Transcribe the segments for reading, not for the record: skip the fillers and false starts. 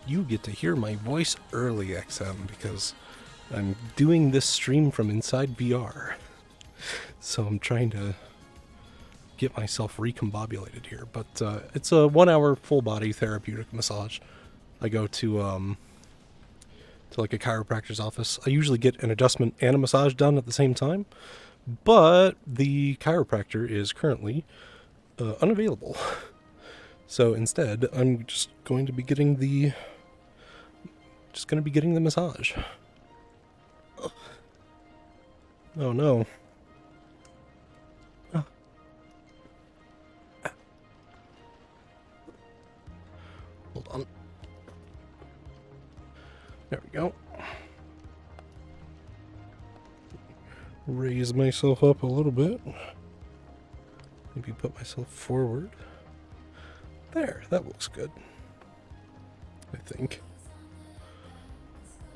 you get to hear my voice early, XM, because I'm doing this stream from inside VR. So I'm trying to get myself recombobulated here. But it's a 1 hour full body therapeutic massage. I go to like a chiropractor's office. I usually get an adjustment and a massage done at the same time, but the chiropractor is currently unavailable. So instead, I'm just going to be getting the massage. Oh no. Ah. Hold on. There we go. Raise myself up a little bit. Maybe put myself forward. There, that looks good. I think.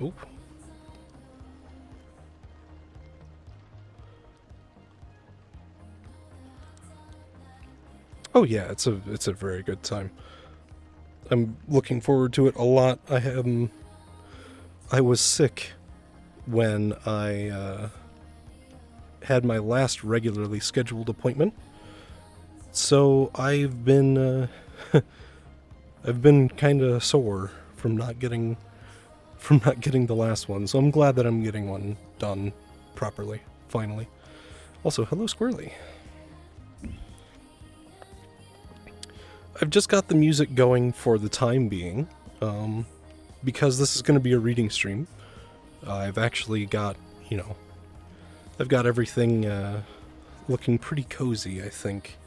Oop. Oh yeah, it's a very good time. I'm looking forward to it a lot. I was sick when I had my last regularly scheduled appointment, so I've been kind of sore from not getting the last one. So I'm glad that I'm getting one done properly finally. Also, hello Squirrely. I've just got the music going for the time being, because this is going to be a reading stream. I've actually got, I've got everything looking pretty cozy, I think.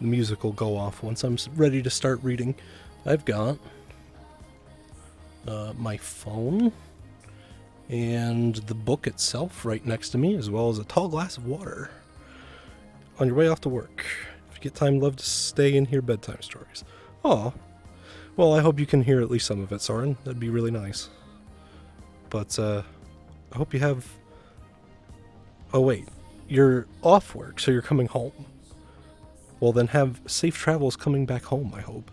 The music will go off once I'm ready to start reading. I've got my phone and the book itself right next to me, as well as a tall glass of water. On your way off to work. If you get time, love to stay and hear bedtime stories. Aw. Well, I hope you can hear at least some of it, Soren. That'd be really nice. But, I hope you have... Oh, wait. You're off work, so you're coming home. Well, then have safe travels coming back home, I hope.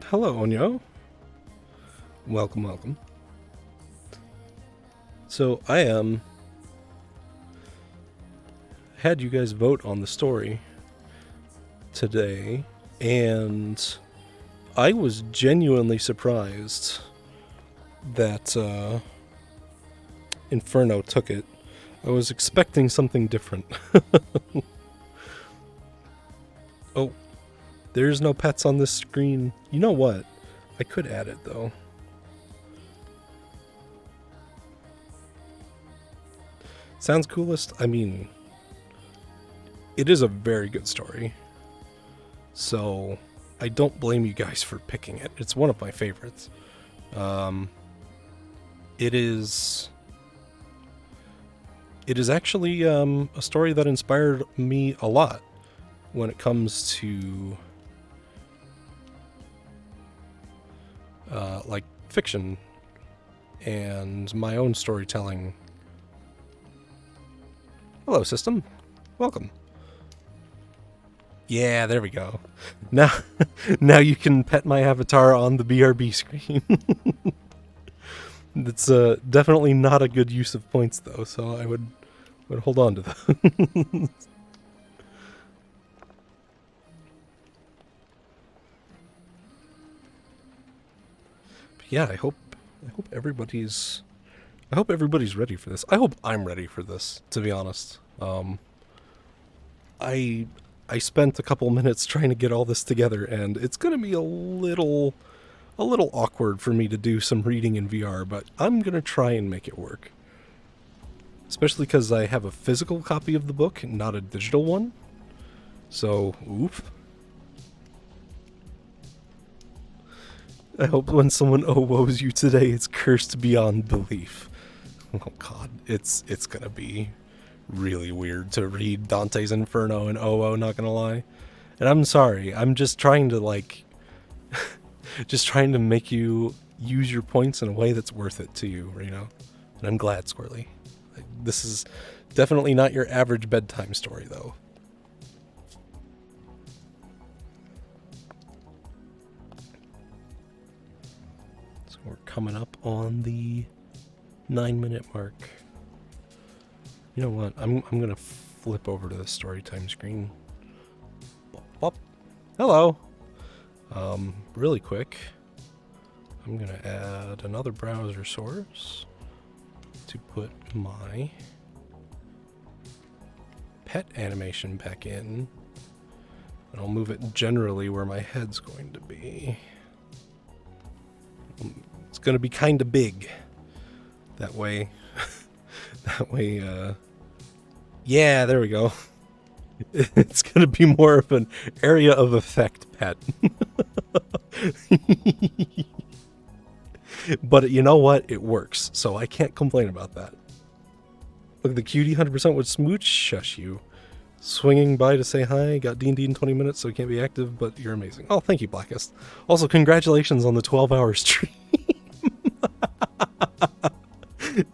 Hello, Onyo. Welcome, welcome. So, I had you guys vote on the story today, and I was genuinely surprised that Inferno took it. I was expecting something different. Oh, there's no pets on this screen. You know what? I could add it, though. Sounds coolest? I mean, it is a very good story. So, I don't blame you guys for picking it. It's one of my favorites. It is actually a story that inspired me a lot when it comes to like fiction and my own storytelling. Hello, system. Welcome. Yeah, there we go. Now, now you can pet my avatar on the BRB screen. That's definitely not a good use of points, though, so I would hold on to them. Yeah, I hope everybody's ready for this. I hope I'm ready for this, to be honest. I spent a couple minutes trying to get all this together, and it's going to be a little awkward for me to do some reading in VR, but I'm going to try and make it work. Especially because I have a physical copy of the book, not a digital one. So, oof. I hope when someone woes you today, it's cursed beyond belief. Oh god, it's gonna be really weird to read Dante's Inferno and not gonna lie. And I'm sorry, I'm just trying to just trying to make you use your points in a way that's worth it to you, you know? And I'm glad, Squirrely. This is definitely not your average bedtime story, though. So we're coming up on the 9-minute mark. You know what? I'm gonna flip over to the story time screen. Bop, bop. Hello. Really quick, I'm gonna add another browser source to put my pet animation back in, and I'll move it generally where my head's going to be. It's gonna be kind of big. That way, yeah, there we go. It's gonna be more of an area of effect pet. But you know what? It works, so I can't complain about that. Look, the cutie 100% would smooch. Shush you. Swinging by to say hi. Got D&D in 20 minutes, so he can't be active, but you're amazing. Oh, thank you, Blackest. Also, congratulations on the 12-hour stream.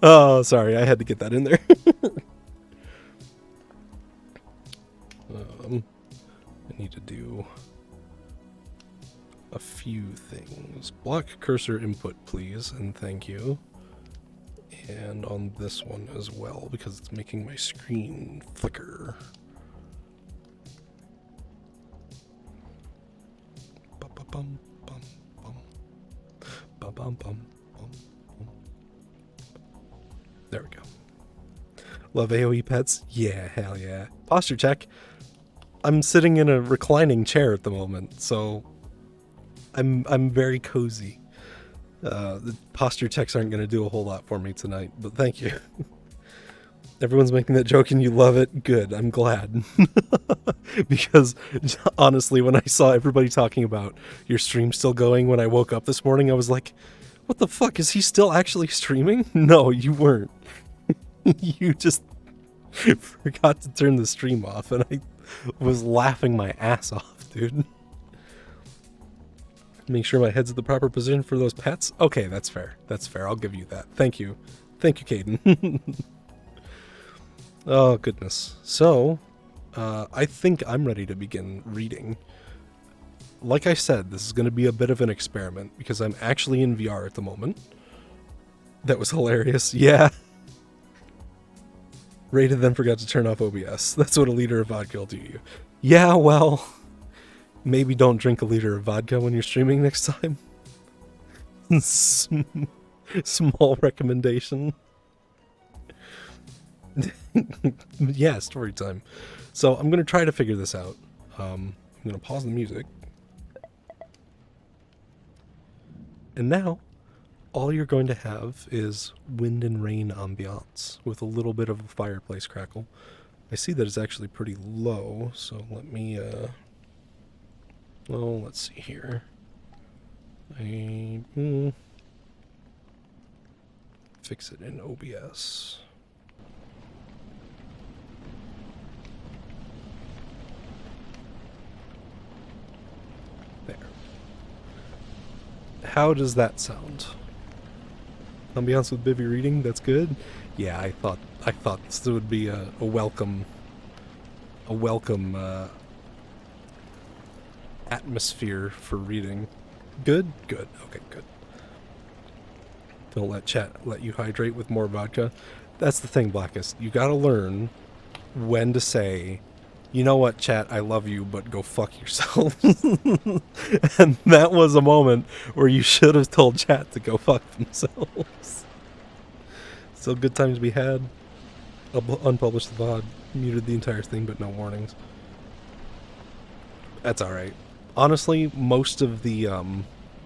Oh, sorry, I had to get that in there. I need to do a few things. Block cursor input, please, and thank you. And on this one as well, because it's making my screen flicker. Bum, bum, bum. Bum, bum, bum, bum, bum. There we go. Love AoE pets? Yeah, hell yeah. Posture check. I'm sitting in a reclining chair at the moment, so I'm very cozy. The posture checks aren't going to do a whole lot for me tonight, but thank you. Everyone's making that joke and you love it. Good, I'm glad. Because honestly, when I saw everybody talking about your stream still going when I woke up this morning, I was like, what the fuck? Is he still actually streaming? No, you weren't. You just forgot to turn the stream off, and I was laughing my ass off, dude. Make sure my head's at the proper position for those pets. Okay, that's fair. That's fair. I'll give you that. Thank you. Thank you, Caden. Oh, goodness. So, I think I'm ready to begin reading. Like I said, this is going to be a bit of an experiment because I'm actually in VR at the moment. That was hilarious. Yeah. Rated then forgot to turn off OBS. That's what a liter of vodka will do to you. Yeah, well, maybe don't drink a liter of vodka when you're streaming next time. Small recommendation. Yeah, story time. So I'm going to try to figure this out. I'm going to pause the music. And now, all you're going to have is wind and rain ambiance with a little bit of a fireplace crackle. I see that it's actually pretty low, so let me, well, let's see here. Fix it in OBS. There. How does that sound? Ambiance with Bibby reading, that's good. Yeah, I thought this would be a welcome atmosphere for reading. Good? Good. Okay, good. Don't let chat let you hydrate with more vodka. That's the thing, Blackest. You gotta learn when to say, you know what, chat, I love you, but go fuck yourself. And that was a moment where you should have told chat to go fuck themselves. Still good times to be had. Unpublished the VOD. Muted the entire thing, but no warnings. That's alright. Honestly, most of the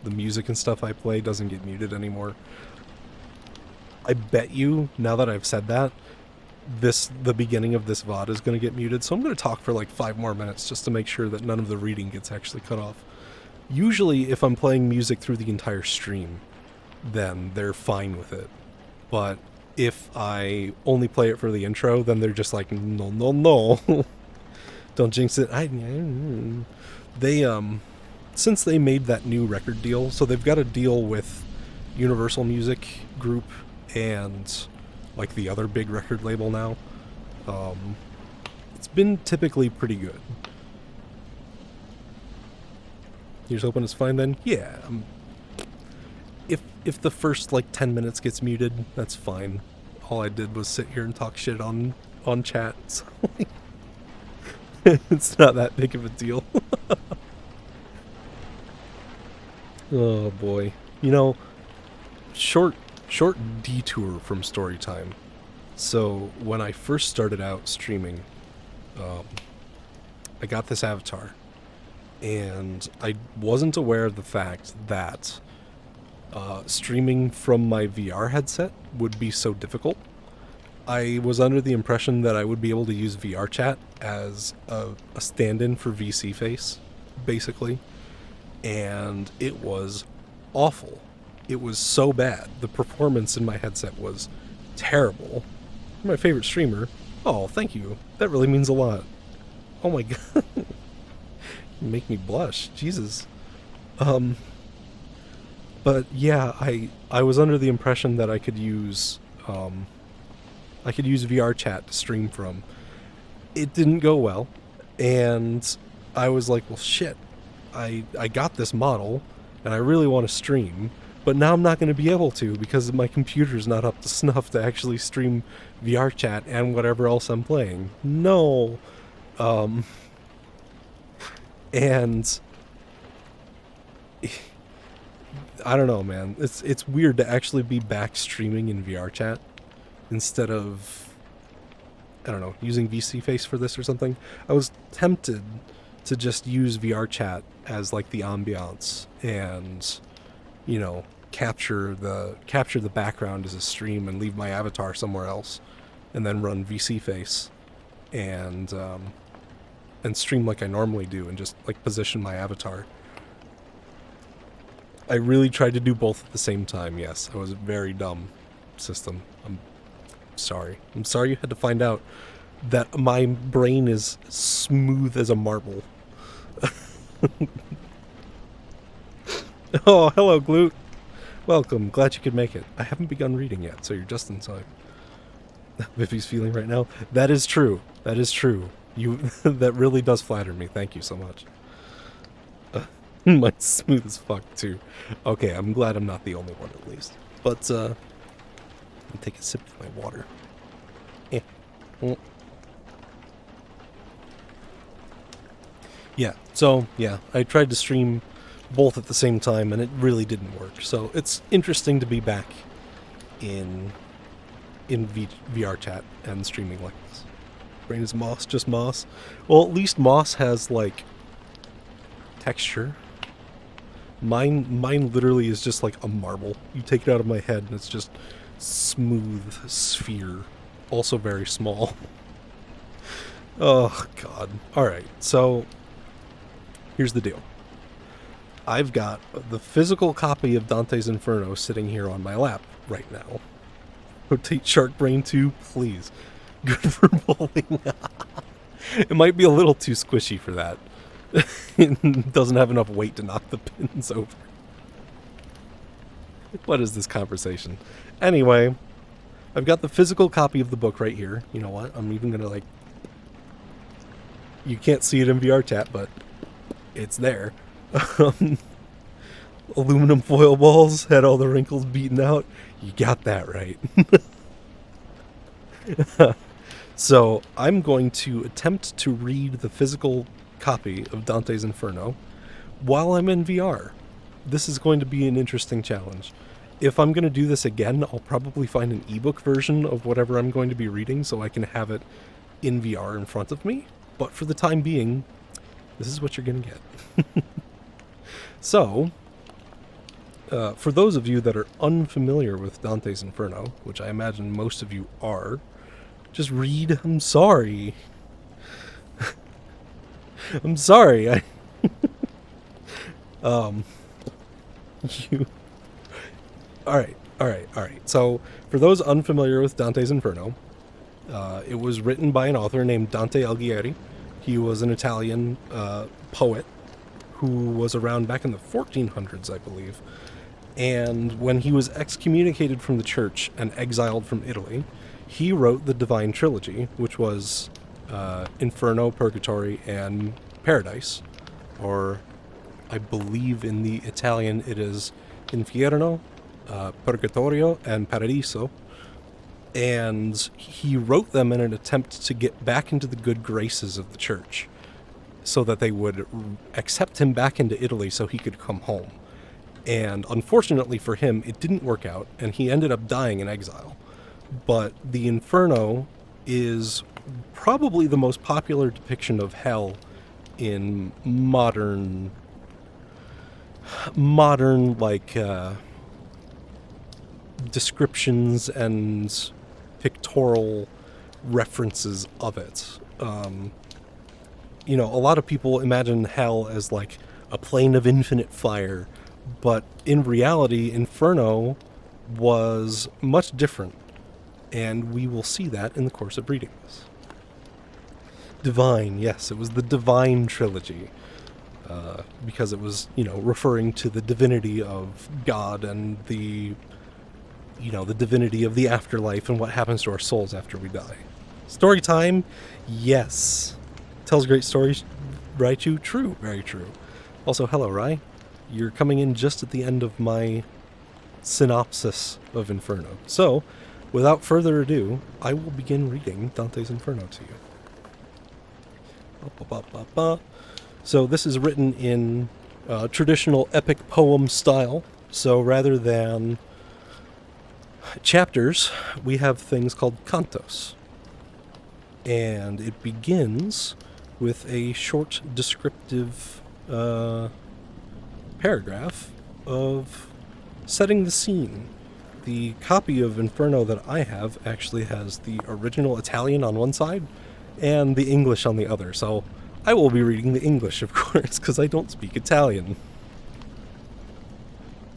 music and stuff I play doesn't get muted anymore. I bet you, now that I've said that, the beginning of this VOD is going to get muted, so I'm going to talk for like 5 more minutes just to make sure that none of the reading gets actually cut off. Usually, if I'm playing music through the entire stream, then they're fine with it. But if I only play it for the intro, then they're just like, no, no, no. Don't jinx it. They, since they made that new record deal, so they've got a deal with Universal Music Group and like the other big record label now, it's been typically pretty good. You're just hoping it's fine then? Yeah. If the first like 10 minutes gets muted, that's fine. All I did was sit here and talk shit on chat. So it's not that big of a deal. Oh boy. You know, short detour from story time. So when I first started out streaming, I got this avatar, and I wasn't aware of the fact that streaming from my VR headset would be so difficult. I was under the impression that I would be able to use VR chat as a stand-in for VC Face, basically, and it was awful. It was so bad. The performance in my headset was terrible. You're my favorite streamer. Oh, thank you. That really means a lot. Oh my god. You make me blush. Jesus. But yeah, I was under the impression that I could use VR chat to stream from. It didn't go well, and I was like, well shit. I got this model and I really want to stream, but now I'm not going to be able to because my computer's not up to snuff to actually stream VR chat and whatever else I'm playing. No. And I don't know, man. It's weird to actually be back streaming in VR chat instead of, I don't know, using VC Face for this or something. I was tempted to just use VR chat as like the ambiance and, you know, capture the background as a stream and leave my avatar somewhere else, and then run VC Face and stream like I normally do and just like position my avatar. I really tried to do both at the same time. Yes, I was a very dumb system. I'm sorry. I'm sorry you had to find out that my brain is smooth as a marble. Oh, hello, Glute. Welcome. Glad you could make it. I haven't begun reading yet, so you're just in time. Vivi's feeling right now. That is true. That is true. You. That really does flatter me. Thank you so much. Mine's smooth as fuck, too. Okay, I'm glad I'm not the only one, at least. But, let me take a sip of my water. Yeah. Mm. Yeah, so, yeah, I tried to stream both at the same time, and it really didn't work. So, it's interesting to be back in VR chat and streaming like this. Brain is moss, just moss. Well, at least moss has, like, texture. Mine literally is just like a marble. You take it out of my head and it's just smooth sphere. Also very small. Oh, God. Alright, so here's the deal. I've got the physical copy of Dante's Inferno sitting here on my lap right now. Rotate Shark Brain 2, please. Good for bowling. It might be a little too squishy for that. It doesn't have enough weight to knock the pins over. What is this conversation? Anyway, I've got the physical copy of the book right here. You know what? I'm even gonna, like... You can't see it in VR chat, but it's there. Aluminum foil balls, had all the wrinkles beaten out. You got that right. So, I'm going to attempt to read the physical copy of Dante's Inferno while I'm in VR. This is going to be an interesting challenge. If I'm going to do this again, I'll probably find an ebook version of whatever I'm going to be reading so I can have it in VR in front of me. But for the time being, this is what you're going to get. So, for those of you that are unfamiliar with Dante's Inferno, which I imagine most of you are, just read. I'm sorry. I'm sorry. You. All right. So, for those unfamiliar with Dante's Inferno, it was written by an author named Dante Alighieri. He was an Italian poet who was around back in the 1400s, I believe. And when he was excommunicated from the church and exiled from Italy, he wrote the Divine Trilogy, which was Inferno, Purgatory, and Paradise. Or I believe in the Italian it is Inferno, Purgatorio, and Paradiso. And he wrote them in an attempt to get back into the good graces of the church so that they would accept him back into Italy so he could come home. And unfortunately for him, it didn't work out, and he ended up dying in exile. But the Inferno is probably the most popular depiction of hell in modern descriptions and pictorial references of it. A lot of people imagine hell as like a plane of infinite fire, but in reality, Inferno was much different, and we will see that in the course of reading this. Divine, yes, it was the Divine Trilogy, because it was, referring to the divinity of God and the divinity of the afterlife and what happens to our souls after we die. Story time, yes. Tells great stories, Raichu? True, very true. Also, hello, Rai. You're coming in just at the end of my synopsis of Inferno. So, without further ado, I will begin reading Dante's Inferno to you. So this is written in traditional epic poem style. So rather than chapters, we have things called cantos. And it begins with a short descriptive paragraph of setting the scene. The copy of Inferno that I have actually has the original Italian on one side and the English on the other, so I will be reading the English, of course, because I don't speak Italian.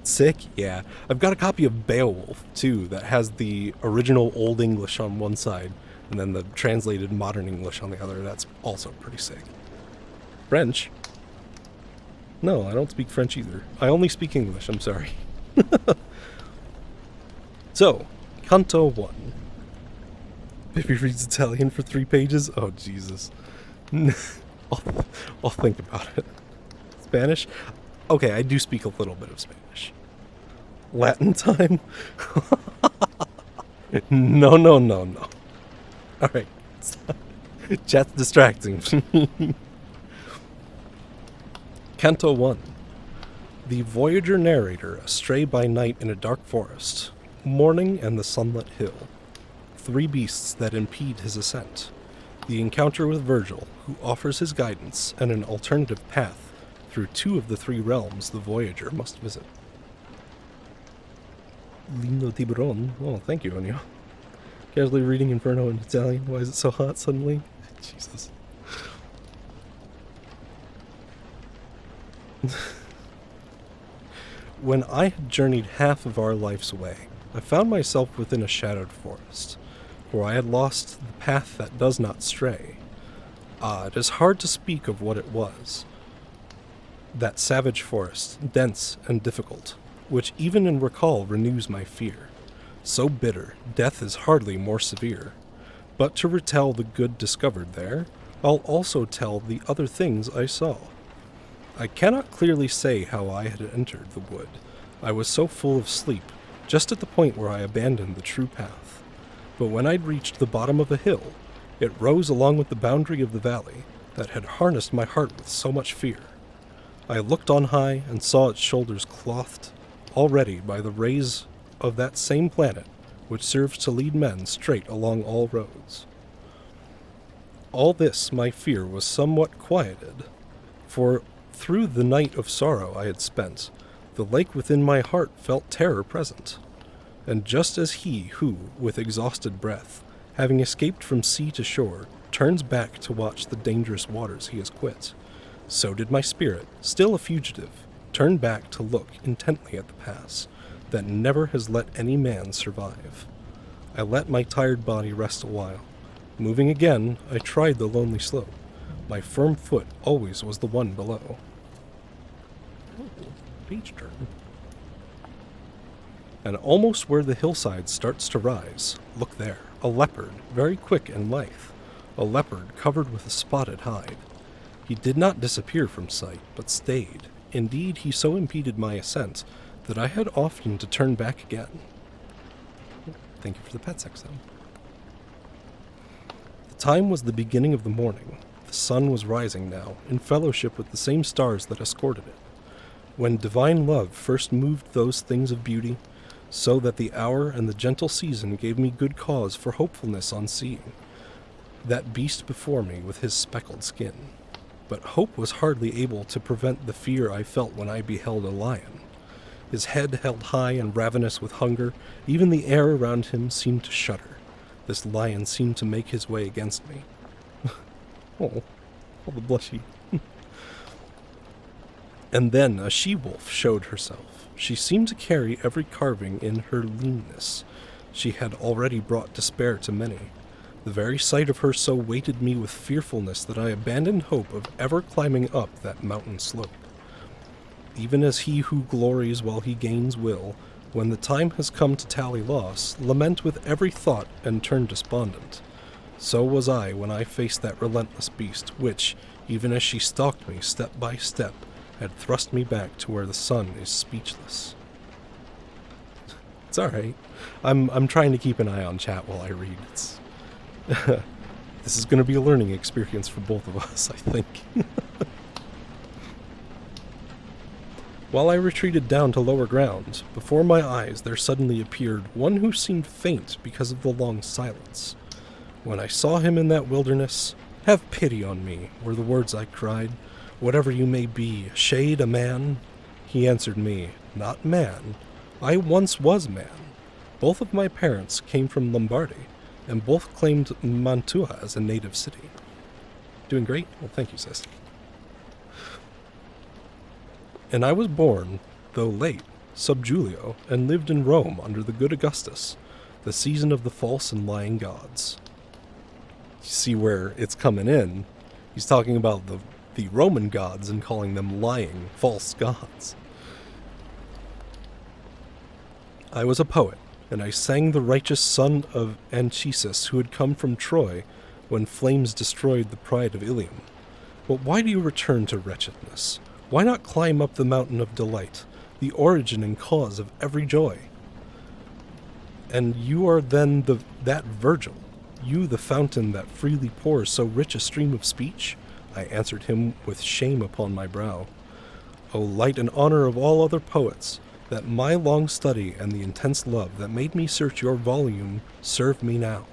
Sick? Yeah. I've got a copy of Beowulf, too, that has the original Old English on one side and then the translated modern English on the other. That's also pretty sick. French? No, I don't speak French either. I only speak English, I'm sorry. So, Canto 1. Baby reads Italian for 3 pages? Oh, Jesus. I'll think about it. Spanish? Okay, I do speak a little bit of Spanish. Latin time? No. Alright. Chat's distracting. Canto 1. The voyager narrator astray by night in a dark forest. Morning and the sunlit hill. 3 beasts that impede his ascent. The encounter with Virgil, who offers his guidance and an alternative path through 2 of the 3 realms the voyager must visit. Lindo tiburon. Oh, thank you, Onyo. Casually reading Inferno in Italian. Why is it so hot suddenly? Jesus. When I had journeyed half of our life's way, I found myself within a shadowed forest, for I had lost the path that does not stray. It is hard to speak of what it was. That savage forest, dense and difficult, which even in recall renews my fear. So bitter, death is hardly more severe. But to retell the good discovered there, I'll also tell the other things I saw. I cannot clearly say how I had entered the wood. I was so full of sleep, just at the point where I abandoned the true path. But when I'd reached the bottom of a hill, it rose along with the boundary of the valley that had harnessed my heart with so much fear. I looked on high and saw its shoulders clothed already by the rays of that same planet which serves to lead men straight along all roads. All this my fear was somewhat quieted, for through the night of sorrow I had spent, the lake within my heart felt terror present. And just as he who, with exhausted breath, having escaped from sea to shore, turns back to watch the dangerous waters he has quit, so did my spirit, still a fugitive, turn back to look intently at the pass that never has let any man survive. I let my tired body rest a while. Moving again, I tried the lonely slope. My firm foot always was the one below. Page turn. and almost where the hillside starts to rise, look there, a leopard, very quick and lithe, a leopard covered with a spotted hide. He did not disappear from sight, but stayed. Indeed, he so impeded my ascent that I had often to turn back again. Thank you for the pets, XM. The time was the beginning of the morning. The sun was rising now, in fellowship with the same stars that escorted it. When divine love first moved those things of beauty, so that the hour and the gentle season gave me good cause for hopefulness on seeing that beast before me with his speckled skin. But hope was hardly able to prevent the fear I felt when I beheld a lion. His head held high and ravenous with hunger, even the air around him seemed to shudder. This lion seemed to make his way against me. Oh, all the blushy. And then a she-wolf showed herself. She seemed to carry every carving in her leanness. She had already brought despair to many. The very sight of her so weighted me with fearfulness that I abandoned hope of ever climbing up that mountain slope. Even as he who glories while he gains will, when the time has come to tally loss, lament with every thought and turn despondent. So was I when I faced that relentless beast, which, even as she stalked me step by step, had thrust me back to where the sun is speechless. It's alright. I'm trying to keep an eye on chat while I read. This is going to be a learning experience for both of us, I think. While I retreated down to lower ground, before my eyes there suddenly appeared one who seemed faint because of the long silence. When I saw him in that wilderness, "Have pity on me," were the words I cried. "Whatever you may be, a shade, a man?" He answered me, "Not man. I once was man. Both of my parents came from Lombardy, and both claimed Mantua as a native city." Doing great? Well, thank you, sis. "And I was born, though late, sub Julio, and lived in Rome under the good Augustus, the season of the false and lying gods." You see where it's coming in. He's talking about the Roman gods and calling them lying, false gods. "I was a poet, and I sang the righteous son of Anchises who had come from Troy when flames destroyed the pride of Ilium. But why do you return to wretchedness? Why not climb up the mountain of delight, the origin and cause of every joy? And you are then that Virgil, you the fountain that freely pours so rich a stream of speech?" I answered him with shame upon my brow. "O light and honor of all other poets, that my long study and the intense love that made me search your volume serve me now.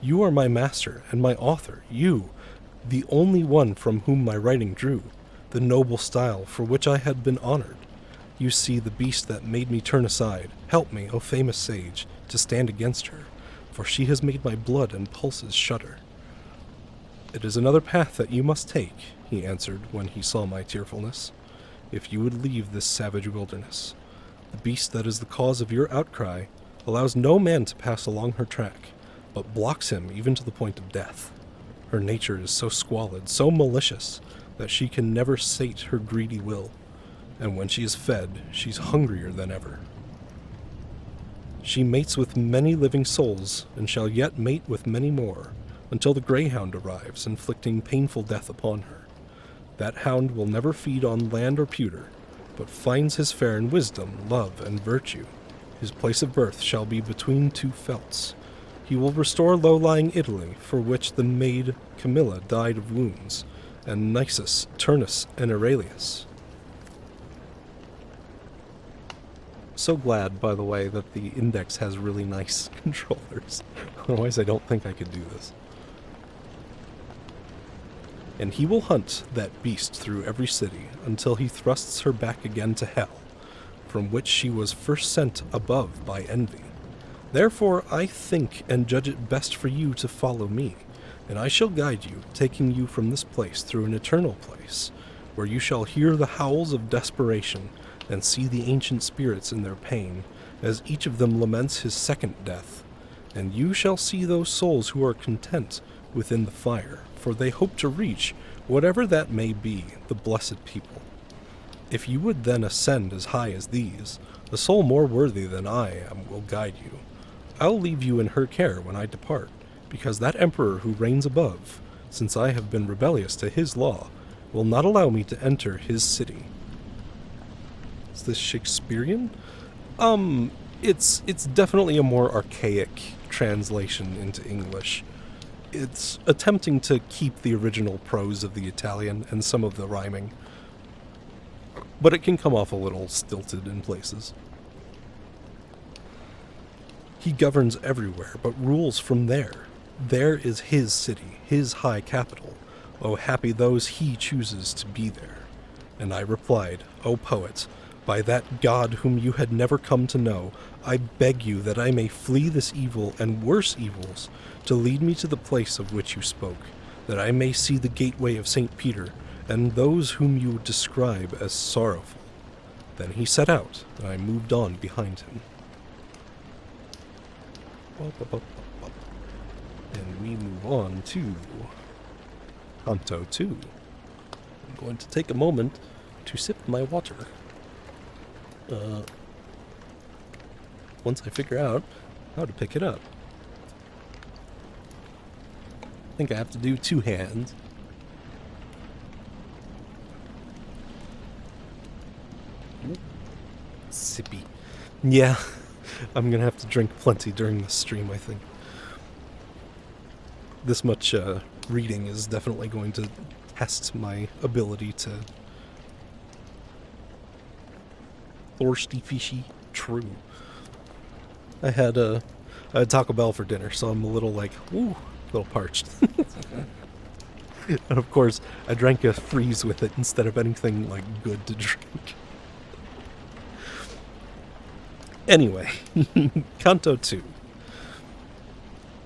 You are my master and my author, you, the only one from whom my writing drew, the noble style for which I had been honored. You see the beast that made me turn aside. Help me, O famous sage, to stand against her, for she has made my blood and pulses shudder." "It is another path that you must take," he answered when he saw my tearfulness, "if you would leave this savage wilderness. The beast that is the cause of your outcry allows no man to pass along her track, but blocks him even to the point of death. Her nature is so squalid, so malicious, that she can never sate her greedy will, and when she is fed, she's hungrier than ever. She mates with many living souls, and shall yet mate with many more, until the greyhound arrives, inflicting painful death upon her. That hound will never feed on land or pewter, but finds his fare in wisdom, love, and virtue. His place of birth shall be between two felts. He will restore low-lying Italy, for which the maid Camilla died of wounds, and Nisus, Turnus, and Aurelius." So glad, by the way, that the index has really nice controllers. Otherwise, I don't think I could do this. "And he will hunt that beast through every city, until he thrusts her back again to hell, from which she was first sent above by envy. Therefore I think and judge it best for you to follow me, and I shall guide you, taking you from this place through an eternal place, where you shall hear the howls of desperation, and see the ancient spirits in their pain, as each of them laments his second death. And you shall see those souls who are content within the fire, for they hope to reach, whatever that may be, the blessed people. If you would then ascend as high as these, A soul more worthy than I am will guide you. I'll leave you in her care when I depart, because that emperor who reigns above, since I have been rebellious to his law, will not allow me to enter his city. Is this Shakespearean? It's definitely a more archaic translation into English. It's attempting to keep the original prose of the Italian and some of the rhyming, but it can come off a little stilted in places. He governs everywhere, but rules from there. There is his city, his high capital. Oh, happy those he chooses to be there. And I replied, O poet, by that God whom you had never come to know, I beg you that I may flee this evil and worse evils, to lead me to the place of which you spoke, that I may see the gateway of St. Peter, and those whom you describe as sorrowful. Then he set out, and I moved on behind him. And we move on to Canto 2. I'm going to take a moment to sip my water. Once I figure out how to pick it up. I think I have to do two hands. Sippy. Yeah, I'm gonna have to drink plenty during this stream, I think. This much reading is definitely going to test my ability to... Thirsty fishy. True. I had Taco Bell for dinner, so I'm a little like, ooh, a little parched. And of course, I drank a freeze with it instead of anything like good to drink. Anyway, Canto 2.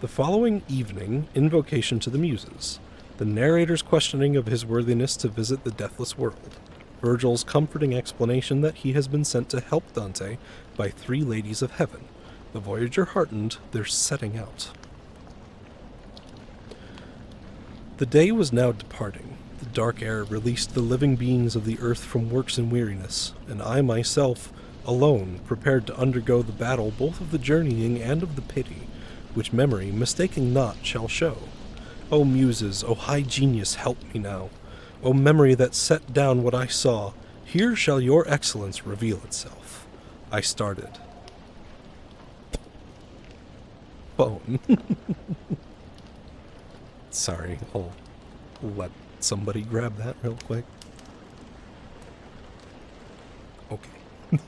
The following evening, invocation to the Muses. The narrator's questioning of his worthiness to visit the deathless world. Virgil's comforting explanation that he has been sent to help Dante by 3 ladies of heaven. The voyager heartened, they're setting out. The day was now departing. The dark air released the living beings of the earth from works and weariness, and I myself, alone, prepared to undergo the battle both of the journeying and of the pity, which memory, mistaking not, shall show. O Muses, O high genius, help me now. O memory that set down what I saw, here shall your excellence reveal itself. I started. Phone. Sorry, I'll let somebody grab that real quick. Okay.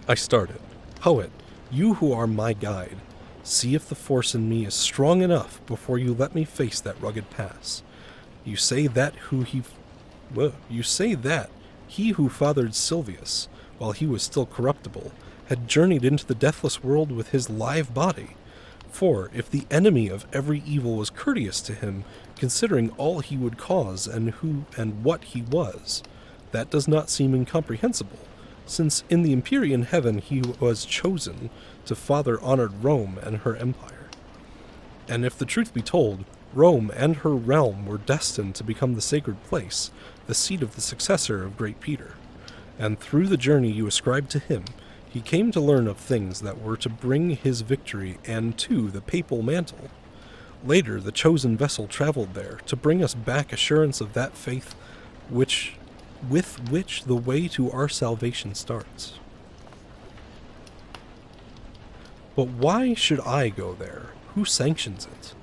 I started. Poet, you who are my guide, see if the force in me is strong enough before you let me face that rugged pass. You say that he who fathered Silvius, while he was still corruptible, had journeyed into the deathless world with his live body. For if the enemy of every evil was courteous to him, considering all he would cause and who and what he was, that does not seem incomprehensible, since in the Empyrean heaven he was chosen to father honored Rome and her empire. And if the truth be told, Rome and her realm were destined to become the sacred place, the seat of the successor of great Peter. And through the journey you ascribed to him, he came to learn of things that were to bring his victory and to the papal mantle. Later, the chosen vessel traveled there to bring us back assurance of that faith with which the way to our salvation starts. But why should I go there? Who sanctions it?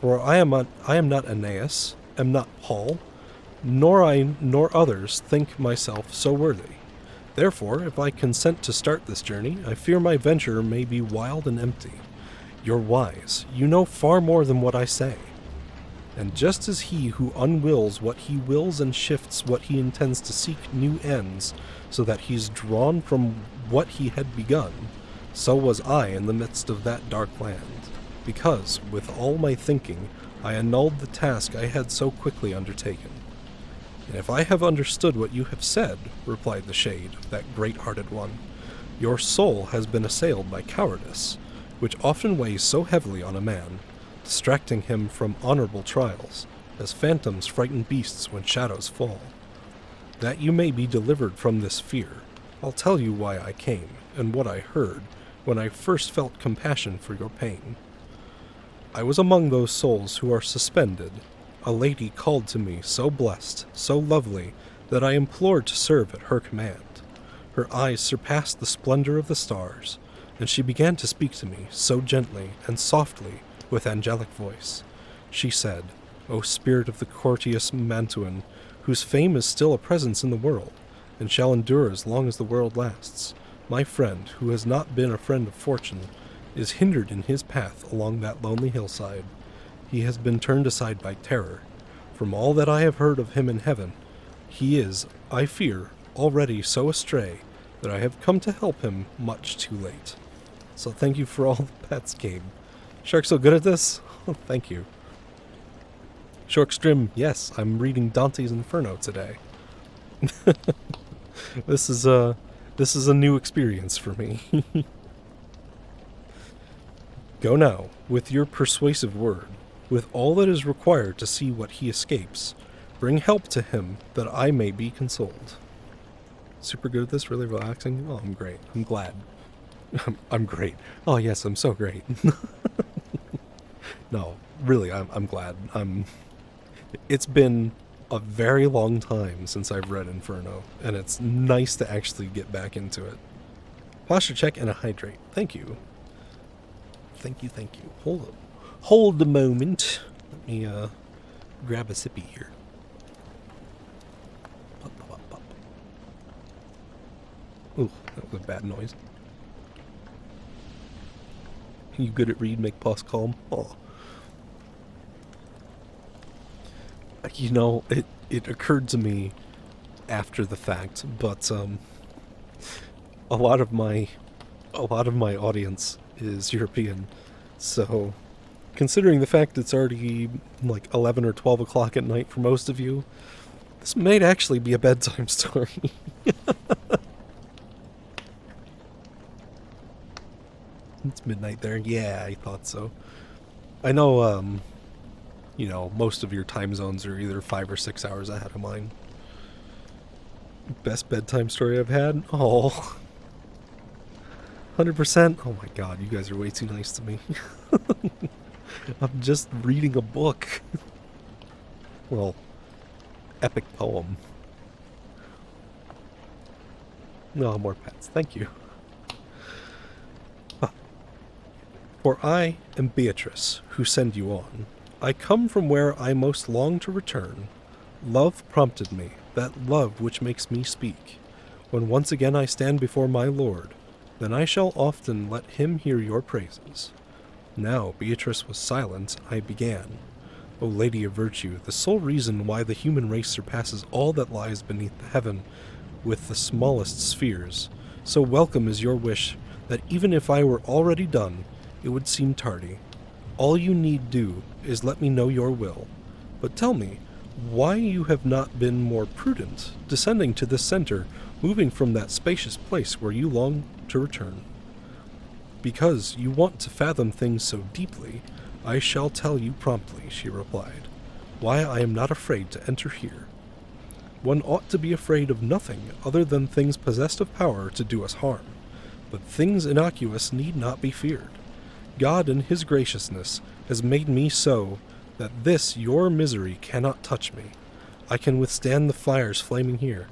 For I am not Aeneas, am not Paul, nor others think myself so worthy. Therefore, if I consent to start this journey, I fear my venture may be wild and empty. You're wise. You know far more than what I say. And just as he who unwills what he wills and shifts what he intends to seek new ends, so that he's drawn from what he had begun, so was I in the midst of that dark land, because, with all my thinking, I annulled the task I had so quickly undertaken. And if I have understood what you have said, replied the shade, that great-hearted one, your soul has been assailed by cowardice, which often weighs so heavily on a man, distracting him from honorable trials, as phantoms frighten beasts when shadows fall. That you may be delivered from this fear, I'll tell you why I came, and what I heard when I first felt compassion for your pain. I was among those souls who are suspended. A lady called to me, so blessed, so lovely, that I implored to serve at her command. Her eyes surpassed the splendor of the stars, and she began to speak to me, so gently and softly, with angelic voice. She said, O spirit of the courteous Mantuan, whose fame is still a presence in the world, and shall endure as long as the world lasts, my friend, who has not been a friend of fortune, is hindered in his path along that lonely hillside. He has been turned aside by terror. From all that I have heard of him in heaven, he is, I fear, already so astray that I have come to help him much too late. So thank you for all the pets, Gabe. Shark's so good at this? Thank you. Sharkstrim, yes, I'm reading Dante's Inferno today. This is a new experience for me. Go now, with your persuasive word, with all that is required to see what he escapes. Bring help to him, that I may be consoled. Super good at this, really relaxing. Oh, I'm great. I'm glad. I'm great. Oh, yes, I'm so great. No, really, I'm glad. It's been a very long time since I've read Inferno, and it's nice to actually get back into it. Posture check and a hydrate. Thank you. Thank you, thank you. Hold a moment. Let me grab a sippy here. Pop, pop, pop, pop. Ooh, that was a bad noise. You good at read, make pause calm? Oh. You know, it occurred to me after the fact, but a lot of my audience is European, so considering the fact it's already like 11 or 12 o'clock at night for most of you, this might actually be a bedtime story. It's midnight there. Yeah, I thought so. I know, you know, most of your time zones are either 5 or 6 hours ahead of mine. Best bedtime story I've had? Oh. 100%? Oh my god, you guys are way too nice to me. I'm just reading a book. Well, epic poem. No, more pets. Thank you. For I am Beatrice, who send you on. I come from where I most long to return. Love prompted me, that love which makes me speak. When once again I stand before my Lord, then I shall often let him hear your praises. Now Beatrice was silent, I began. O Lady of Virtue, the sole reason why the human race surpasses all that lies beneath the heaven with the smallest spheres, so welcome is your wish that even if I were already done, it would seem tardy. All you need do is let me know your will. But tell me, why you have not been more prudent, descending to this center, moving from that spacious place where you long to return. Because you want to fathom things so deeply, I shall tell you promptly, she replied, why I am not afraid to enter here. One ought to be afraid of nothing other than things possessed of power to do us harm, but things innocuous need not be feared. God in his graciousness has made me so that this your misery cannot touch me. I can withstand the fires flaming here.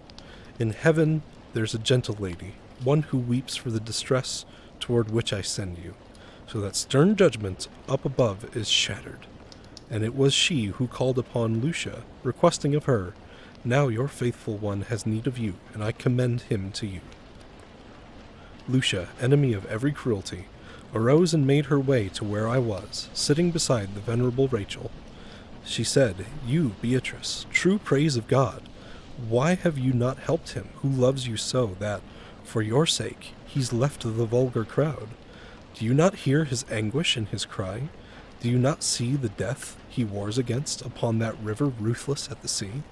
In heaven there's a gentle lady, one who weeps for the distress toward which I send you, so that stern judgment up above is shattered. And it was she who called upon Lucia, requesting of her, now your faithful one has need of you, and I commend him to you. Lucia, enemy of every cruelty, arose and made her way to where I was, sitting beside the venerable Rachel. She said, You, Beatrice, true praise of God, why have you not helped him who loves you so that, for your sake, he's left the vulgar crowd? Do you not hear his anguish in his cry? Do you not see the death he wars against upon that river ruthless at the sea?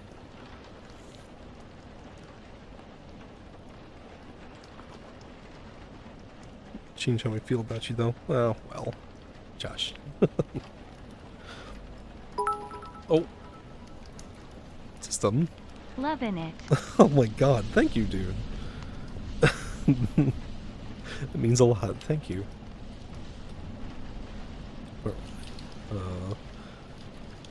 Change how I feel about you, though. Oh, well. Josh. Oh. System. Loving it. Oh my god, thank you, dude. It means a lot. Thank you.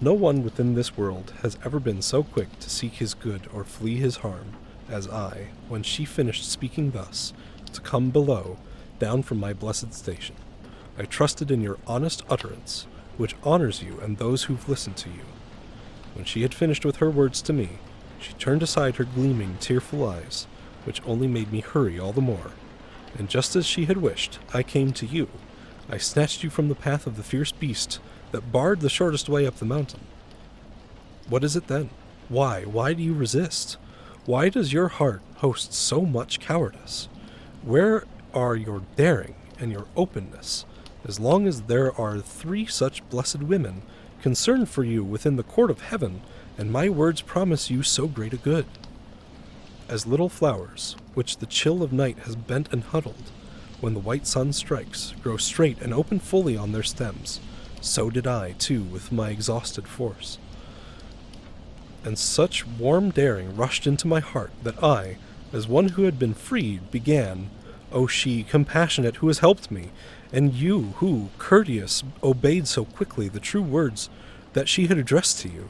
No one within this world has ever been so quick to seek his good or flee his harm as I, when she finished speaking thus, to come below, down from my blessed station. I trusted in your honest utterance, which honors you and those who've listened to you. When she had finished with her words to me, she turned aside her gleaming, tearful eyes, which only made me hurry all the more. And just as she had wished, I came to you. I snatched you from the path of the fierce beast that barred the shortest way up the mountain. What is it then? Why? Why do you resist? Why does your heart host so much cowardice? Where are your daring and your openness, as long as there are 3 such blessed women concerned for you within the court of heaven, and my words promise you so great a good? As little flowers, which the chill of night has bent and huddled, when the white sun strikes, grow straight and open fully on their stems, so did I, too, with my exhausted force. And such warm daring rushed into my heart that I, as one who had been freed, began, O she, compassionate, who has helped me, and you, who, courteous, obeyed so quickly the true words that she had addressed to you.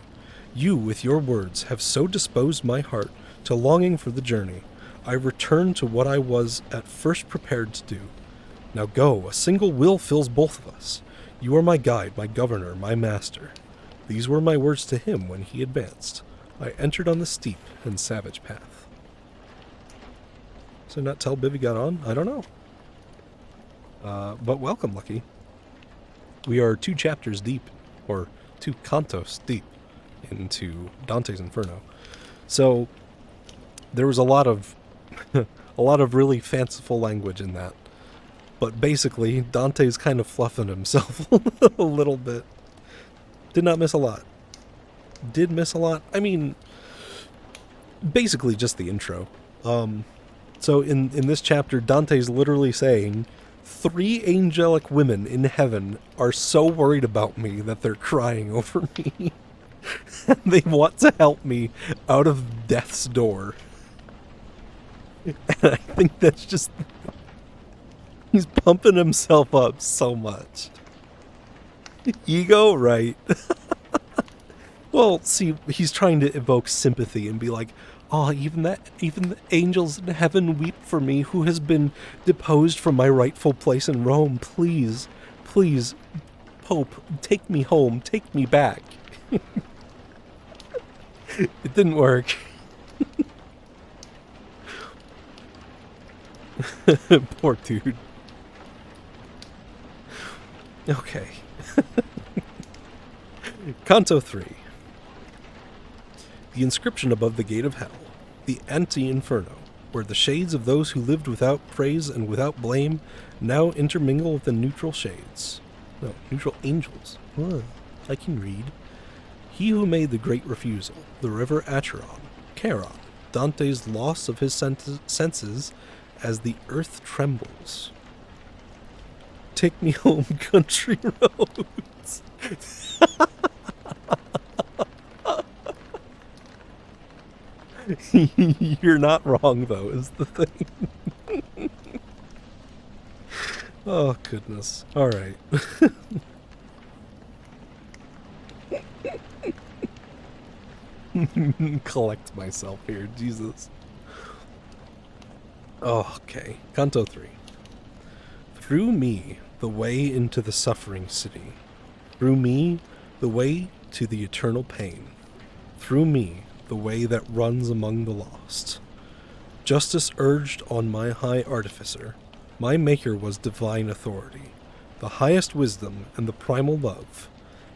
You, with your words, have so disposed my heart to longing for the journey. I return to what I was at first prepared to do. Now go, a single will fills both of us. You are my guide, my governor, my master. These were my words to him when he advanced. I entered on the steep and savage path. So not tell Bivy got on? I don't know. But welcome, Lucky. We are 2 chapters deep, or 2 cantos deep, into Dante's Inferno. So there was a lot of really fanciful language in that. But basically, Dante's kind of fluffing himself a little bit. Did not miss a lot. Did miss a lot? I mean, basically just the intro. So in this chapter, Dante's literally saying, 3 angelic women in heaven are so worried about me that they're crying over me. They want to help me out of death's door. And I think that's just... He's pumping himself up so much. Ego, right? Well, see, he's trying to evoke sympathy and be like, oh, even the angels in heaven weep for me who has been deposed from my rightful place in Rome. Please, please, Pope, take me home, take me back. It didn't work. Poor dude. Okay. Canto 3. The inscription above the gate of hell, the anti-inferno, where the shades of those who lived without praise and without blame now intermingle with the neutral shades. No, neutral angels. I can read. He who made the great refusal, the river Acheron, Charon, Dante's loss of his senses as the earth trembles. Take me home, country roads. You're not wrong, though, is the thing. Oh, goodness. All right. Collect myself here, Jesus. Oh, okay. Canto 3. Through me, the way into the suffering city. Through me, the way to the eternal pain. Through me, the way that runs among the lost. Justice urged on my high artificer. My maker was divine authority, the highest wisdom and the primal love.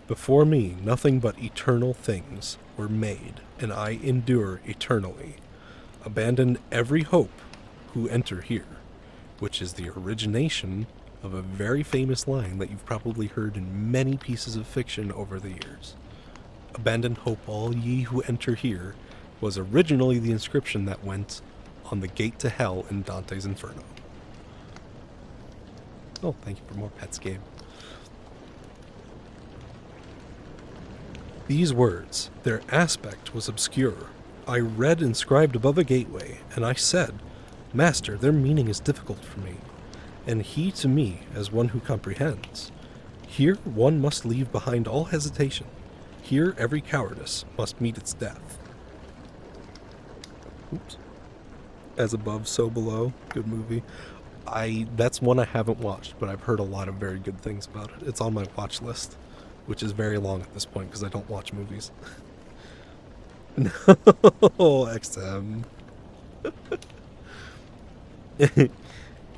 Before me, nothing but eternal things were made, and I endure eternally. Abandon every hope who enter here, which is the origination of a very famous line that you've probably heard in many pieces of fiction over the years. Abandon hope, all ye who enter here, was originally the inscription that went on the gate to hell in Dante's Inferno. Oh, thank you for more pets, Gabe. These words, their aspect was obscure. I read inscribed above a gateway, and I said, Master, their meaning is difficult for me, and he to me as one who comprehends. Here one must leave behind all hesitation. Here every cowardice must meet its death. Oops. As above, so below. Good movie. That's one I haven't watched, but I've heard a lot of very good things about it. It's on my watch list, which is very long at this point because I don't watch movies. No, XM.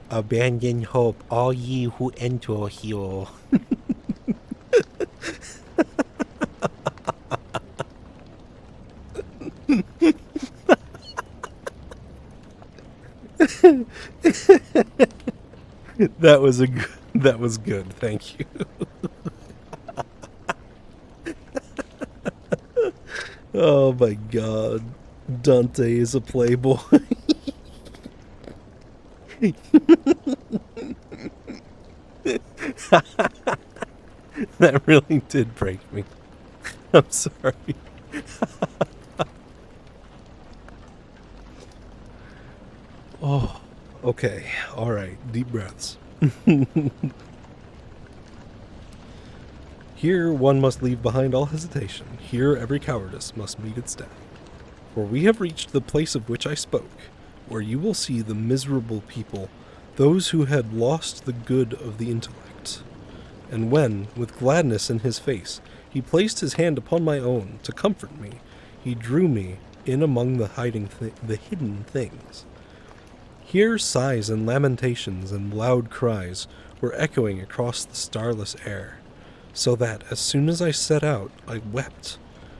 Abandon hope, all ye who enter here. That was good. Thank you. Oh my god. Dante is a playboy. That really did break me. I'm sorry. Oh, okay. All right. Deep breaths. Here one must leave behind all hesitation. Here every cowardice must meet its death. For we have reached the place of which I spoke, where you will see the miserable people, those who had lost the good of the intellect. And when, with gladness in his face, he placed his hand upon my own to comfort me, he drew me in among the hidden things. Here sighs and lamentations and loud cries were echoing across the starless air, so that as soon as I set out, I wept.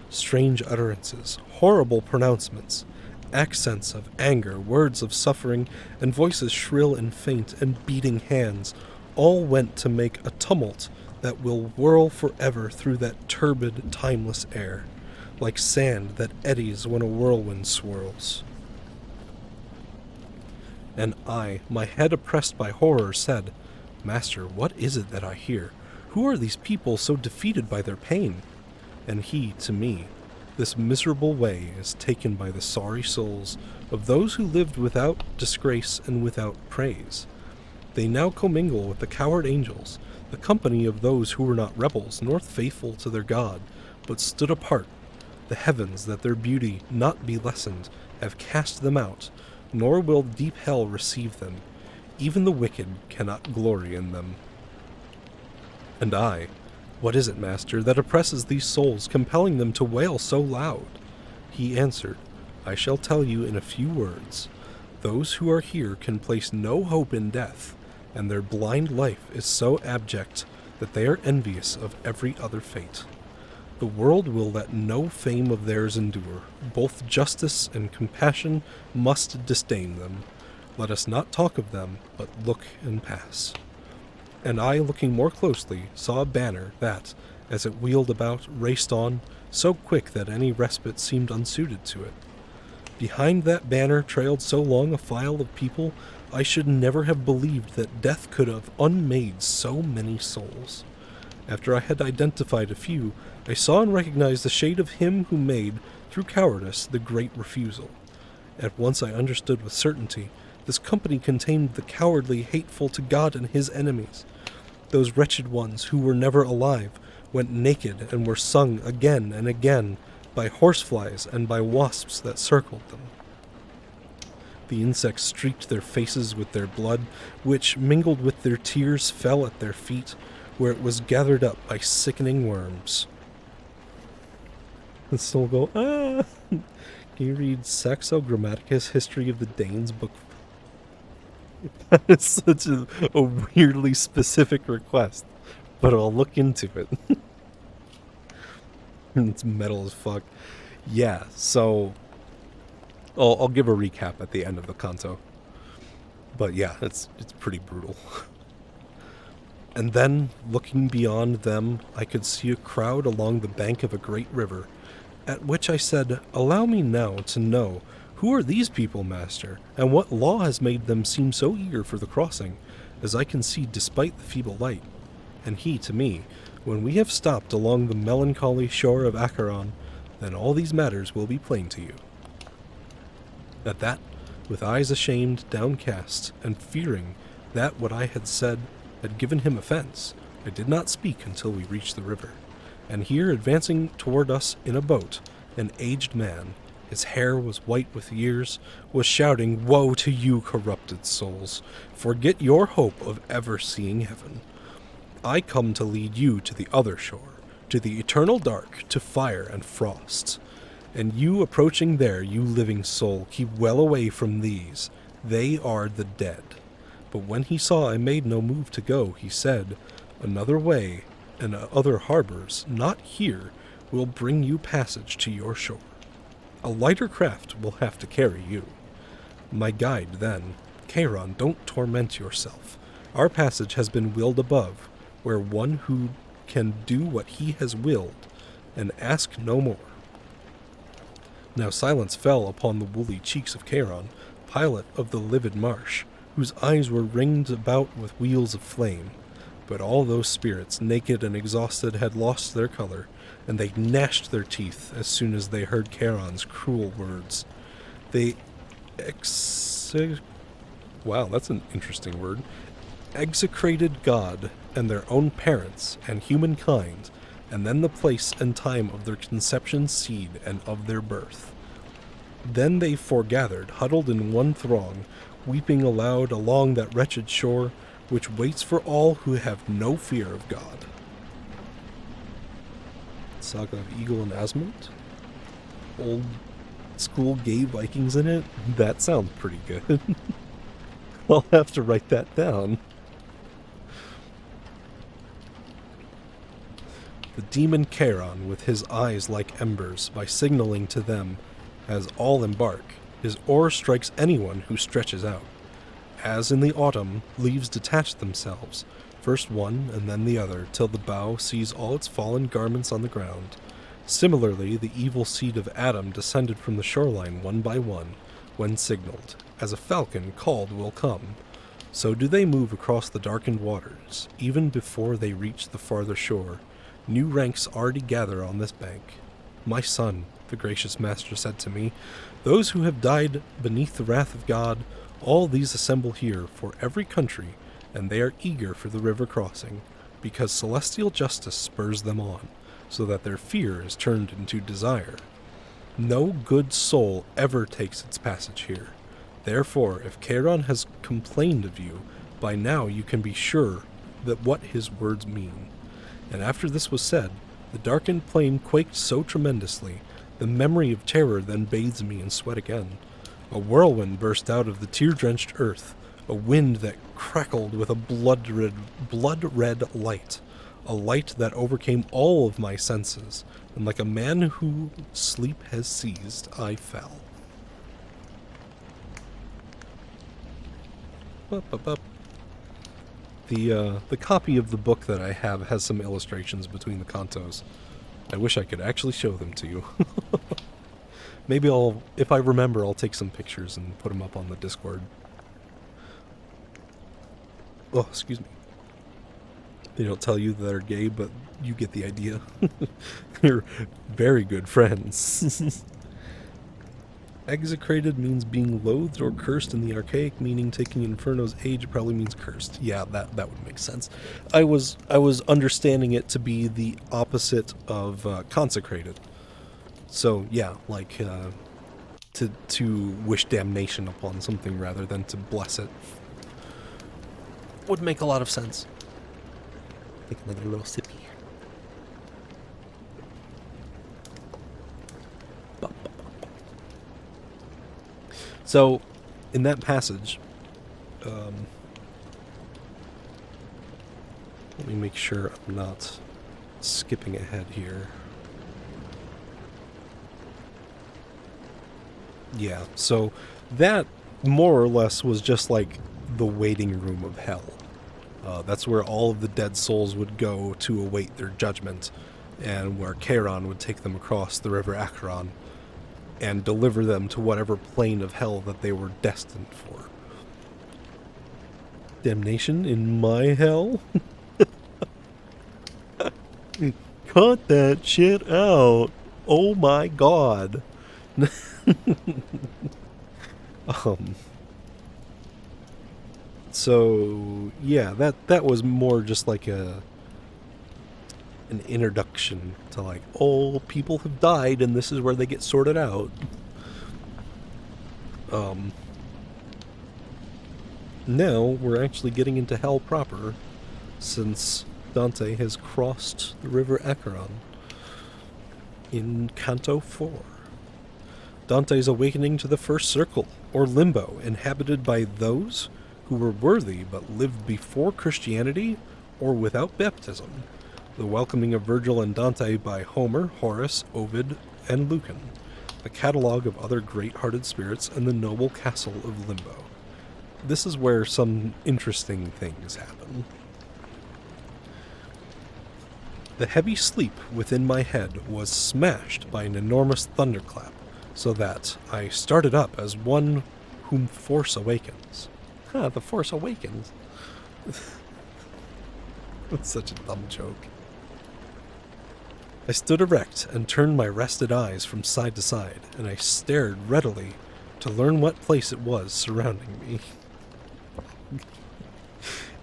Strange utterances, horrible pronouncements, accents of anger, words of suffering, and voices shrill and faint, and beating hands, all went to make a tumult that will whirl forever through that turbid, timeless air, like sand that eddies when a whirlwind swirls. And I, my head oppressed by horror, said, Master, what is it that I hear? Who are these people so defeated by their pain? And he, to me, this miserable way is taken by the sorry souls of those who lived without disgrace and without praise. They now commingle with the coward angels, the company of those who were not rebels, nor faithful to their God, but stood apart. The heavens, that their beauty not be lessened, have cast them out, nor will deep hell receive them. Even the wicked cannot glory in them. And I, what is it, Master, that oppresses these souls, compelling them to wail so loud? He answered, I shall tell you in a few words. Those who are here can place no hope in death, and their blind life is so abject that they are envious of every other fate. The world will let no fame of theirs endure. Both justice and compassion must disdain them. Let us not talk of them, but look and pass. And I, looking more closely, saw a banner that, as it wheeled about, raced on, so quick that any respite seemed unsuited to it. Behind that banner trailed so long a file of people, I should never have believed that death could have unmade so many souls. After I had identified a few, I saw and recognized the shade of him who made, through cowardice, the great refusal. At once I understood with certainty this company contained the cowardly, hateful to God and his enemies. Those wretched ones who were never alive went naked and were sung again and again by horseflies and by wasps that circled them. The insects streaked their faces with their blood, which, mingled with their tears, fell at their feet, where it was gathered up by sickening worms. The soul go, ah! Can you read Saxo Grammaticus, History of the Danes, book? That is such a weirdly specific request, but I'll look into it. It's metal as fuck. Yeah, so I'll give a recap at the end of the canto. But yeah, it's pretty brutal. And then, looking beyond them, I could see a crowd along the bank of a great river, at which I said, Allow me now to know, who are these people, Master, and what law has made them seem so eager for the crossing, as I can see despite the feeble light? And he to me, When we have stopped along the melancholy shore of Acheron, then all these matters will be plain to you. At that, With eyes ashamed, downcast, and fearing that what I had said had given him offense, I did not speak until we reached the river. And here, advancing toward us in a boat, an aged man, his hair was white with years, was shouting, "Woe to you, corrupted souls! Forget your hope of ever seeing heaven. I come to lead you to the other shore, to the eternal dark, to fire and frost. And you approaching there, you living soul, keep well away from these. They are the dead." But when he saw I made no move to go, he said, "Another way and other harbors, not here, will bring you passage to your shore. A lighter craft will have to carry you." My guide then, "Charon, don't torment yourself. Our passage has been willed above, where one who can do what he has willed, and ask no more." Now silence fell upon the woolly cheeks of Charon, pilot of the livid marsh, whose eyes were ringed about with wheels of flame. But all those spirits, naked and exhausted, had lost their color, and they gnashed their teeth as soon as they heard Charon's cruel words. They wow, that's an interesting word. Execrated God and their own parents and humankind, and then the place and time of their conception, seed, and of their birth. Then they foregathered, huddled in one throng, weeping aloud along that wretched shore, which waits for all who have no fear of God. Saga of Eagle and Asmund? Old school gay Vikings in it? That sounds pretty good. I'll have to write that down. The demon Charon, with his eyes like embers, by signaling to them as all embark, his oar strikes anyone who stretches out. As in the autumn, leaves detach themselves, first one and then the other, till the bough sees all its fallen garments on the ground. Similarly, the evil seed of Adam descended from the shoreline one by one, when signaled, as a falcon called will come. So do they move across the darkened waters, even before they reach the farther shore. New ranks already gather on this bank. "My son," the gracious master said to me, "those who have died beneath the wrath of God, all these assemble here for every country, and they are eager for the river crossing, because celestial justice spurs them on, so that their fear is turned into desire. No good soul ever takes its passage here. Therefore, if Charon has complained of you, by now you can be sure that what his words mean." And after this was said, the darkened plain quaked so tremendously, the memory of terror then bathes me in sweat again. A whirlwind burst out of the tear-drenched earth, a wind that crackled with a blood-red light, a light that overcame all of my senses, and like a man who sleep has seized, I fell. The copy of the book that I have has some illustrations between the cantos. I wish I could actually show them to you. Maybe if I remember, I'll take some pictures and put them up on the Discord. Oh, excuse me. They don't tell you that they're gay, but you get the idea. You're very good friends. Execrated means being loathed or cursed in the archaic, meaning taking Inferno's age probably means cursed. Yeah, that would make sense. I was understanding it to be the opposite of consecrated. So yeah, like to wish damnation upon something rather than to bless it would make a lot of sense. Take another little sippy. So, in that passage, let me make sure I'm not skipping ahead here. Yeah, so that more or less was just like the waiting room of hell. That's where all of the dead souls would go to await their judgment, and where Charon would take them across the river Acheron and deliver them to whatever plane of hell that they were destined for. Damnation in my hell? Cut that shit out. Oh my god. Um, so yeah, that was more just like an introduction to like, oh, people have died and this is where they get sorted out. Um, Now we're actually getting into hell proper, since Dante has crossed the river Acheron in Canto 4. Dante's awakening to the first circle, or limbo, inhabited by those who were worthy but lived before Christianity or without baptism. The welcoming of Virgil and Dante by Homer, Horace, Ovid, and Lucan. A catalogue of other great-hearted spirits and the noble castle of Limbo. This is where some interesting things happen. The heavy sleep within my head was smashed by an enormous thunderclap, so that I started up as one whom force awakens. The force awakens. That's such a dumb joke. I stood erect and turned my rested eyes from side to side, and I stared readily to learn what place it was surrounding me.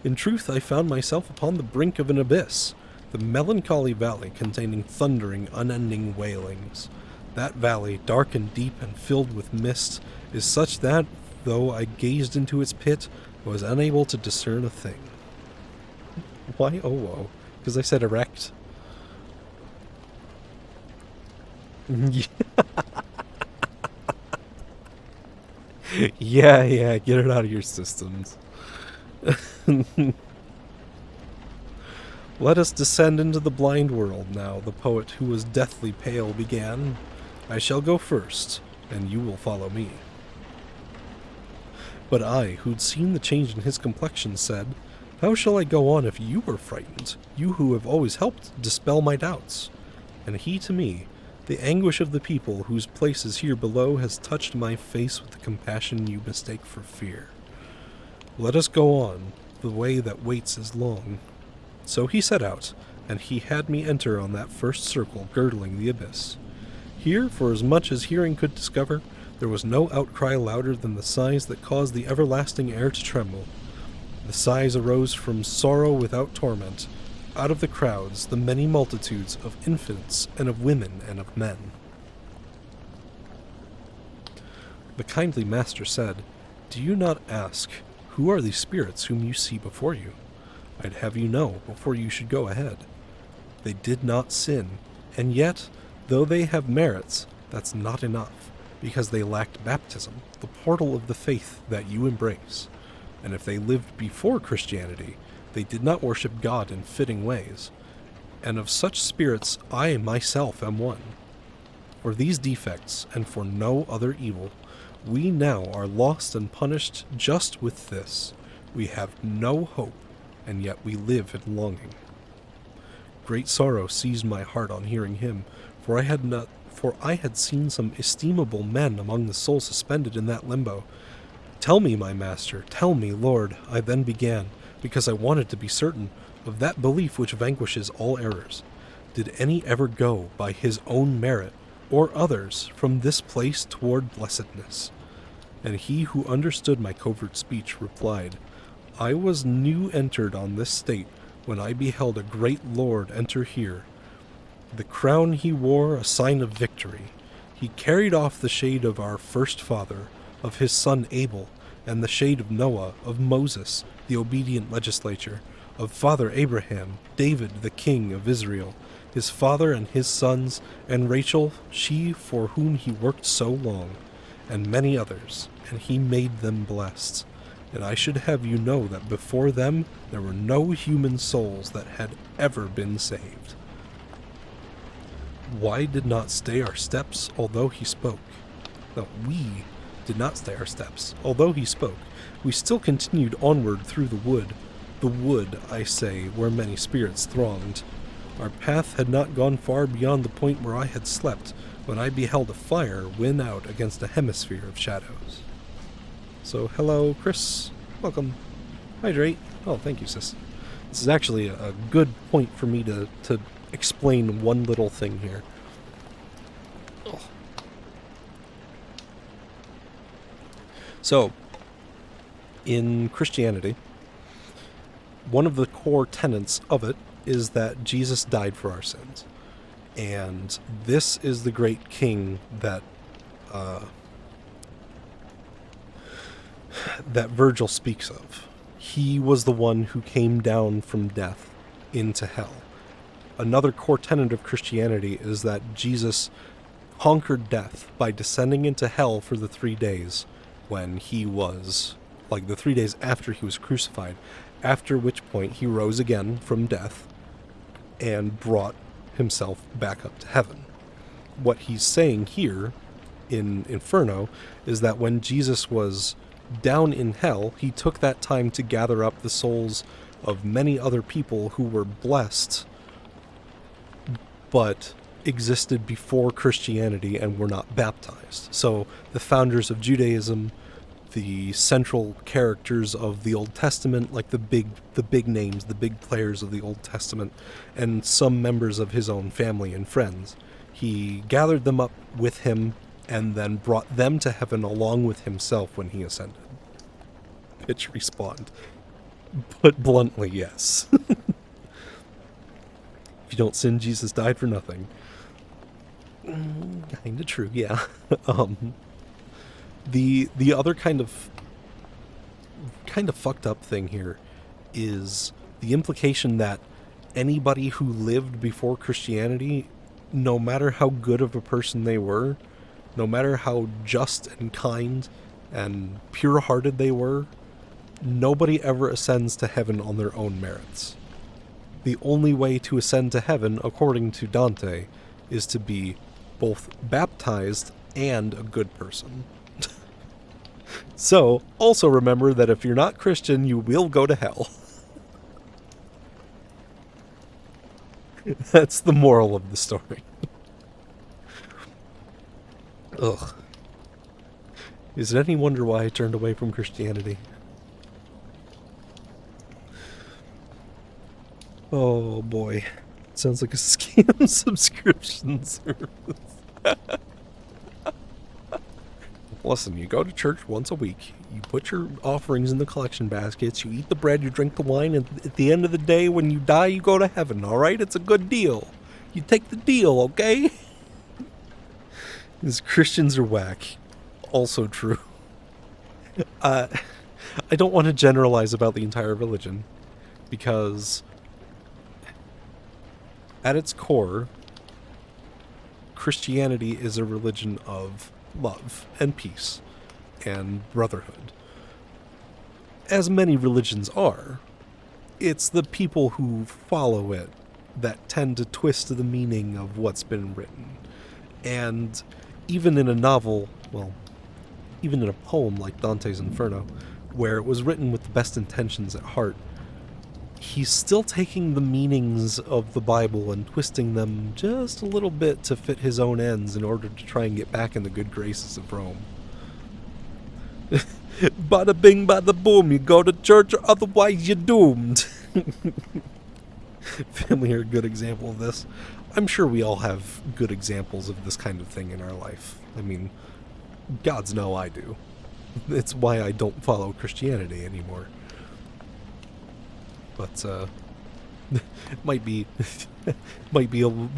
In truth, I found myself upon the brink of an abyss, the melancholy valley containing thundering, unending wailings. That valley, dark and deep and filled with mist, is such that, though I gazed into its pit, I was unable to discern a thing. Why oh whoa? Because I said erect. Yeah, get it out of your systems. Let us descend into the blind world now, the poet who was deathly pale began. I shall go first, and you will follow me. But I, who'd seen the change in his complexion, said, How shall I go on if you are frightened, you who have always helped dispel my doubts? And he to me, The anguish of the people whose place is here below has touched my face with the compassion you mistake for fear. Let us go on, the way that waits is long. So he set out, and he had me enter on that first circle girdling the abyss. Here, for as much as hearing could discover, there was no outcry louder than the sighs that caused the everlasting air to tremble. The sighs arose from sorrow without torment, out of the crowds, the many multitudes of infants and of women and of men. The kindly master said, Do you not ask, who are these spirits whom you see before you? I'd have you know before you should go ahead. They did not sin, and yet, though they have merits, that's not enough, because they lacked baptism, the portal of the faith that you embrace. And if they lived before Christianity, they did not worship God in fitting ways, and of such spirits I myself am one. For these defects, and for no other evil, we now are lost and punished just with this. We have no hope, and yet we live in longing. Great sorrow seized my heart on hearing him, for I had seen some estimable men among the souls suspended in that limbo. Tell me, my master, tell me, Lord, I then began, because I wanted to be certain of that belief which vanquishes all errors. Did any ever go by his own merit, or others, from this place toward blessedness? And he who understood my covert speech replied, I was new entered on this state when I beheld a great lord enter here. The crown he wore a sign of victory. He carried off the shade of our first father, of his son Abel, and the shade of Noah, of Moses, the obedient legislature, of Father Abraham, David, the king of Israel, his father and his sons, and Rachel, she for whom he worked so long, and many others, and he made them blessed. And I should have you know that before them there were no human souls that had ever been saved. Why did not stay our steps, although he spoke? No, we did not stay our steps, although he spoke. We still continued onward through the wood, I say, where many spirits thronged. Our path had not gone far beyond the point where I had slept, when I beheld a fire win out against a hemisphere of shadows. So, hello, Chris. Welcome. Hydrate. Oh, thank you, sis. This is actually a good point for me to explain one little thing here. So, in Christianity, one of the core tenets of it is that Jesus died for our sins. And this is the great king that that Virgil speaks of. He was the one who came down from death into hell. Another core tenet of Christianity is that Jesus conquered death by descending into hell for the 3 days when he was, like the 3 days after he was crucified, after which point he rose again from death and brought himself back up to heaven. What he's saying here in Inferno is that when Jesus was down in hell, he took that time to gather up the souls of many other people who were blessed but existed before Christianity and were not baptized. So the founders of Judaism, the central characters of the Old Testament, like the big names, the big players of the Old Testament, and some members of his own family and friends. He gathered them up with him and then brought them to heaven along with himself when he ascended. Pitch respond. Put bluntly, yes. If you don't sin, Jesus died for nothing. Kinda true, yeah. The other kind of fucked up thing here is the implication that anybody who lived before Christianity, no matter how good of a person they were, no matter how just and kind and pure-hearted they were, nobody ever ascends to heaven on their own merits. The only way to ascend to heaven, according to Dante, is to be both baptized and a good person. So, also remember that if you're not Christian, you will go to hell. That's the moral of the story. Ugh. Is it any wonder why I turned away from Christianity? Oh boy. Sounds like a scam subscription service. Listen, you go to church once a week, you put your offerings in the collection baskets, you eat the bread, you drink the wine, and at the end of the day, when you die, you go to heaven, alright? It's a good deal. You take the deal, okay? Because Christians are whack. Also true. I don't want to generalize about the entire religion, because at its core, Christianity is a religion of love and peace and brotherhood. As many religions are, it's the people who follow it that tend to twist the meaning of what's been written. And even in a novel, well, even in a poem like Dante's Inferno, where it was written with the best intentions at heart, he's still taking the meanings of the Bible and twisting them just a little bit to fit his own ends in order to try and get back in the good graces of Rome. Bada bing, bada boom, you go to church or otherwise you're doomed. Family are a good example of this. I'm sure we all have good examples of this kind of thing in our life. I mean, gods know I do. It's why I don't follow Christianity anymore. But, might be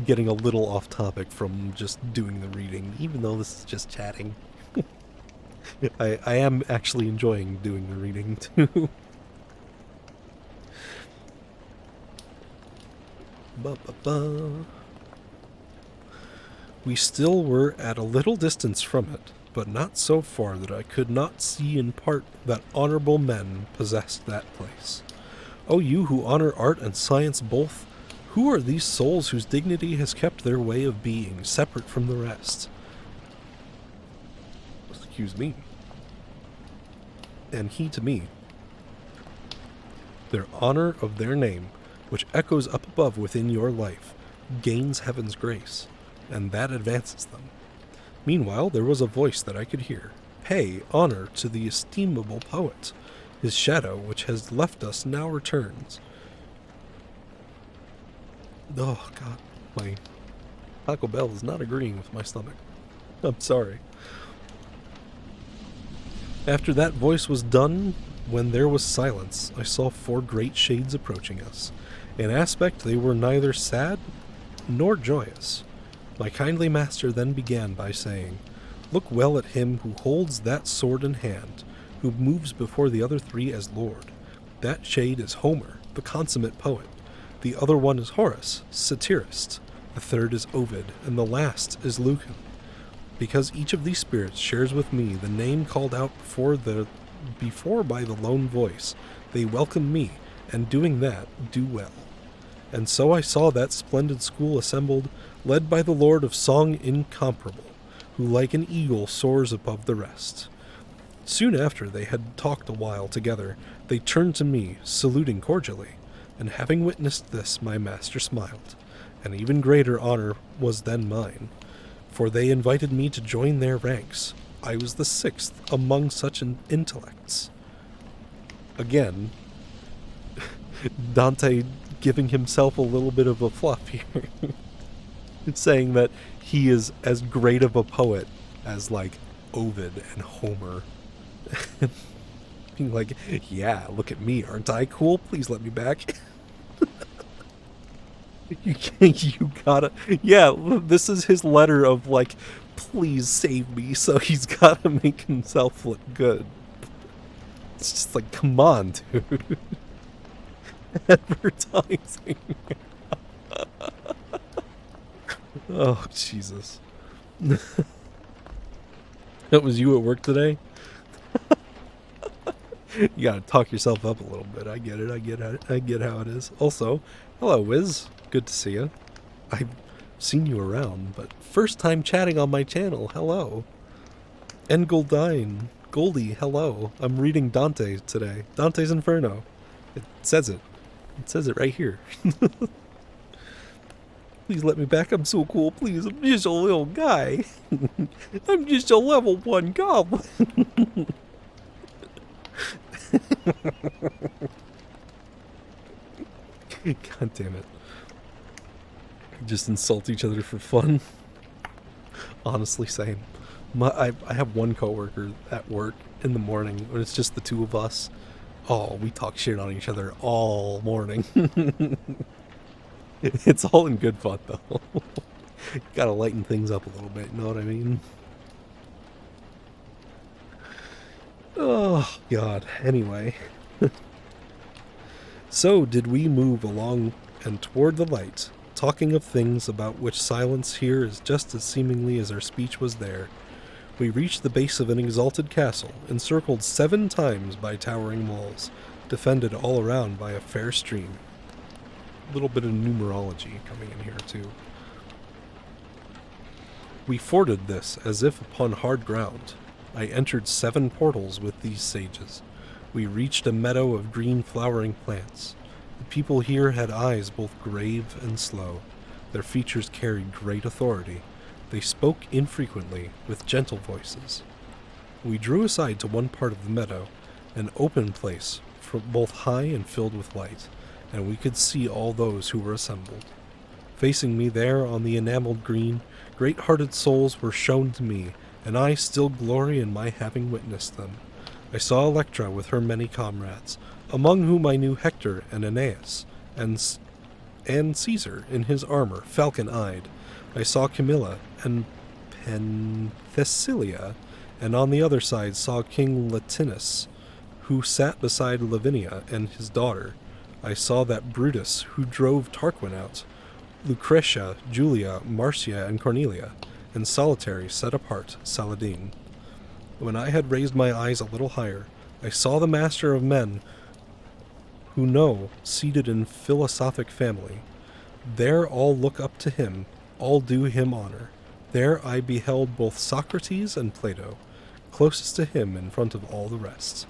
getting a little off topic from just doing the reading, even though this is just chatting. I am actually enjoying doing the reading, too. We still were at a little distance from it, but not so far that I could not see in part that honorable men possessed that place. O you who honor art and science both, who are these souls whose dignity has kept their way of being separate from the rest? Excuse me. And he to me. Their honor of their name, which echoes up above within your life, gains heaven's grace, and that advances them. Meanwhile, there was a voice that I could hear. Pay honor to the estimable poet. His shadow, which has left us, now returns. Oh, God. My Taco Bell is not agreeing with my stomach. I'm sorry. After that voice was done, when there was silence, I saw 4 great shades approaching us. In aspect they were neither sad nor joyous. My kindly master then began by saying, "Look well at him who holds that sword in hand, who moves before the other 3 as lord. That shade is Homer, the consummate poet. The other one is Horace, satirist. The third is Ovid, and the last is Lucan. Because each of these spirits shares with me the name called out before by the lone voice, they welcome me, and doing that, do well." And so I saw that splendid school assembled, led by the lord of song incomparable, who like an eagle soars above the rest. Soon after they had talked a while together, they turned to me, saluting cordially, and having witnessed this, my master smiled. An even greater honor was then mine, for they invited me to join their ranks. I was the 6th among such intellects. Again, Dante giving himself a little bit of a fluff here. It's saying that he is as great of a poet as, like, Ovid and Homer. Being like, yeah, look at me, aren't I cool? Please let me back. You gotta... Yeah, this is his letter of, like, please save me, so he's gotta make himself look good. It's just like, come on, dude. Advertising. Oh, Jesus. That was you at work today? You gotta talk yourself up a little bit. I get it. I get how it is. Also, hello, Wiz. Good to see you. I've seen you around, but first time chatting on my channel. Hello. And Goldie, hello. I'm reading Dante today. Dante's Inferno. It says it. It says it right here. Please let me back. I'm so cool. Please, I'm just a little guy. I'm just a level 1 goblin. God damn it. Just insult each other for fun. Honestly, same. I have one coworker at work in the morning when it's just the 2 of us. Oh, we talk shit on each other all morning. It's all in good fun, though. Gotta lighten things up a little bit, you know what I mean? Oh, God. Anyway. So did we move along and toward the light, talking of things about which silence here is just as seemingly as our speech was there. We reached the base of an exalted castle, encircled 7 times by towering walls, defended all around by a fair stream. A little bit of numerology coming in here, too. We forded this as if upon hard ground. I entered 7 portals with these sages. We reached a meadow of green flowering plants. The people here had eyes both grave and slow. Their features carried great authority. They spoke infrequently, with gentle voices. We drew aside to one part of the meadow, an open place, both high and filled with light, and we could see all those who were assembled. Facing me there on the enameled green, great-hearted souls were shown to me, and I still glory in my having witnessed them. I saw Electra with her many comrades, among whom I knew Hector and Aeneas, and Caesar in his armor, falcon-eyed. I saw Camilla and Penthesilea, and on the other side saw King Latinus, who sat beside Lavinia and his daughter. I saw that Brutus who drove Tarquin out, Lucretia, Julia, Marcia, and Cornelia, and solitary, set apart, Saladin. When I had raised my eyes a little higher, I saw the master of men who know, seated in philosophic family. There all look up to him, all do him honor. There I beheld both Socrates and Plato, closest to him in front of all the rest.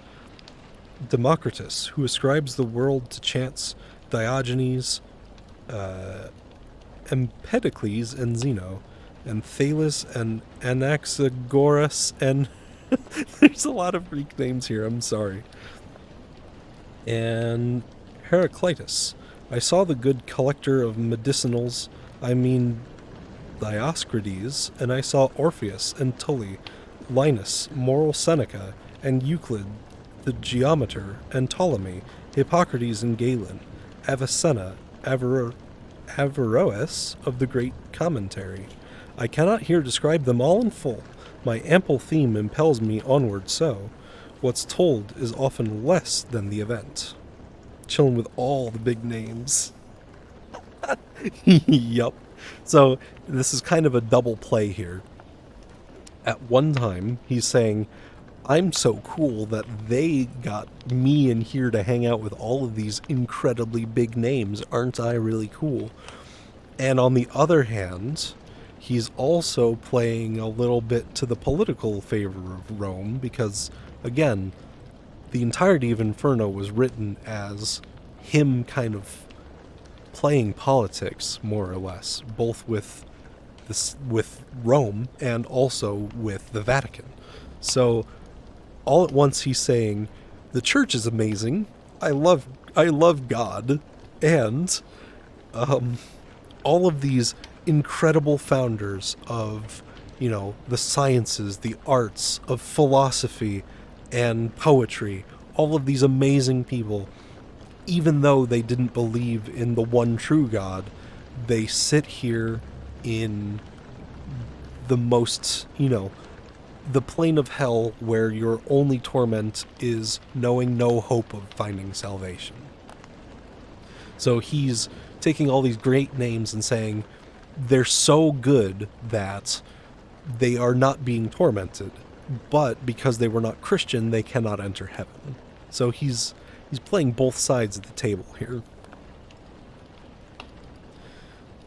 Democritus, who ascribes the world to chance, Diogenes, Empedocles and Zeno, and Thales and Anaxagoras, and there's a lot of Greek names here, I'm sorry. And Heraclitus. I saw the good collector of medicinals, Dioscrides, and I saw Orpheus and Tully, Linus, moral Seneca, and Euclid, the geometer, and Ptolemy, Hippocrates and Galen, Avicenna, Averroes of the great commentary. I cannot here describe them all in full. My ample theme impels me onward so. What's told is often less than the event. Chilling with all the big names. Yup. So this is kind of a double play here. At one time, he's saying, I'm so cool that they got me in here to hang out with all of these incredibly big names. Aren't I really cool? And on the other hand, he's also playing a little bit to the political favor of Rome because, again, the entirety of Inferno was written as him kind of playing politics, more or less, both with Rome and also with the Vatican. So all at once he's saying, the church is amazing, I love God, and all of these incredible founders of, the sciences, the arts, of philosophy and poetry, all of these amazing people, even though they didn't believe in the one true God, they sit here in the most, the plane of hell where your only torment is knowing no hope of finding salvation. So he's taking all these great names and saying they're so good that they are not being tormented, but because they were not Christian, they cannot enter heaven. So he's playing both sides of the table here.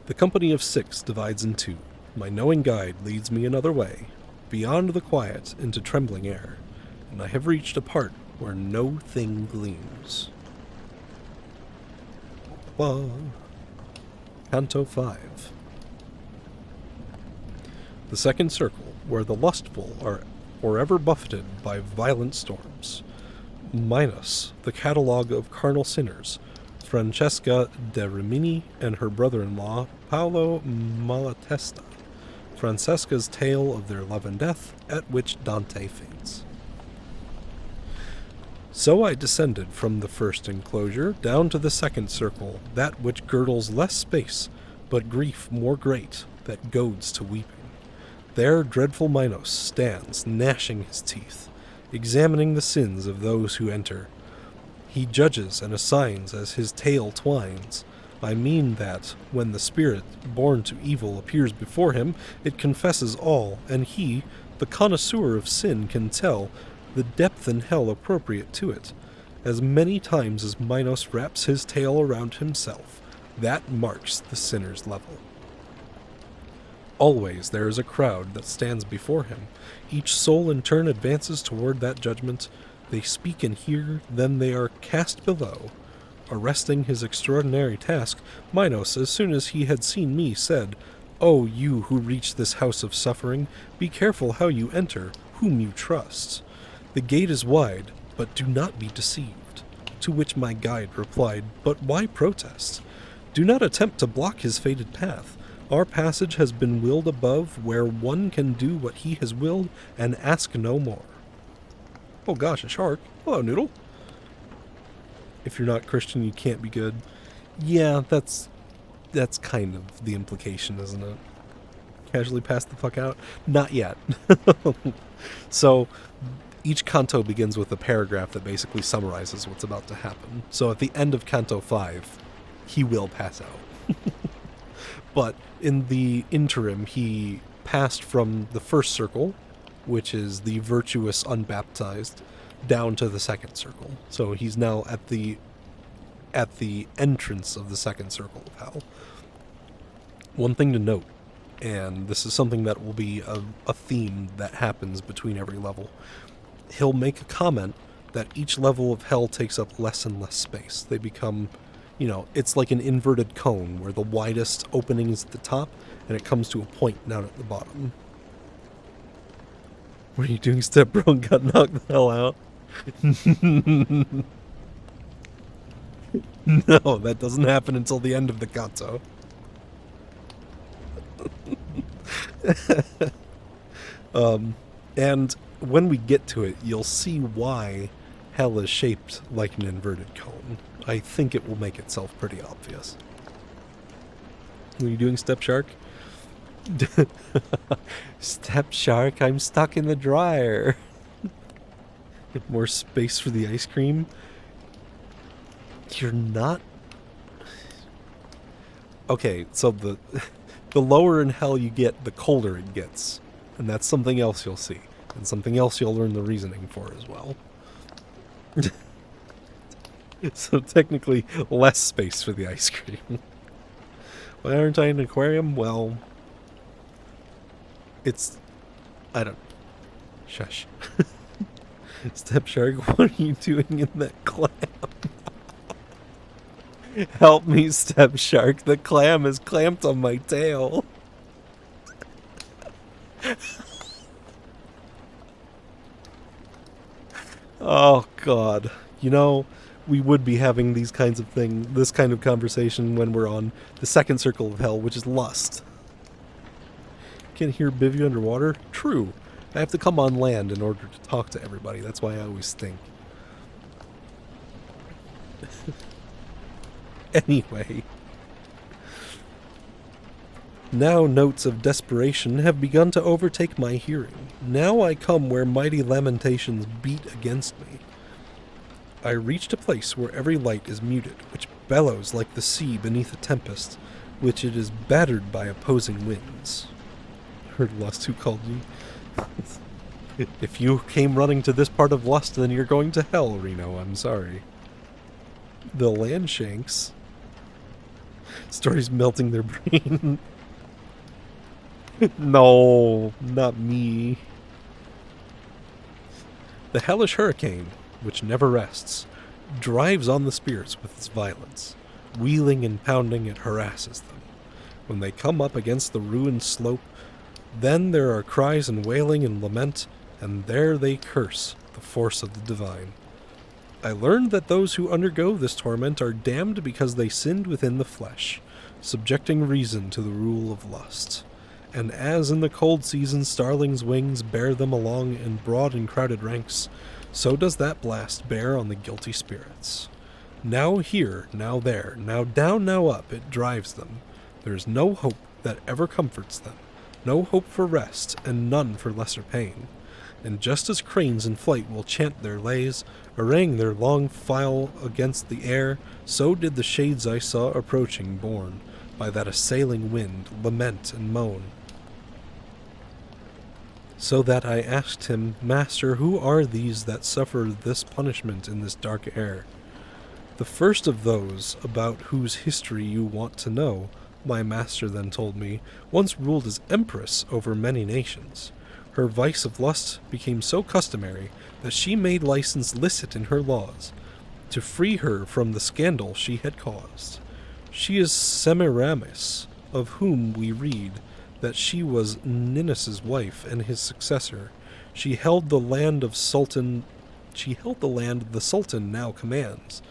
The company of 6 divides in 2. My knowing guide leads me another way, beyond the quiet into trembling air, and I have reached a part where no thing gleams. Canto 5. The second circle, where the lustful are forever buffeted by violent storms. Minos, the catalogue of carnal sinners, Francesca de Rimini and her brother-in-law, Paolo Malatesta. Francesca's tale of their love and death, at which Dante faints. So I descended from the first enclosure down to the second circle, that which girdles less space, but grief more great, that goads to weeping. There dreadful Minos stands, gnashing his teeth, examining the sins of those who enter. He judges and assigns as his tale twines. I mean that, when the spirit born to evil appears before him, it confesses all, and he, the connoisseur of sin, can tell the depth in hell appropriate to it. As many times as Minos wraps his tale around himself, that marks the sinner's level. Always there is a crowd that stands before him. Each soul in turn advances toward that judgment. They speak and hear, then they are cast below. Arresting his extraordinary task, Minos, as soon as he had seen me, said, "O you who reach this house of suffering, be careful how you enter, whom you trust. The gate is wide, but do not be deceived." To which my guide replied, "But why protest? Do not attempt to block his fated path. Our passage has been willed above, where one can do what he has willed and ask no more." Oh gosh, a shark. Hello, Noodle. If you're not Christian, you can't be good. Yeah, that's kind of the implication, isn't it? Casually pass the fuck out? Not yet. So, each canto begins with a paragraph that basically summarizes what's about to happen. So at the end of Canto 5, he will pass out. But in the interim, he passed from the first circle, which is the virtuous unbaptized, down to the second circle. So he's now at the entrance of the second circle of hell. One thing to note, and this is something that will be a theme that happens between every level, he'll make a comment that each level of hell takes up less and less space. They become, it's like an inverted cone where the widest opening is at the top and it comes to a point down at the bottom. What are you doing, step bro? Got knocked the hell out. No, that doesn't happen until the end of the canto. And when we get to it, you'll see why hell is shaped like an inverted cone. I think it will make itself pretty obvious. What are you doing, Step Shark? Step Shark, I'm stuck in the dryer. More space for the ice cream? You're not... Okay, so the lower in hell you get, the colder it gets. And that's something else you'll see. And something else you'll learn the reasoning for as well. So technically, less space for the ice cream. Why aren't I in an aquarium? Well, it's... I don't... Shush. Step Shark, what are you doing in that clam? Help me, Step Shark. The clam is clamped on my tail. Oh, God. You know, we would be having these kinds of things, this kind of conversation when we're on the second circle of hell, which is lust. Can't hear Bivy underwater? True. I have to come on land in order to talk to everybody. That's why I always stink. Anyway. Now notes of desperation have begun to overtake my hearing. Now I come where mighty lamentations beat against me. I reached a place where every light is muted, which bellows like the sea beneath a tempest, which it is battered by opposing winds. Heard Lust who called you. If you came running to this part of Lust, then you're going to hell, Reno. I'm sorry. The Landshanks. Stories melting their brain. No, not me. The hellish hurricane, which never rests, drives on the spirits with its violence. Wheeling and pounding, it harasses them. When they come up against the ruined slope, then there are cries and wailing and lament, and there they curse the force of the divine. I learned that those who undergo this torment are damned because they sinned within the flesh, subjecting reason to the rule of lust. And as in the cold season starlings' wings bear them along in broad and crowded ranks, so does that blast bear on the guilty spirits. Now here, now there, now down, now up, it drives them. There is no hope that ever comforts them, no hope for rest, and none for lesser pain. And just as cranes in flight will chant their lays, arraying their long file against the air, so did the shades I saw approaching, borne by that assailing wind, lament and moan. So that I asked him, Master, who are these that suffer this punishment in this dark air? The first of those about whose history you want to know, my master then told me, once ruled as empress over many nations. Her vice of lust became so customary that she made license licit in her laws, to free her from the scandal she had caused. She is Semiramis, of whom we read that she was Ninus's wife and his successor. She held the land the Sultan now commands.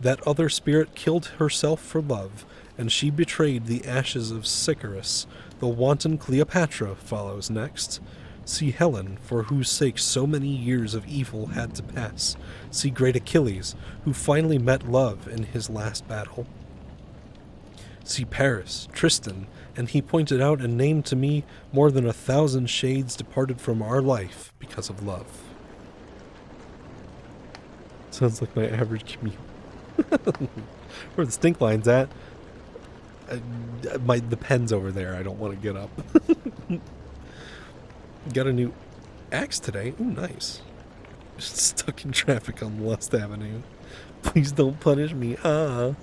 That other spirit killed herself for love, and she betrayed the ashes of Sycharis. The wanton Cleopatra follows next. See Helen, for whose sake so many years of evil had to pass. See great Achilles, who finally met love in his last battle. See Paris, Tristan, and he pointed out and named to me more than 1,000 shades departed from our life because of love. Sounds like my average commute. Where the stink line's at. The pen's over there. I don't want to get up. Got a new axe today. Ooh, nice. Just stuck in traffic on Lust Avenue. Please don't punish me. I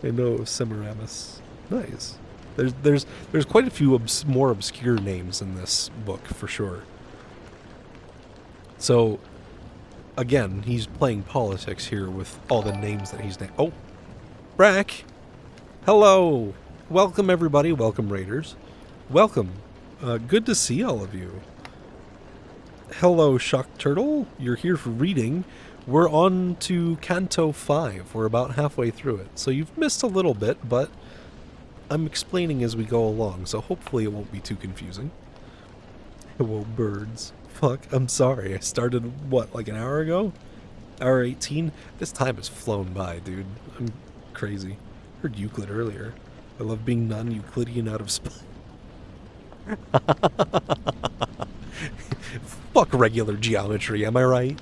know Semiramis. Nice. There's quite a few more obscure names in this book for sure. So, again, he's playing politics here with all the names that he's named. Oh, Brack. Hello. Welcome everybody. Welcome Raiders. Welcome. Good to see all of you. Hello, Shock Turtle. You're here for reading. We're on to Canto 5. We're about halfway through it. So you've missed a little bit, but I'm explaining as we go along, so hopefully it won't be too confusing. Whoa, birds. Fuck, I'm sorry. I started, what, like an hour ago? Hour 18? This time has flown by, dude. I'm crazy. Heard Euclid earlier. I love being non-Euclidean out of spite. Fuck regular geometry, am I right?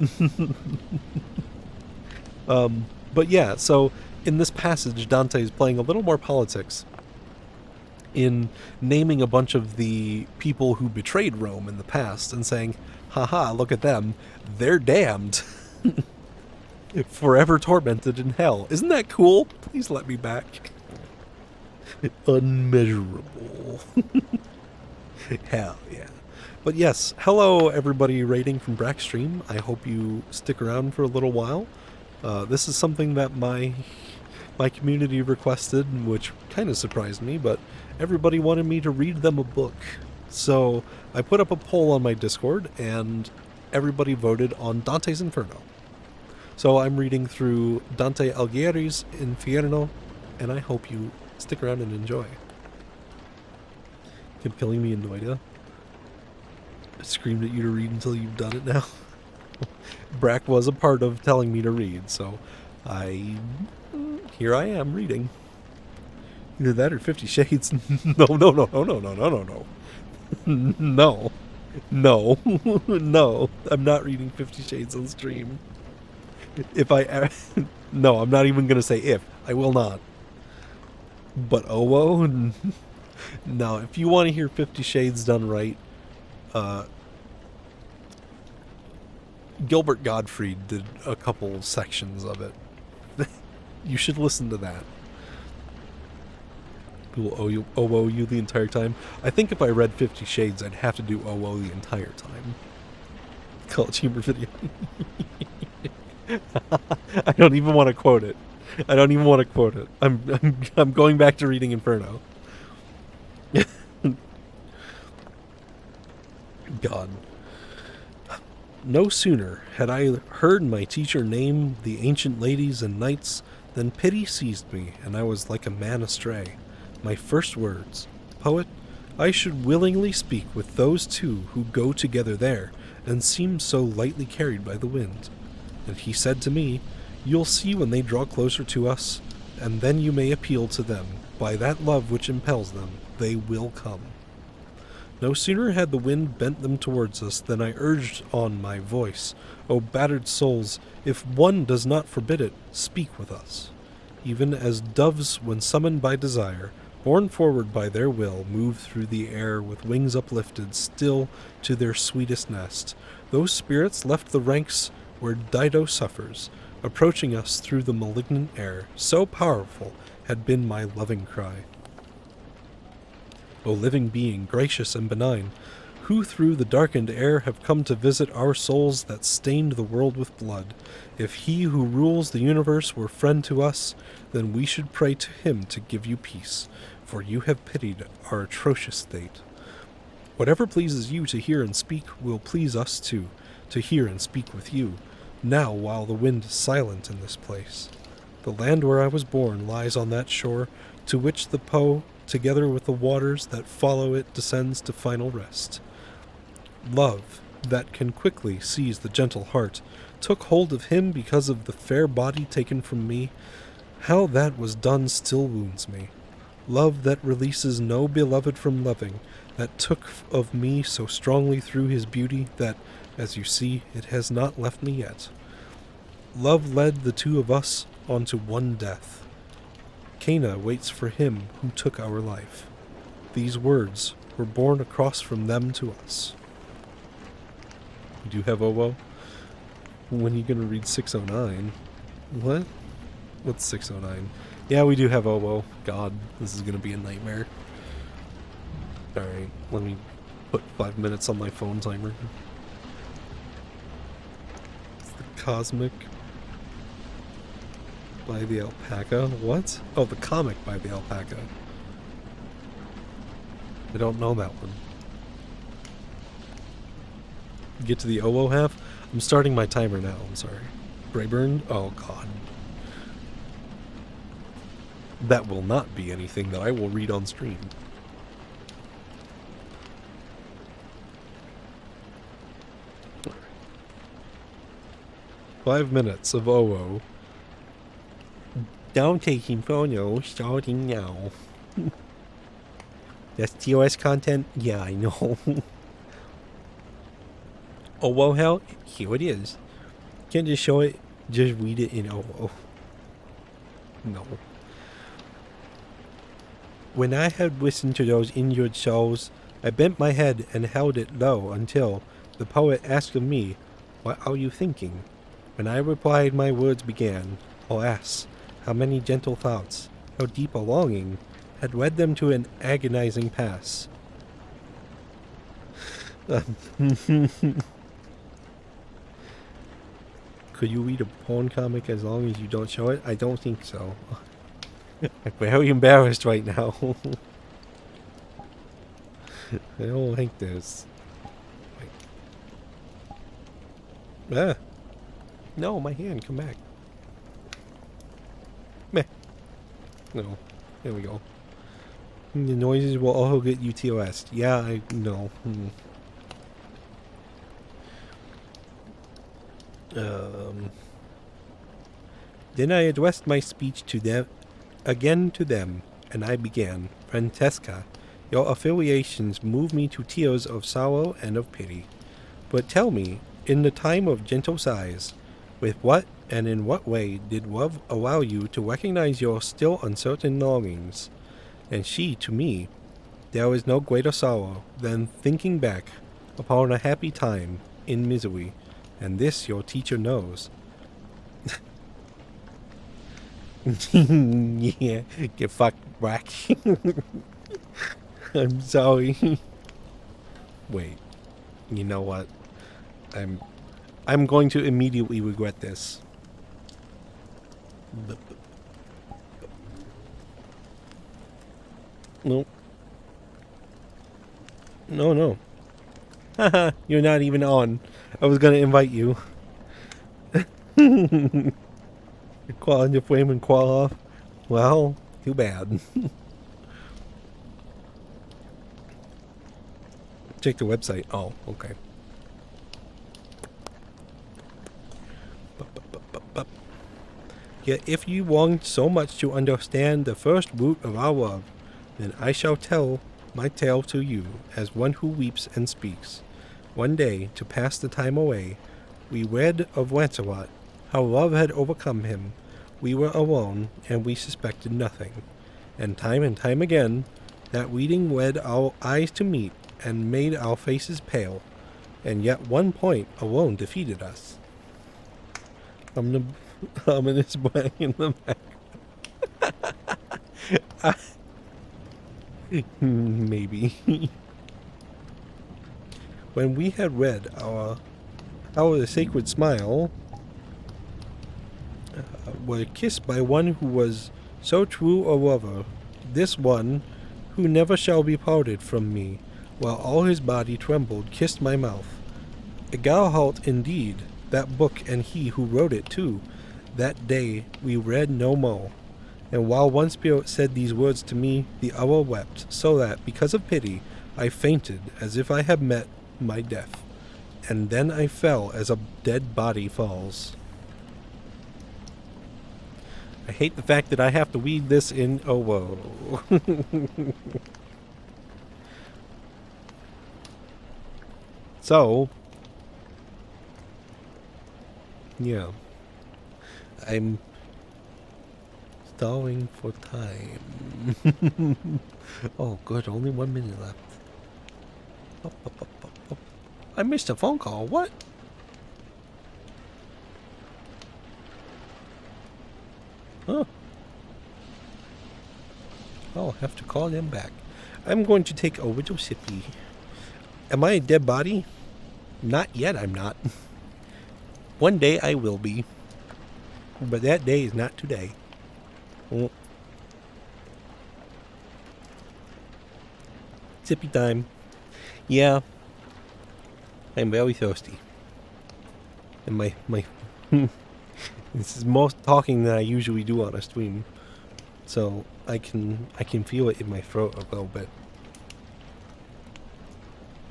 But yeah, so in this passage, Dante is playing a little more politics in naming a bunch of the people who betrayed Rome in the past and saying, haha, look at them, they're damned. Forever tormented in hell. Isn't that cool? Please let me back. Unmeasurable. Hell yeah. But yes, hello everybody raiding from Brackstream. I hope you stick around for a little while. This is something that my community requested, which kind of surprised me, but everybody wanted me to read them a book. So I put up a poll on my Discord, and everybody voted on Dante's Inferno. So I'm reading through Dante Alighieri's Inferno, and I hope you stick around and enjoy. Keep killing me, Noida. I screamed at you to read until you've done it now. Brack was a part of telling me to read, so here I am reading. Either that or 50 Shades. No. No. I'm not reading 50 Shades on stream. No, I'm not even going to say if. I will not. But Owo? No, if you want to hear 50 Shades done right, Gilbert Gottfried did a couple sections of it. You should listen to that. People owe you the entire time. I think if I read 50 Shades, I'd have to do owe the entire time. College humor video. I don't even want to quote it. I'm going back to reading Inferno. God. No sooner had I heard my teacher name the ancient ladies and knights than pity seized me, and I was like a man astray. My first words, poet, I should willingly speak with those two who go together there, and seem so lightly carried by the wind. And he said to me, you'll see when they draw closer to us, and then you may appeal to them. By that love which impels them, they will come. No sooner had the wind bent them towards us than I urged on my voice, O battered souls, if one does not forbid it, speak with us. Even as doves, when summoned by desire, borne forward by their will, move through the air with wings uplifted still to their sweetest nest, those spirits left the ranks where Dido suffers, approaching us through the malignant air. So powerful had been my loving cry. O living being, gracious and benign, who through the darkened air have come to visit our souls that stained the world with blood, if he who rules the universe were friend to us, then we should pray to him to give you peace, for you have pitied our atrocious state. Whatever pleases you to hear and speak will please us too, to hear and speak with you, now while the wind is silent in this place. The land where I was born lies on that shore to which the Po, together with the waters that follow it, descends to final rest. Love, that can quickly seize the gentle heart, took hold of him because of the fair body taken from me. How that was done still wounds me. Love that releases no beloved from loving, that took of me so strongly through his beauty that, as you see, it has not left me yet. Love led the two of us onto one death. Cana waits for him who took our life. These words were born across from them to us. We do have Owo. When are you going to read 609? What? What's 609? Yeah, we do have Owo. God, this is going to be a nightmare. Alright, let me put 5 minutes on my phone timer. It's the Cosmic by the Alpaca. What? Oh, the comic by the Alpaca. I don't know that one. Get to the Owo half? I'm starting my timer now, I'm sorry. Brayburn? Oh god. That will not be anything that I will read on stream. 5 minutes of OO. Dante Inferno starting now. That's TOS content? Yeah, I know. Oh, well, hell, here it is. Can't just show it, just read it in OO. No. When I had listened to those injured souls, I bent my head and held it low until the poet asked of me, "What are you thinking?" When I replied, my words began. Alas, how many gentle thoughts, how deep a longing, had led them to an agonizing pass. Could you read a porn comic as long as you don't show it? I don't think so. I'm very embarrassed right now. I don't like this. Ah. No, my hand, come back. Meh. No. There we go. The noises will also get you TOS. Yeah, I know. Then I addressed my speech to them, again to them, and I began. Francesca, your affiliations move me to tears of sorrow and of pity. But tell me, in the time of gentle sighs, with what and in what way did love allow you to recognize your still uncertain longings? And she, to me, there is no greater sorrow than thinking back upon a happy time in misery, and this your teacher knows. Yeah, get fucked back. I'm sorry. Wait, you know what? I'm going to immediately regret this. Nope. No. Haha, you're not even on. I was gonna invite you. Crawl into frame and crawl off. Well, too bad. Check the website. Oh, okay. Yet if you want so much to understand the first root of our love, then I shall tell my tale to you as one who weeps and speaks. One day, to pass the time away, we read of Lancelot, how love had overcome him. We were alone, and we suspected nothing. And time again, that reading led our eyes to meet, and made our faces pale. And yet one point alone defeated us. Ominous bang in the back. Maybe. When we had read our sacred smile, were kissed by one who was so true a lover, this one, who never shall be parted from me, while all his body trembled, kissed my mouth. A Galhalt indeed, that book, and he who wrote it too. That day we read no more. And while one spirit said these words to me, the other wept, so that, because of pity, I fainted as if I had met my death. And then I fell as a dead body falls. I hate the fact that I have to read this in whoa. So, yeah. I'm stalling for time. Oh, good. Only 1 minute left. Up. I missed a phone call. What? Huh. I'll have to call them back. I'm going to take a little sippy. Am I a dead body? Not yet, I'm not. One day I will be. But that day is not today. Oh. Sippy time. Yeah. I'm very thirsty. And my this is more talking than I usually do on a stream. So I can feel it in my throat a little bit.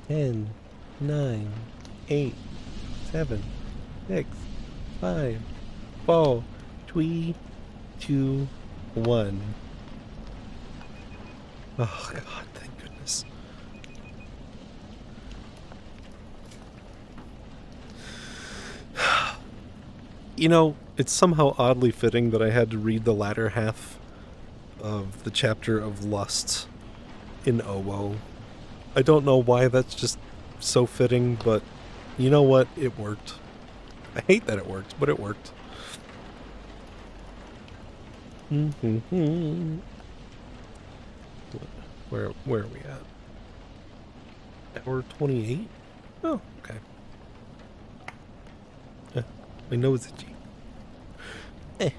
10, 9, 8, 7, 6, 5, 4, 3, 2, 1. Oh, God, thank goodness. You know, it's somehow oddly fitting that I had to read the latter half of the chapter of Lust in Owo. I don't know why that's just so fitting, but you know what? It worked. I hate that it worked, but it worked. Where are we at? Hour 28? Oh, okay. My nose itchy. Okay.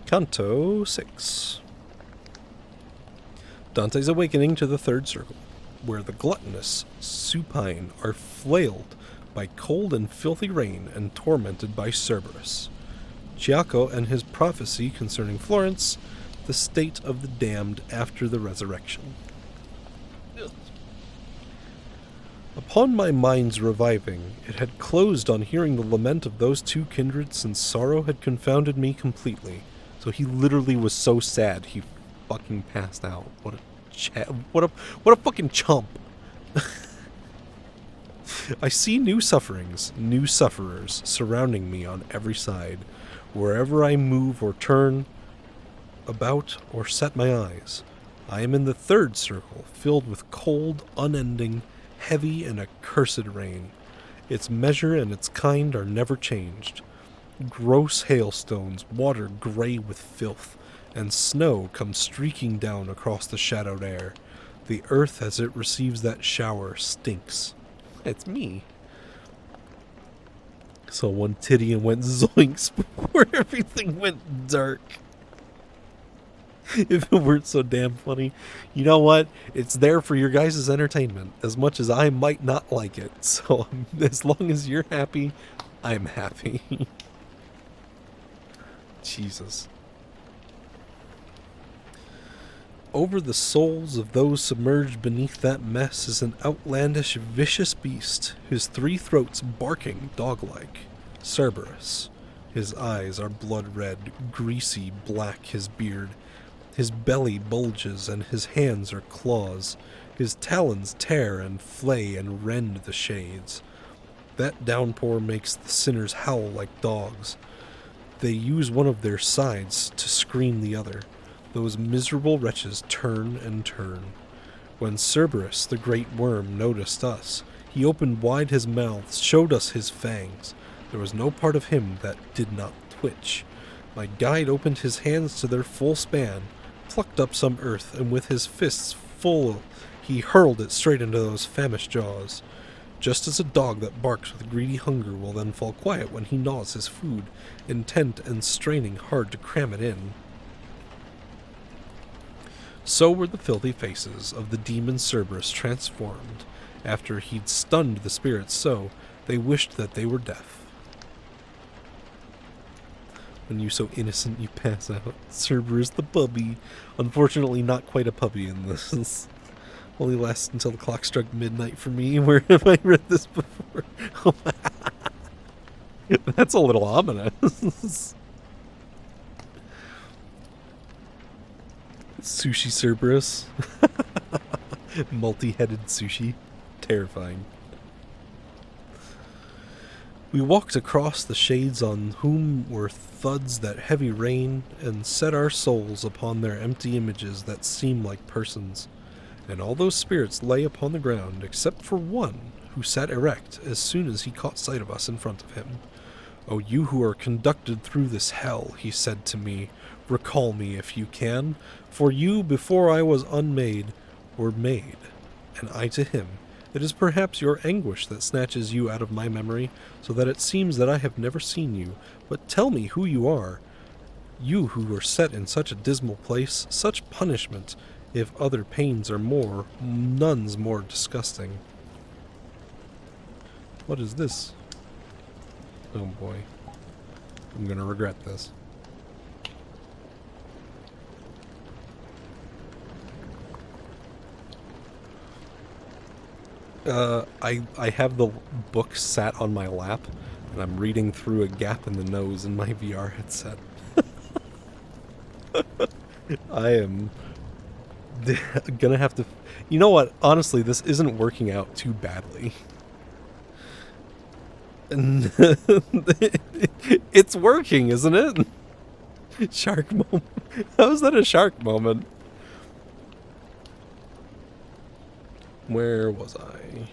Canto 6. Dante's awakening to the third circle, where the gluttonous, supine are flailed by cold and filthy rain and tormented by Cerberus. Giacomo and his prophecy concerning Florence, the state of the damned after the resurrection. Upon my mind's reviving, it had closed on hearing the lament of those two kindred, since sorrow had confounded me completely. So he literally was so sad he fucking passed out. What a fucking chump. I see new sufferings, new sufferers surrounding me on every side, wherever I move or turn about or set my eyes. I am in the third circle, filled with cold, unending, heavy and accursed rain. Its measure and its kind are never changed. Gross hailstones, water gray with filth, and snow come streaking down across the shadowed air. The earth, as it receives that shower, stinks. It's me. So one titty and went zoinks before everything went dark. If it weren't so damn funny. You know what? It's there for your guys' entertainment, as much as I might not like it. So as long as you're happy, I'm happy. Jesus. Over the souls of those submerged beneath that mess is an outlandish, vicious beast, his 3 throats barking dog-like. Cerberus. His eyes are blood-red, greasy black his beard. His belly bulges and his hands are claws. His talons tear and flay and rend the shades. That downpour makes the sinners howl like dogs. They use one of their sides to scream the other. Those miserable wretches turn and turn. When Cerberus, the great worm, noticed us, he opened wide his mouth, showed us his fangs. There was no part of him that did not twitch. My guide opened his hands to their full span, plucked up some earth, and with his fists full he hurled it straight into those famished jaws. Just as a dog that barks with greedy hunger will then fall quiet when he gnaws his food, intent and straining hard to cram it in. So were the filthy faces of the demon Cerberus transformed. After he'd stunned the spirits so, they wished that they were deaf. When you so innocent you pass out. Cerberus the puppy. Unfortunately not quite a puppy in this. Only lasts until the clock struck midnight for me. Where have I read this before? That's a little ominous. Sushi Cerberus. Multi-headed sushi. Terrifying. We walked across the shades on whom were thuds that heavy rain, and set our souls upon their empty images that seem like persons. And all those spirits lay upon the ground, except for one, who sat erect as soon as he caught sight of us in front of him. "O you who are conducted through this hell," he said to me, "recall me if you can, for you, before I was unmade, were made." And I to him, "It is perhaps your anguish that snatches you out of my memory, so that it seems that I have never seen you. But tell me who you are, you who were set in such a dismal place, such punishment, if other pains are more, none's more disgusting." What is this? Oh boy. I'm gonna regret this. I have the book sat on my lap, And I'm reading through a gap in the nose in my VR headset. I am gonna have to... You know what? Honestly, this isn't working out too badly. It's working, isn't it? Shark moment. How is that a shark moment? Where was I?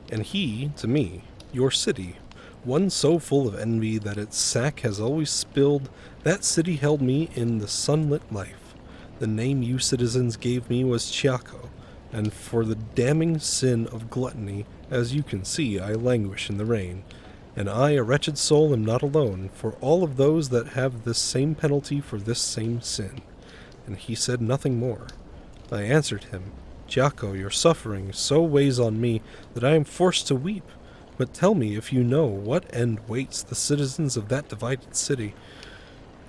And he, to me, your city, one so full of envy that its sack has always spilled, that city held me in the sunlit life. The name you citizens gave me was Chiaco, and for the damning sin of gluttony, as you can see, I languish in the rain. And I, a wretched soul, am not alone, for all of those that have this same penalty for this same sin. And he said nothing more. I answered him, Giaco, your suffering so weighs on me that I am forced to weep. But tell me if you know what end waits the citizens of that divided city.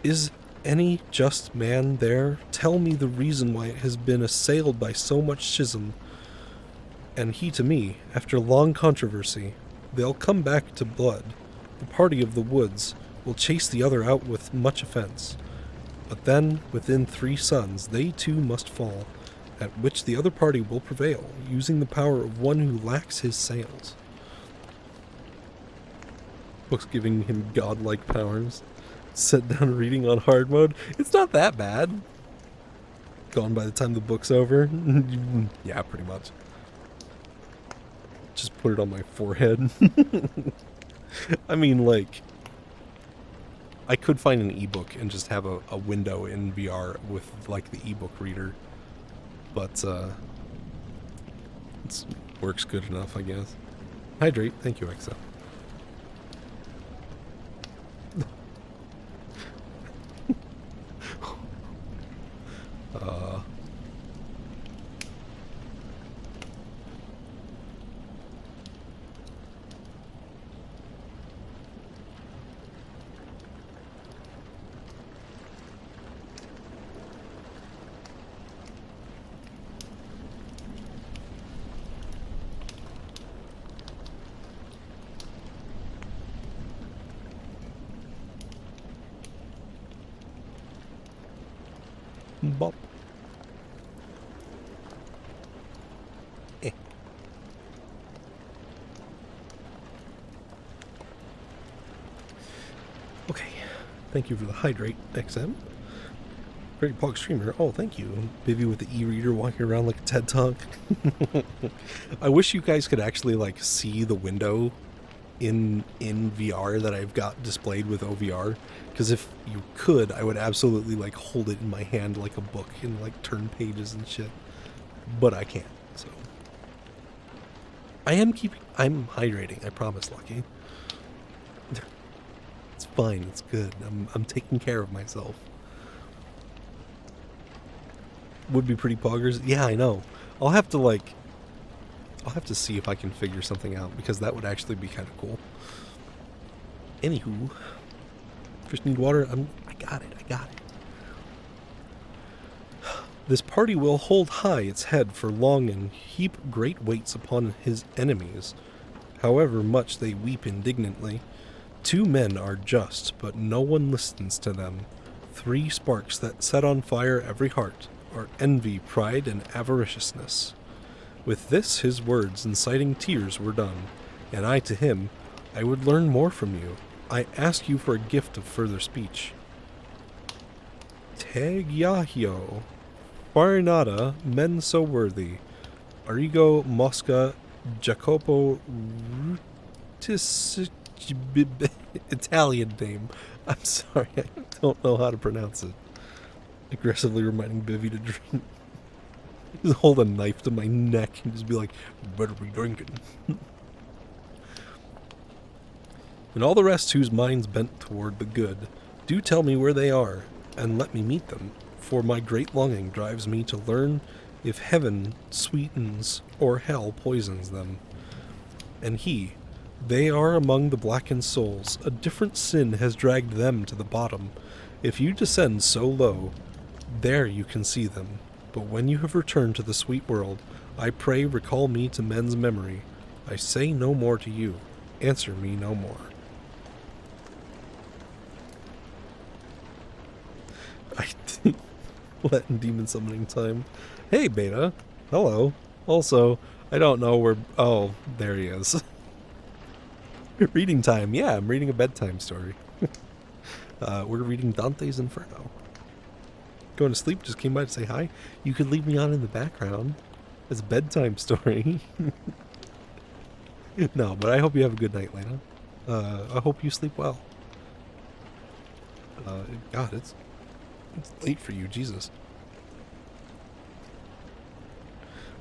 Is any just man there? Tell me the reason why it has been assailed by so much schism. And he to me, after long controversy, they'll come back to blood. The party of the woods will chase the other out with much offense. But then, within 3 suns, they too must fall, at which the other party will prevail, using the power of one who lacks his sails. Book's giving him godlike powers. Set down reading on hard mode. It's not that bad. Gone by the time the book's over. Yeah, pretty much. Just put it on my forehead. I mean, like, I could find an ebook and just have a window in VR with, like, the ebook reader. But, it works good enough, I guess. Hydrate. Thank you, Exo. Bop. Eh. Okay. Thank you for the hydrate, XM. Great Pog streamer. Oh, thank you. Bivy with the e-reader walking around like a TED Talk. I wish you guys could actually, like, see the window in VR that I've got displayed with OVR, because if you could, I would absolutely, like, hold it in my hand like a book and, like, turn pages and shit, but I can't. So I'm hydrating, I promise, Lucky. It's fine, it's good. I'm taking care of myself. Would be pretty poggers. Yeah, I know. I'll have to see if I can figure something out, because that would actually be kind of cool. Anywho, just need water. I got it. This party will hold high its head for long and heap great weights upon his enemies, however much they weep indignantly. 2 men are just, but no one listens to them. 3 sparks that set on fire every heart are envy, pride, and avariciousness. With this, his words inciting tears were done, and I to him, I would learn more from you. I ask you for a gift of further speech. Tegiahio, Farinata, men so worthy, Arrigo Mosca, Jacopo Rutis, Italian name. I'm sorry, I don't know how to pronounce it. Aggressively reminding Bivy to drink. Just hold a knife to my neck and just be like, better be drinking. And all the rest whose minds bent toward the good, do tell me where they are, and let me meet them, for my great longing drives me to learn if heaven sweetens or hell poisons them. And they are among the blackened souls. A different sin has dragged them to the bottom. If you descend so low, there you can see them. But when you have returned to the sweet world, I pray recall me to men's memory. I say no more to you. Answer me no more. I letting demon summoning time. Hey, Beta. Hello. Also, I don't know where... Oh, there he is. Reading time. Yeah, I'm reading a bedtime story. We're reading Dante's Inferno. Going to sleep, just came by to say hi. You could leave me on in the background. It's a bedtime story. No, but I hope you have a good night, Lena. I hope you sleep well. God, it's late for you, Jesus.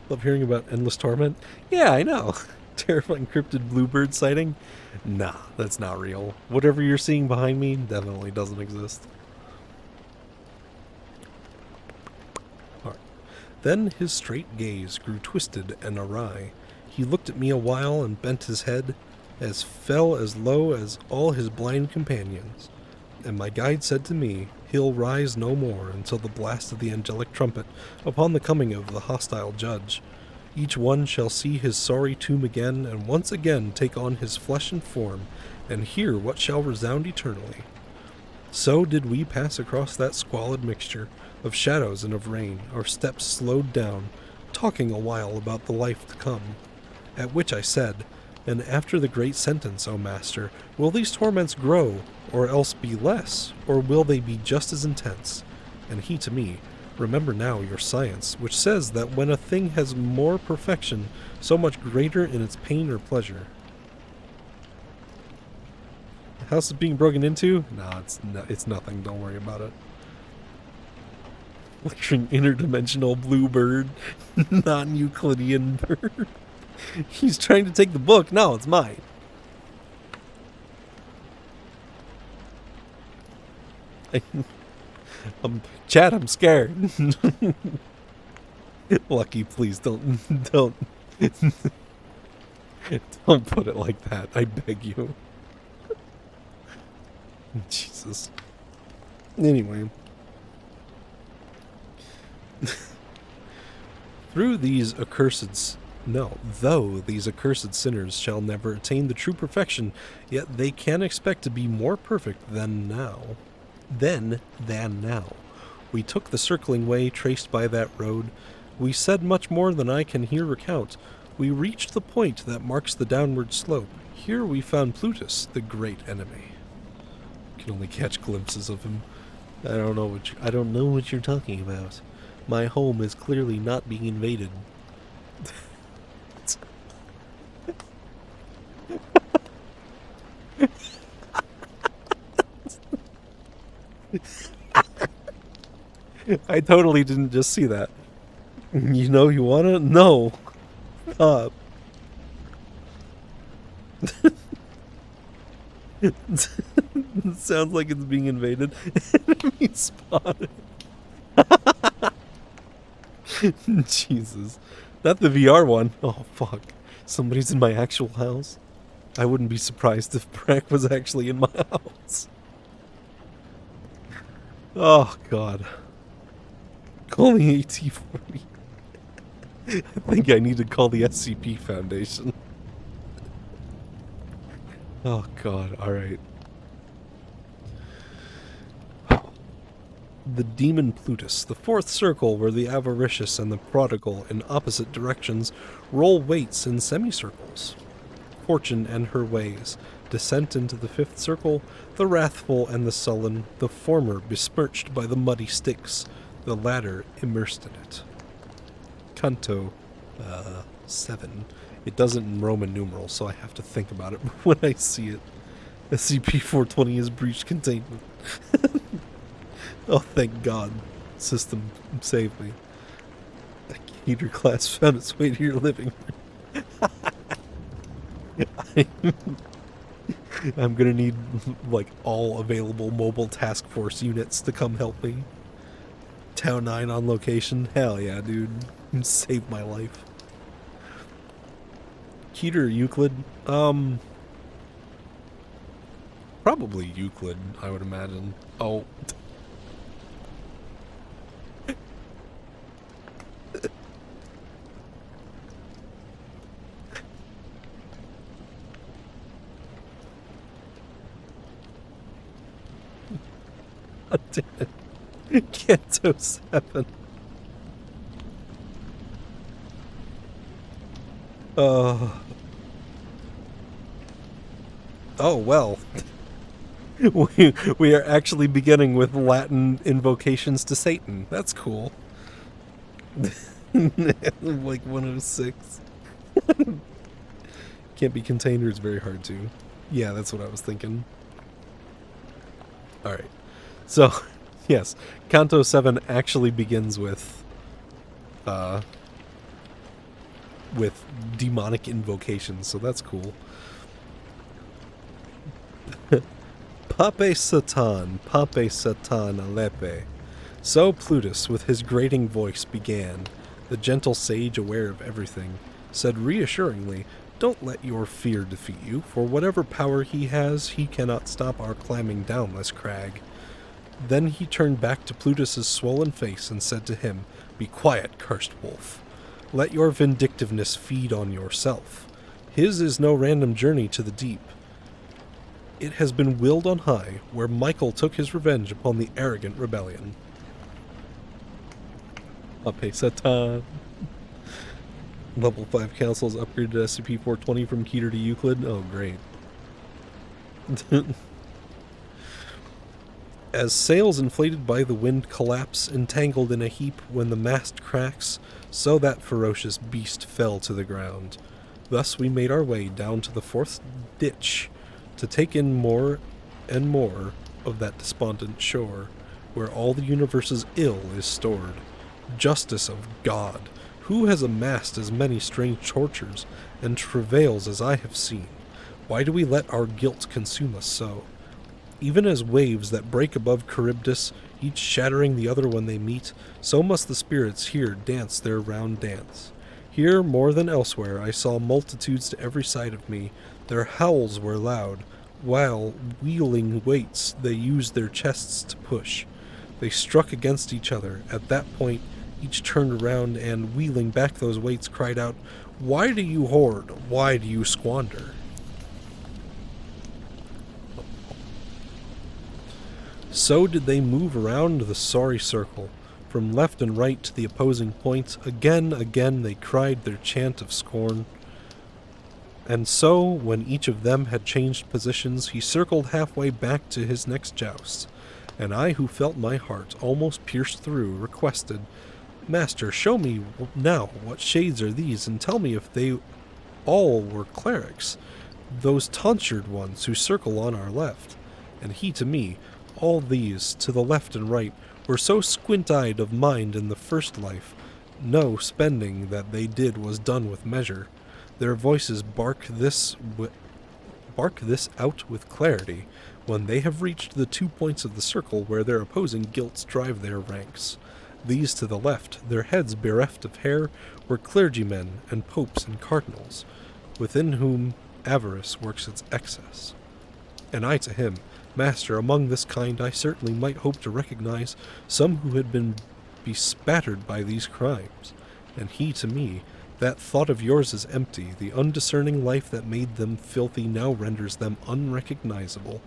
Love hearing about endless torment. Yeah, I know. Terrifying cryptid bluebird sighting. Nah, that's not real. Whatever you're seeing behind me definitely doesn't exist. Right. Then his straight gaze grew twisted and awry. He looked at me a while and bent his head, fell as low as all his blind companions. And my guide said to me, he'll rise no more until the blast of the angelic trumpet upon the coming of the hostile judge. Each one shall see his sorry tomb again, and once again take on his flesh and form, and hear what shall resound eternally. So did we pass across that squalid mixture of shadows and of rain, our steps slowed down, talking a while about the life to come. At which I said, and after the great sentence, O Master, will these torments grow, or else be less, or will they be just as intense? And he to me, remember now your science, which says that when a thing has more perfection, so much greater in its pain or pleasure. The house is being broken into? Nah, it's nothing, don't worry about it. Lecturing interdimensional bluebird, non-Euclidean bird. He's trying to take the book. No, it's mine. Chad, I'm scared. Lucky, please don't put it like that. I beg you. Jesus. Anyway. Though these accursed sinners shall never attain the true perfection, yet they can expect to be more perfect than now. We took the circling way traced by that road. We said much more than I can here recount. We reached the point that marks the downward slope. Here we found Plutus, the great enemy. Can only catch glimpses of him. I don't know what you're talking about. My home is clearly not being invaded. I totally didn't just see that. You know you wanna? No. It sounds like it's being invaded. Enemy spotted. Jesus. Not the VR one. Oh, fuck. Somebody's in my actual house. I wouldn't be surprised if Brack was actually in my house. Oh, God. Call the AT-40. I think I need to call the SCP Foundation. Oh, God. Alright. The demon Plutus, the fourth circle where the avaricious and the prodigal in opposite directions roll weights in semicircles. Fortune and her ways, descent into the fifth circle, the wrathful and the sullen, the former besmirched by the muddy Styx, the latter immersed in it. Canto 7. It doesn't in Roman numerals, so I have to think about it when I see it. SCP-420 has breached containment. Oh, thank God. System saved me. A heater class found its way to your living room. I'm gonna need, like, all available mobile task force units to come help me. Town 9 on location. Hell yeah, dude. Saved my life. Keter or Euclid? Probably Euclid, I would imagine. Oh. God damn it. Canto 7. Oh, well. We are actually beginning with Latin invocations to Satan. That's cool. Like 106. Can't be contained or it's very hard to. Yeah, that's what I was thinking. Alright. So, yes, Canto 7 actually begins with demonic invocations, so that's cool. Pape Satan, Alepe. So Plutus, with his grating voice, began. The gentle sage, aware of everything, said reassuringly, "Don't let your fear defeat you, for whatever power he has, he cannot stop our climbing down this crag." Then he turned back to Plutus's swollen face and said to him, "Be quiet, cursed wolf. Let your vindictiveness feed on yourself. His is no random journey to the deep. It has been willed on high, where Michael took his revenge upon the arrogant rebellion." Pape Satan. Level 5 councils upgraded to SCP-420 from Keter to Euclid. Oh, great. As sails inflated by the wind collapse, entangled in a heap when the mast cracks, so that ferocious beast fell to the ground. Thus we made our way down to the fourth ditch, to take in more and more of that despondent shore, where all the universe's ill is stored. Justice of God! Who has amassed as many strange tortures and travails as I have seen? Why do we let our guilt consume us so? Even as waves that break above Charybdis, each shattering the other when they meet, so must the spirits here dance their round dance. Here, more than elsewhere, I saw multitudes to every side of me. Their howls were loud, while, wheeling weights, they used their chests to push. They struck against each other. At that point, each turned around and, wheeling back those weights, cried out, "Why do you hoard? Why do you squander?" So did they move around the sorry circle, from left and right to the opposing points. Again they cried their chant of scorn. And so, when each of them had changed positions, he circled halfway back to his next joust. And I, who felt my heart almost pierced through, requested, "Master, show me now what shades are these, and tell me if they all were clerics, those tonsured ones who circle on our left." And he to me, "All these, to the left and right, were so squint-eyed of mind in the first life, no spending that they did was done with measure. Their voices bark this out with clarity, when they have reached the 2 points of the circle where their opposing guilts drive their ranks. These to the left, their heads bereft of hair, were clergymen and popes and cardinals, within whom avarice works its excess." And I to him, "Master, among this kind I certainly might hope to recognize some who had been bespattered by these crimes." And he to me, "That thought of yours is empty. The undiscerning life that made them filthy now renders them unrecognizable.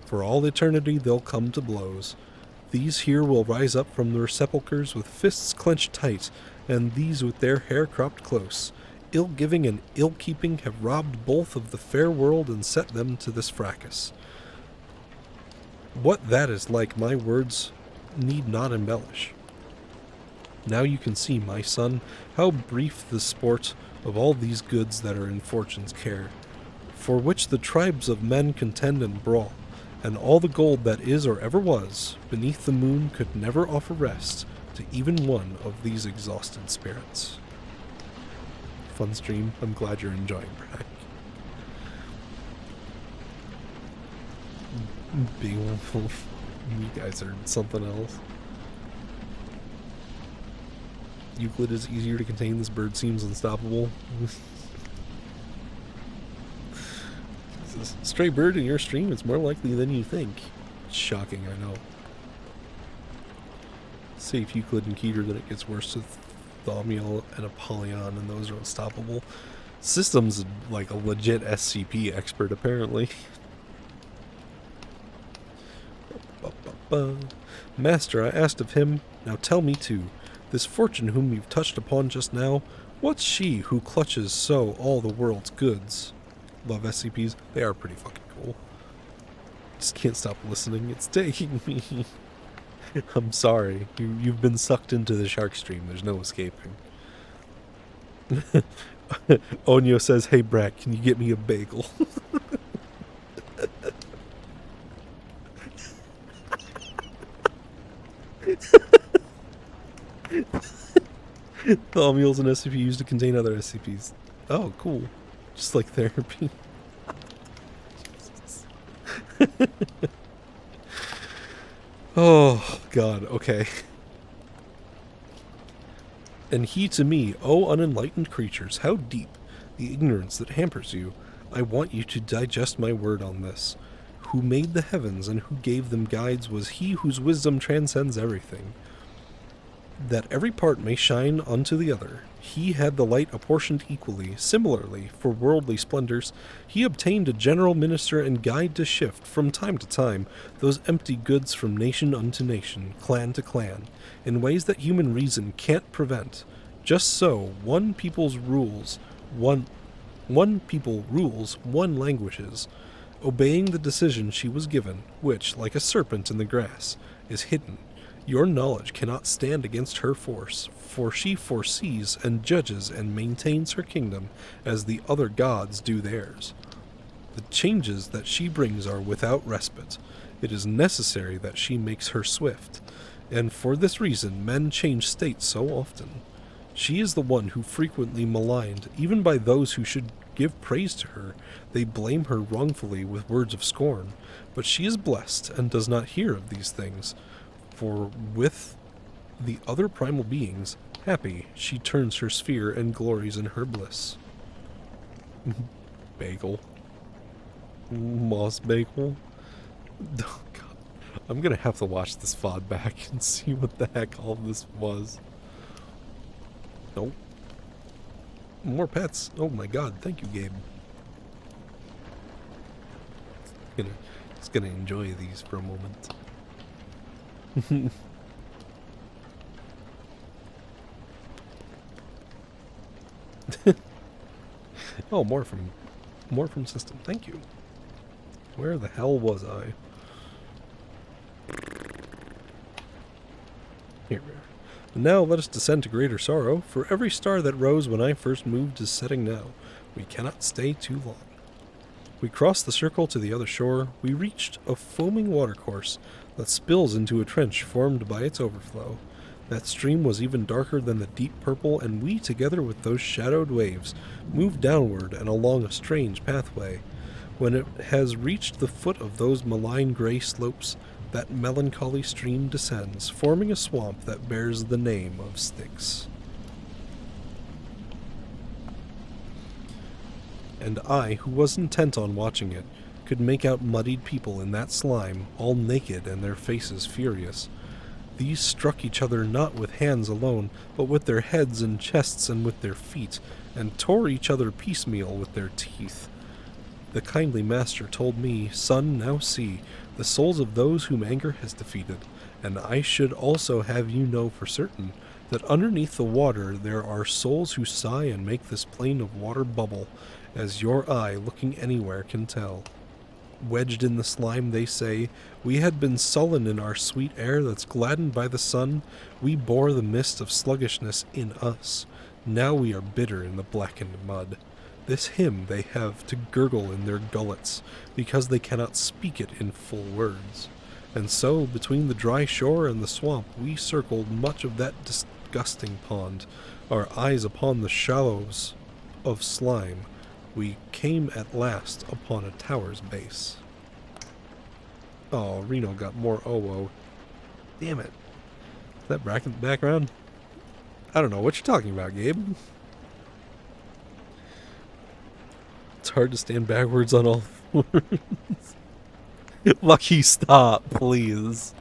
For all eternity they'll come to blows. These here will rise up from their sepulchres with fists clenched tight, and these with their hair cropped close. Ill-giving and ill-keeping have robbed both of the fair world and set them to this fracas." What that is like, my words need not embellish. Now you can see, my son, how brief the sport of all these goods that are in fortune's care, for which the tribes of men contend and brawl, and all the gold that is or ever was beneath the moon could never offer rest to even one of these exhausted spirits. Fun stream. I'm glad you're enjoying, Brack. Beowulf, you guys are something else. Euclid is easier to contain. This bird seems unstoppable. This stray bird in your stream, it's more likely than you think. Shocking, I know. Safe Euclid and Keter, then it gets worse with Thaumiel and Apollyon, and those are unstoppable. System's like a legit SCP expert, apparently. ba. Master, I asked of him, now tell me too. This fortune whom you've touched upon just now, what's she who clutches so all the world's goods? Love SCPs. They are pretty fucking cool. Just can't stop listening. It's taking me. I'm sorry. You've been sucked into the shark stream. There's no escaping. Onyo says, hey Brad, can you get me a bagel? The all mules and SCP used to contain other SCPs. Oh, cool. Just like therapy. Oh, God, okay. And he to me, O unenlightened creatures, how deep the ignorance that hampers you. I want you to digest my word on this. Who made the heavens and who gave them guides was he whose wisdom transcends everything. That every part may shine unto the other. He had the light apportioned equally. Similarly, for worldly splendors, he obtained a general minister and guide to shift, from time to time, those empty goods from nation unto nation, clan to clan, in ways that human reason can't prevent. Just so, one people rules, one languages, obeying the decision she was given, which, like a serpent in the grass, is hidden. Your knowledge cannot stand against her force, for she foresees and judges and maintains her kingdom as the other gods do theirs. The changes that she brings are without respite. It is necessary that she makes her swift, and for this reason men change states so often. She is the one who frequently maligned, even by those who should give praise to her. They blame her wrongfully with words of scorn, but she is blessed and does not hear of these things. For with the other primal beings, happy, she turns her sphere and glories in her bliss. Bagel. Moss bagel. Oh, God. I'm gonna have to watch this VOD back and see what the heck all this was. Nope. More pets. Oh my God, thank you, Gabe. Just gonna enjoy these for a moment. Oh, more from system. Thank you. Where the hell was I? Here we are. And now let us descend to greater sorrow, for every star that rose when I first moved is setting now. We cannot stay too long. We crossed the circle to the other shore. We reached a foaming watercourse that spills into a trench formed by its overflow. That stream was even darker than the deep purple, and we, together with those shadowed waves, moved downward and along a strange pathway. When it has reached the foot of those malign gray slopes, that melancholy stream descends, forming a swamp that bears the name of Styx. And I, who was intent on watching it, could make out muddied people in that slime, all naked and their faces furious. These struck each other not with hands alone, but with their heads and chests and with their feet, and tore each other piecemeal with their teeth. The kindly master told me, Son, now see, the souls of those whom anger has defeated, and I should also have you know for certain, that underneath the water there are souls who sigh and make this plain of water bubble, as your eye, looking anywhere, can tell. Wedged in the slime, they say, we had been sullen in our sweet air that's gladdened by the sun. We bore the mist of sluggishness in us. Now we are bitter in the blackened mud. This hymn they have to gurgle in their gullets, because they cannot speak it in full words. And so, between the dry shore and the swamp, we circled much of that disgusting pond, our eyes upon the shallows of slime. We came at last upon a tower's base. Oh, Reno got more OWO. Damn it. Is that background? I don't know what you're talking about, Gabe. It's hard to stand backwards on all words. Lucky, stop, please.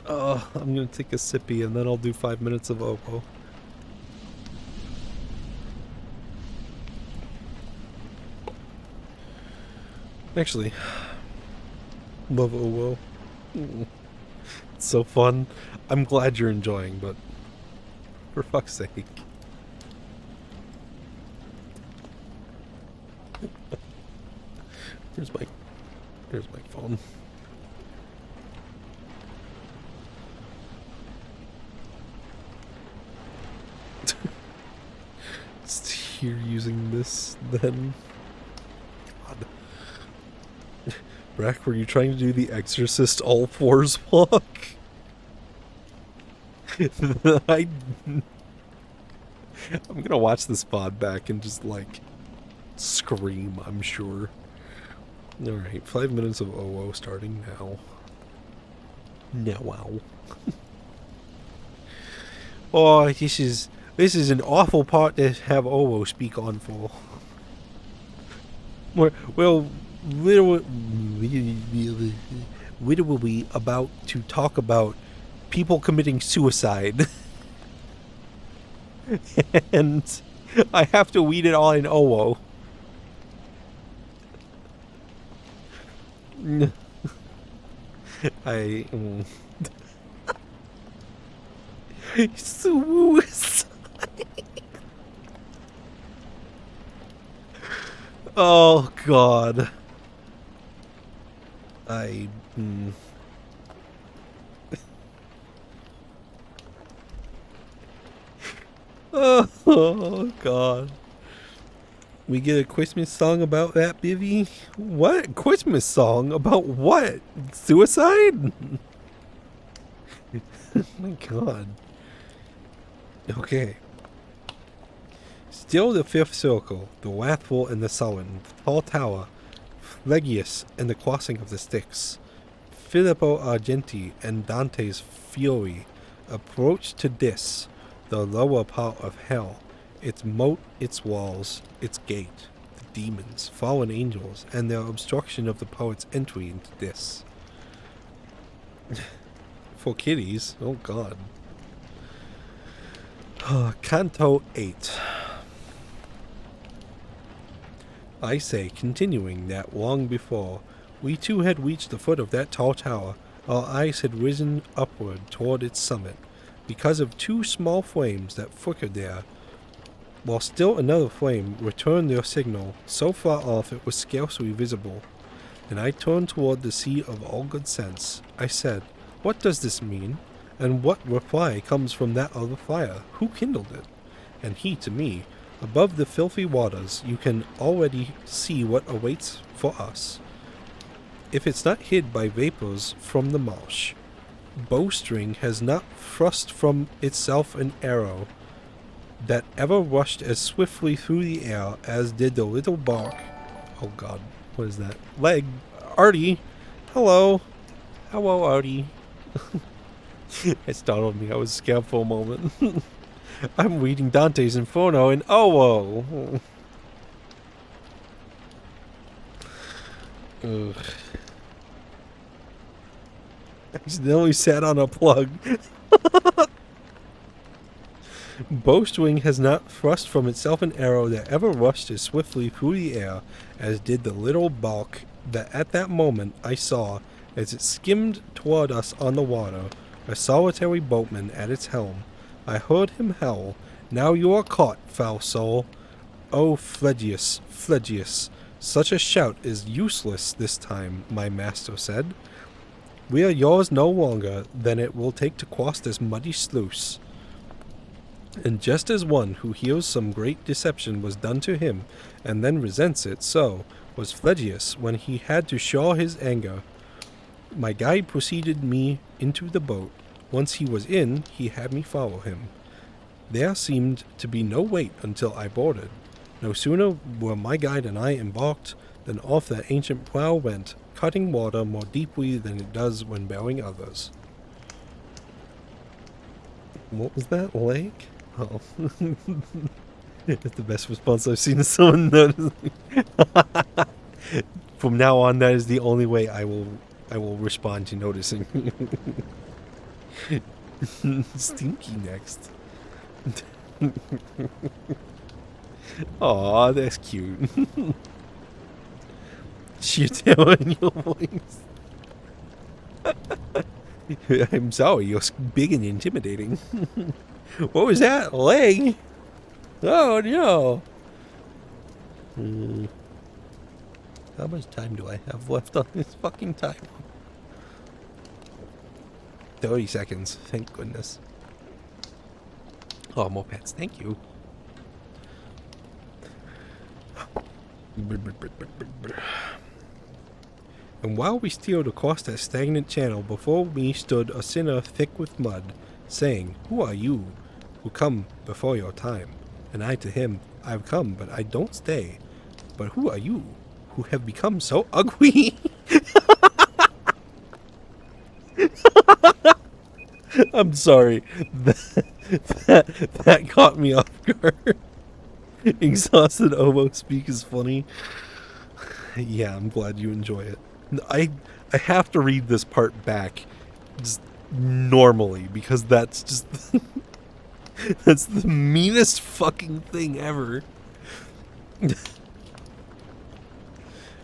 Oh, I'm gonna take a sippy and then I'll do 5 minutes of OWO. Actually, love OWO. It's so fun. I'm glad you're enjoying, but for fuck's sake. Here's my phone. It's here using this then. God. Brack, were you trying to do the Exorcist all fours walk? I'm gonna watch this pod back and just like scream, I'm sure. Alright, 5 minutes of OO starting now. Wow. Oh, this is an awful part to have OO speak on for. Well, literally about to talk about people committing suicide. And I have to weed it all in OO. Suicide. Oh God. Oh God. We get a Christmas song about that, Bivy? What? Christmas song? About what? Suicide? Oh my God. Okay. Still the fifth circle, the wrathful and the sullen, the tall tower, Phlegius and the crossing of the Styx, Filippo Argenti and Dante's fury, approach to this, the lower part of hell, its moat, its walls, its gate, the demons, fallen angels, and their obstruction of the poet's entry into this. For kiddies, oh God. Canto 8. I say, continuing, that long before we too had reached the foot of that tall tower, our eyes had risen upward toward its summit, because of two small flames that flickered there, while still another flame returned their signal so far off it was scarcely visible. And I turned toward the sea of all good sense. I said, "What does this mean? And what reply comes from that other fire? Who kindled it?" And he to me, "Above the filthy waters, you can already see what awaits for us, if it's not hid by vapors from the marsh. Bowstring has not thrust from itself an arrow that ever rushed as swiftly through the air as did the little bark." Oh God, what is that? Leg. Artie. Hello. Hello, Artie. It startled me. I was scared for a moment. I'm reading Dante's Inferno and oh, ugh. Accidentally sat on a plug. Bowstring has not thrust from itself an arrow that ever rushed as swiftly through the air as did the little bark that at that moment I saw as it skimmed toward us on the water, a solitary boatman at its helm. I heard him howl, "Now you are caught, foul soul! Oh, Phlegius, Phlegius, such a shout is useless this time," my master said. "We are yours no longer than it will take to cross this muddy sluice." And just as one who hears some great deception was done to him, and then resents it, so was Phlegius when he had to show his anger. My guide preceded me into the boat. Once he was in, he had me follow him. There seemed to be no wait until I boarded. No sooner were my guide and I embarked than off that ancient plough went, cutting water more deeply than it does when bearing others. What was that? Leg? Oh. That's the best response I've seen to someone notice. From now on, that is the only way I will respond to noticing. Stinky next. Aw, that's cute. Sheer tail in your voice. I'm sorry, you're big and intimidating. What was that? Leg? Oh no. How much time do I have left on this fucking time? 30 seconds. Thank goodness. Oh, more pets. Thank you. And while we steered across that stagnant channel, before me stood a sinner thick with mud, saying, "Who are you, who come before your time?" And I to him, "I've come, but I don't stay. But who are you, who have become so ugly?" I'm sorry. That caught me off guard. Exhausted oboe speak is funny. Yeah, I'm glad you enjoy it. I have to read this part back just normally because that's just that's the meanest fucking thing ever.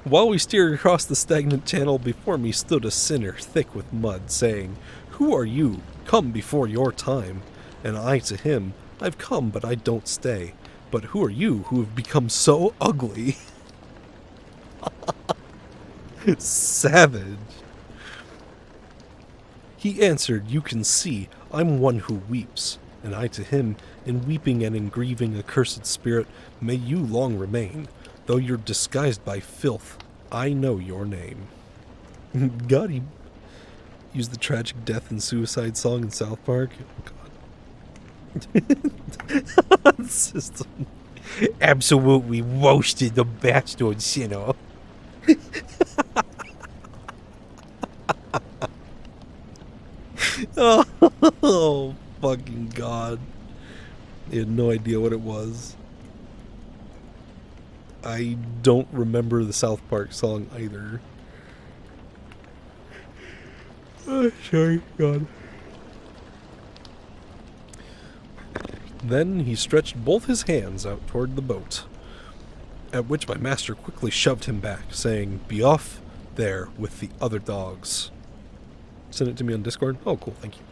While we steered across the stagnant channel, before me stood a sinner thick with mud, saying, "Who are you? Come before your time." And I to him, "I've come, but I don't stay. But who are you who have become so ugly?" Savage. He answered, "You can see, I'm one who weeps." And I to him, "In weeping and in grieving, accursed spirit, may you long remain. Though you're disguised by filth, I know your name." Got him. Use the tragic death and suicide song in South Park. Oh, God. System. Absolutely roasted the bastard sinner. Oh, fucking God. He had no idea what it was. I don't remember the South Park song either. Oh, sorry, God. Then he stretched both his hands out toward the boat, at which my master quickly shoved him back, saying, "Be off there with the other dogs." Send it to me on Discord? Oh, cool, thank you.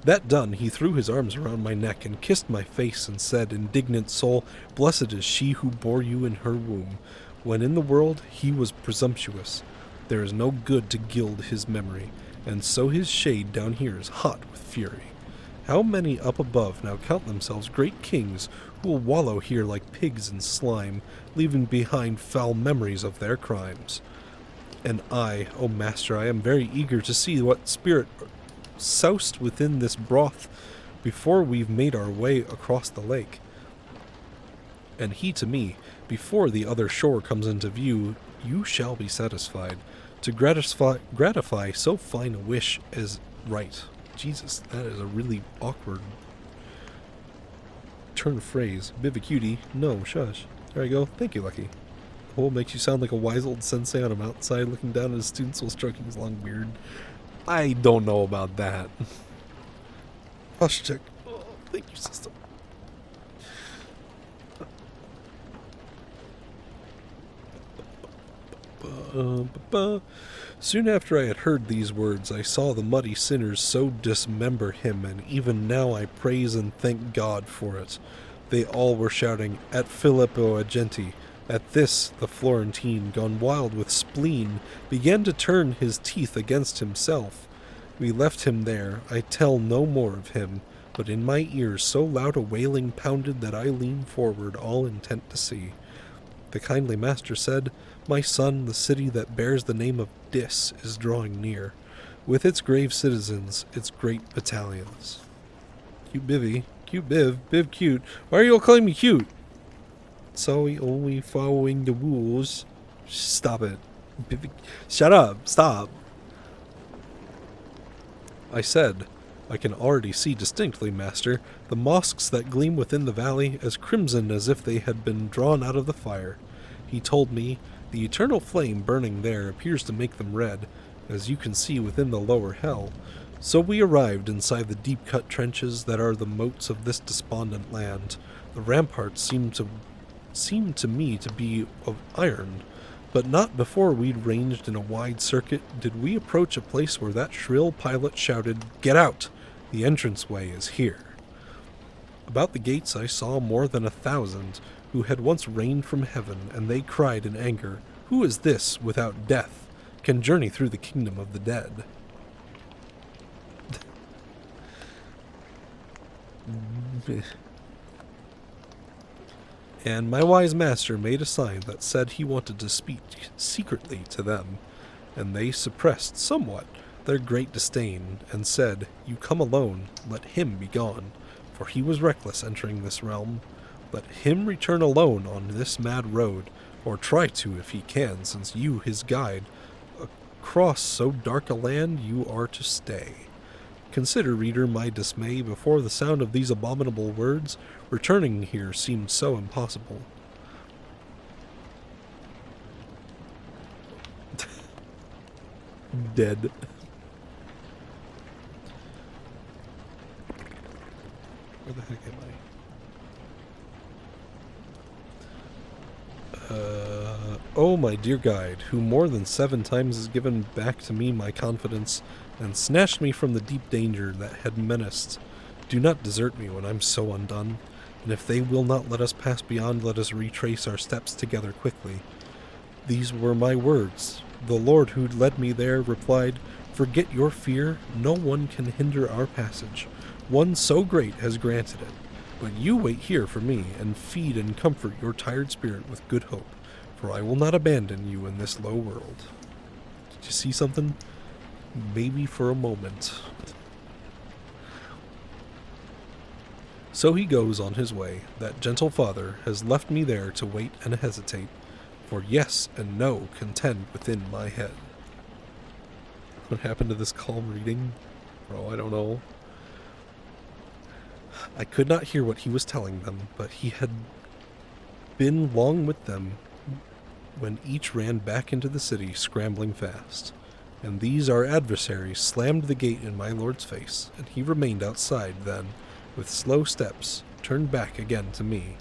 That done, he threw his arms around my neck and kissed my face and said, "Indignant soul, blessed is she who bore you in her womb. When in the world he was presumptuous, there is no good to gild his memory, and so his shade down here is hot with fury. How many up above now count themselves great kings who will wallow here like pigs in slime, leaving behind foul memories of their crimes? And I, O master, I am very eager to see what spirit soused within this broth before we've made our way across the lake." And he to me, "Before the other shore comes into view, you shall be satisfied. To gratify so fine a wish as right." Jesus, that is a really awkward turn of phrase. Bivacutie. No, shush. There you go. Thank you, Lucky. Whole makes you sound like a wise old sensei on a mountainside looking down at his students while stroking his long beard. I don't know about that. Posture check. Oh, thank you, system. Soon after I had heard these words, I saw the muddy sinners so dismember him, and even now I praise and thank God for it. They all were shouting, "Et Filippo Agenti." At this, the Florentine, gone wild with spleen, began to turn his teeth against himself. We left him there. I tell no more of him, but in my ears so loud a wailing pounded that I leaned forward, all intent to see. The kindly master said, "My son, the city that bears the name of Dis is drawing near, with its grave citizens, its great battalions." Cute Bivy. Cute Biv. Biv cute. Why are you all calling me cute? Sorry, only following the rules. Stop it. Biv, shut up. Stop. I said, "I can already see distinctly, master, the mosques that gleam within the valley, as crimson as if they had been drawn out of the fire." He told me, "The eternal flame burning there appears to make them red, as you can see within the lower hell." So we arrived inside the deep-cut trenches that are the moats of this despondent land. The ramparts seemed to me to be of iron, But not before we'd ranged in a wide circuit did we approach a place where that shrill pilot shouted, "Get out! The entranceway is here." About the gates I saw more than 1,000 who had once reigned from heaven, and they cried in anger, "Who is this, without death, can journey through the kingdom of the dead?" And my wise master made a sign that said he wanted to speak secretly to them, and they suppressed somewhat their great disdain, and said, "You come alone, let him be gone, for he was reckless entering this realm. Let him return alone on this mad road, or try to if he can, since you, his guide, across so dark a land you are to stay." Consider, reader, my dismay before the sound of these abominable words. Returning here seemed so impossible. Dead. Where the heck am I? Oh, my dear guide, who more than 7 times has given back to me my confidence and snatched me from the deep danger that had menaced. Do not desert me when I'm so undone, and if they will not let us pass beyond, let us retrace our steps together quickly. These were my words. The Lord who led me there replied, "Forget your fear, no one can hinder our passage. One so great has granted it. But you wait here for me, and feed and comfort your tired spirit with good hope, for I will not abandon you in this low world." Did you see something? Maybe for a moment. So he goes on his way. That gentle father has left me there to wait and hesitate, for yes and no contend within my head. What happened to this calm reading? Oh, I don't know. I could not hear what he was telling them, but he had been long with them when each ran back into the city, scrambling fast. And these, our adversaries, slammed the gate in my lord's face, and he remained outside then, with slow steps, turned back again to me.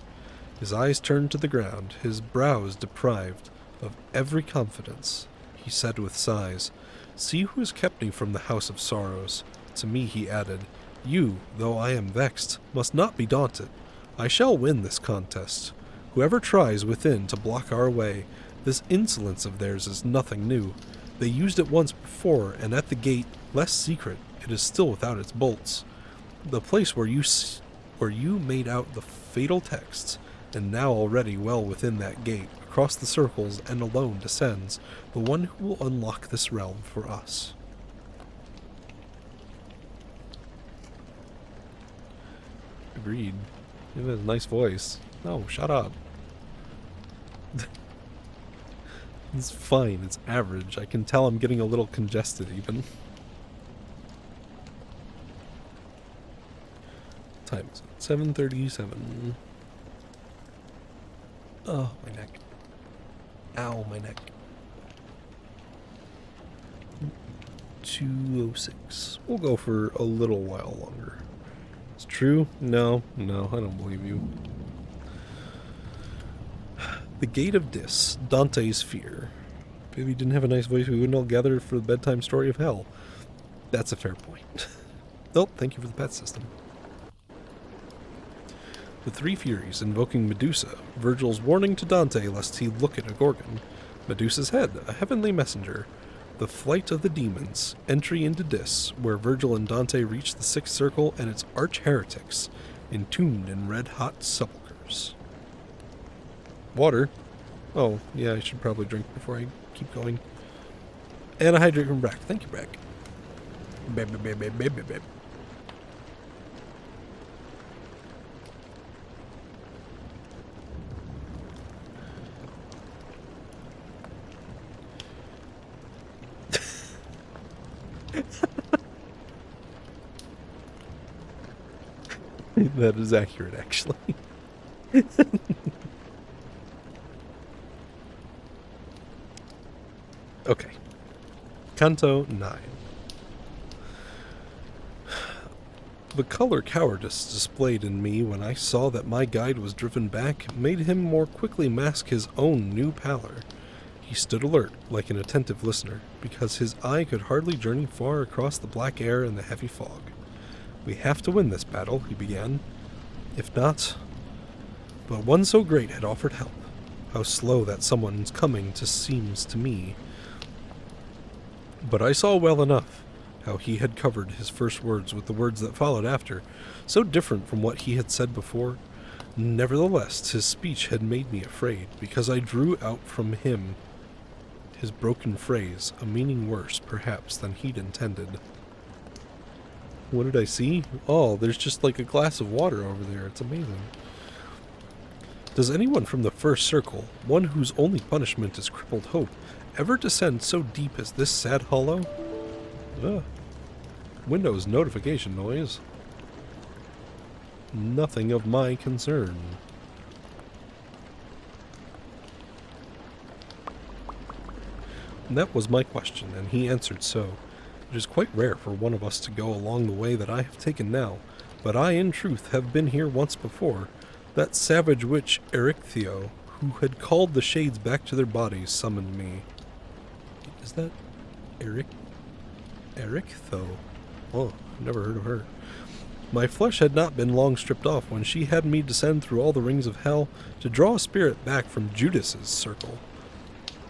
His eyes turned to the ground, his brows deprived of every confidence. He said with sighs, "See who has kept me from the house of sorrows." To me he added, "You, though I am vexed, must not be daunted. I shall win this contest. Whoever tries within to block our way, this insolence of theirs is nothing new. They used it once before, and at the gate, less secret, it is still without its bolts. The place where you made out the fatal texts, and now already well within that gate, across the circles and alone descends, the one who will unlock this realm for us." Agreed. He has a nice voice. No, shut up. It's fine, it's average. I can tell I'm getting a little congested even. Time is 7:37. Oh, my neck. Ow, my neck. 2:06. We'll go for a little while longer. It's true? No, I don't believe you. The Gate of Dis, Dante's Fear. If he didn't have a nice voice, we wouldn't all gather for the bedtime story of hell. That's a fair point. Oh, thank you for the pet system. The Three Furies invoking Medusa, Virgil's warning to Dante lest he look at a Gorgon, Medusa's head, a heavenly messenger, the flight of the demons, entry into Dis, where Virgil and Dante reach the sixth circle, and its arch-heretics, entombed in red-hot sepulchres. Water. Oh, yeah, I should probably drink before I keep going. And a hydrate from Brack. Thank you, Brack. Babe. That is accurate, actually. Okay. Canto 9. The color cowardice displayed in me when I saw that my guide was driven back made him more quickly mask his own new pallor. He stood alert, like an attentive listener, because his eye could hardly journey far across the black air and the heavy fog. "We have to win this battle," he began. "If not..." But one so great had offered help. How slow that someone's coming to seems to me. But I saw well enough how he had covered his first words with the words that followed after, so different from what he had said before. Nevertheless, his speech had made me afraid, because I drew out from him his broken phrase, a meaning worse, perhaps, than he'd intended. What did I see? Oh, there's just like a glass of water over there. It's amazing. Does anyone from the first circle, one whose only punishment is crippled hope, ever descend so deep as this sad hollow? Windows notification noise. Nothing of my concern. And that was my question, and he answered so. It is quite rare for one of us to go along the way that I have taken now, but I in truth have been here once before. That savage witch Ericthio, who had called the shades back to their bodies, summoned me. Is that Erictho? Oh, I've never heard of her. My flesh had not been long stripped off when she had me descend through all the rings of hell to draw a spirit back from Judas's circle.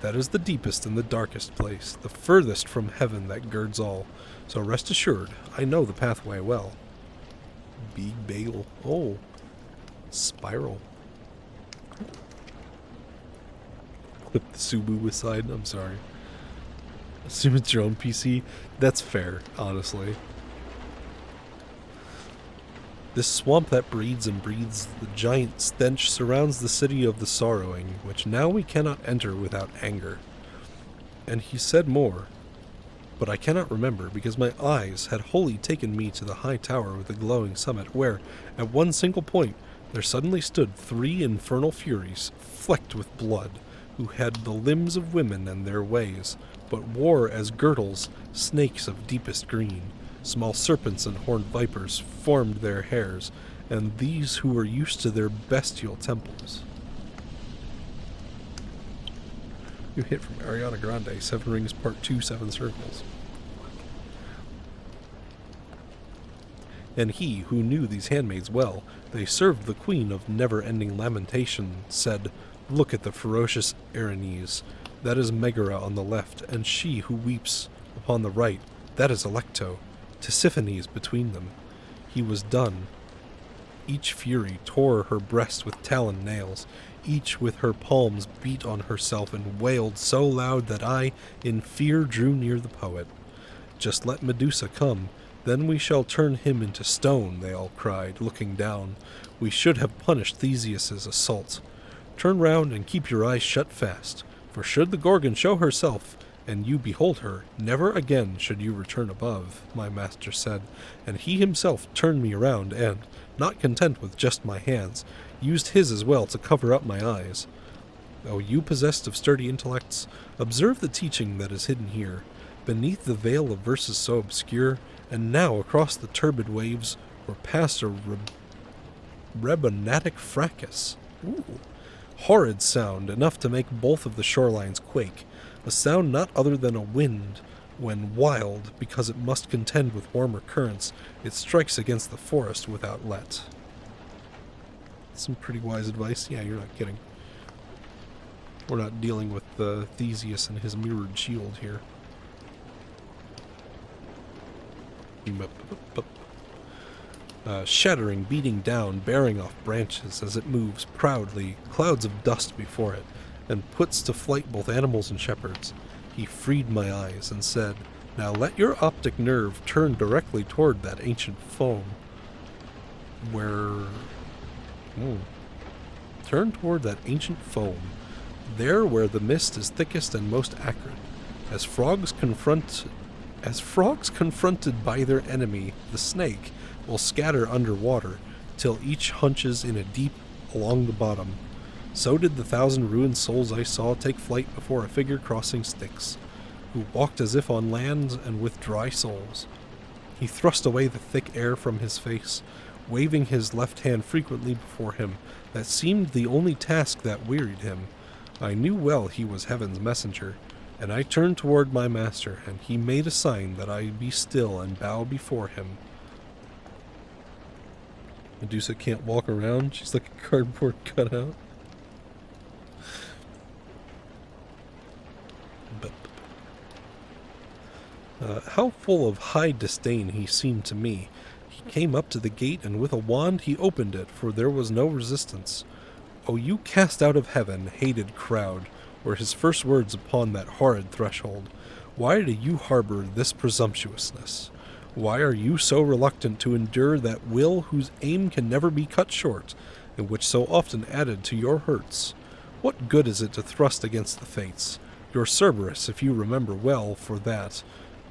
That is the deepest and the darkest place, the furthest from heaven that girds all. So rest assured, I know the pathway well. Big bagel. Oh, spiral. Clip the Subu aside. I'm sorry. Assume it's your own PC. That's fair, honestly. This swamp that breeds and breathes the giant stench surrounds the city of the sorrowing, which now we cannot enter without anger. And he said more, but I cannot remember, because my eyes had wholly taken me to the high tower with the glowing summit, where, at one single point, there suddenly stood 3 infernal furies, flecked with blood, who had the limbs of women and their ways, but wore as girdles snakes of deepest green. Small serpents and horned vipers formed their hairs, and these who were used to their bestial temples. You hit from Ariana Grande, 7 Rings Part 2, 7 Circles. And he, who knew these handmaids well, they served the queen of never-ending lamentation, said, "Look at the ferocious Erinys. That is Megara on the left, and she who weeps upon the right, that is Alecto. Tisiphone between them." He was done. Each fury tore her breast with taloned nails. Each with her palms beat on herself and wailed so loud that I, in fear, drew near the poet. "Just let Medusa come, then we shall turn him into stone," they all cried, looking down. "We should have punished Theseus's assault. Turn round and keep your eyes shut fast, for should the Gorgon show herself, and you behold her, never again should you return above," my master said, and he himself turned me around and, not content with just my hands, used his as well to cover up my eyes. O you possessed of sturdy intellects, observe the teaching that is hidden here, beneath the veil of verses so obscure, and now across the turbid waves, or past a rebanatic fracas. Ooh. Horrid sound, enough to make both of the shorelines quake, a sound not other than a wind, when wild, because it must contend with warmer currents, it strikes against the forest without let. Some pretty wise advice. Yeah, you're not kidding. We're not dealing with Theseus and his mirrored shield here. Shattering, beating down, bearing off branches as it moves proudly, clouds of dust before it, and puts to flight both animals and shepherds. He freed my eyes and said, "Now let your optic nerve turn directly toward that ancient foam." Turn toward that ancient foam, there where the mist is thickest and most acrid, as frogs confronted by their enemy, the snake, will scatter under water, till each hunches in a deep along the bottom. So did the 1,000 ruined souls I saw take flight before a figure crossing Styx, who walked as if on land and with dry souls. He thrust away the thick air from his face, waving his left hand frequently before him. That seemed the only task that wearied him. I knew well he was heaven's messenger, and I turned toward my master, and he made a sign that I be still and bow before him. Medusa can't walk around. She's like a cardboard cutout. How full of high disdain he seemed to me. He came up to the gate, and with a wand he opened it, for there was no resistance. "O you cast out of heaven, hated crowd," were his first words upon that horrid threshold. "Why do you harbor this presumptuousness? Why are you so reluctant to endure that will whose aim can never be cut short, and which so often added to your hurts? What good is it to thrust against the fates? Your Cerberus, if you remember well, for that,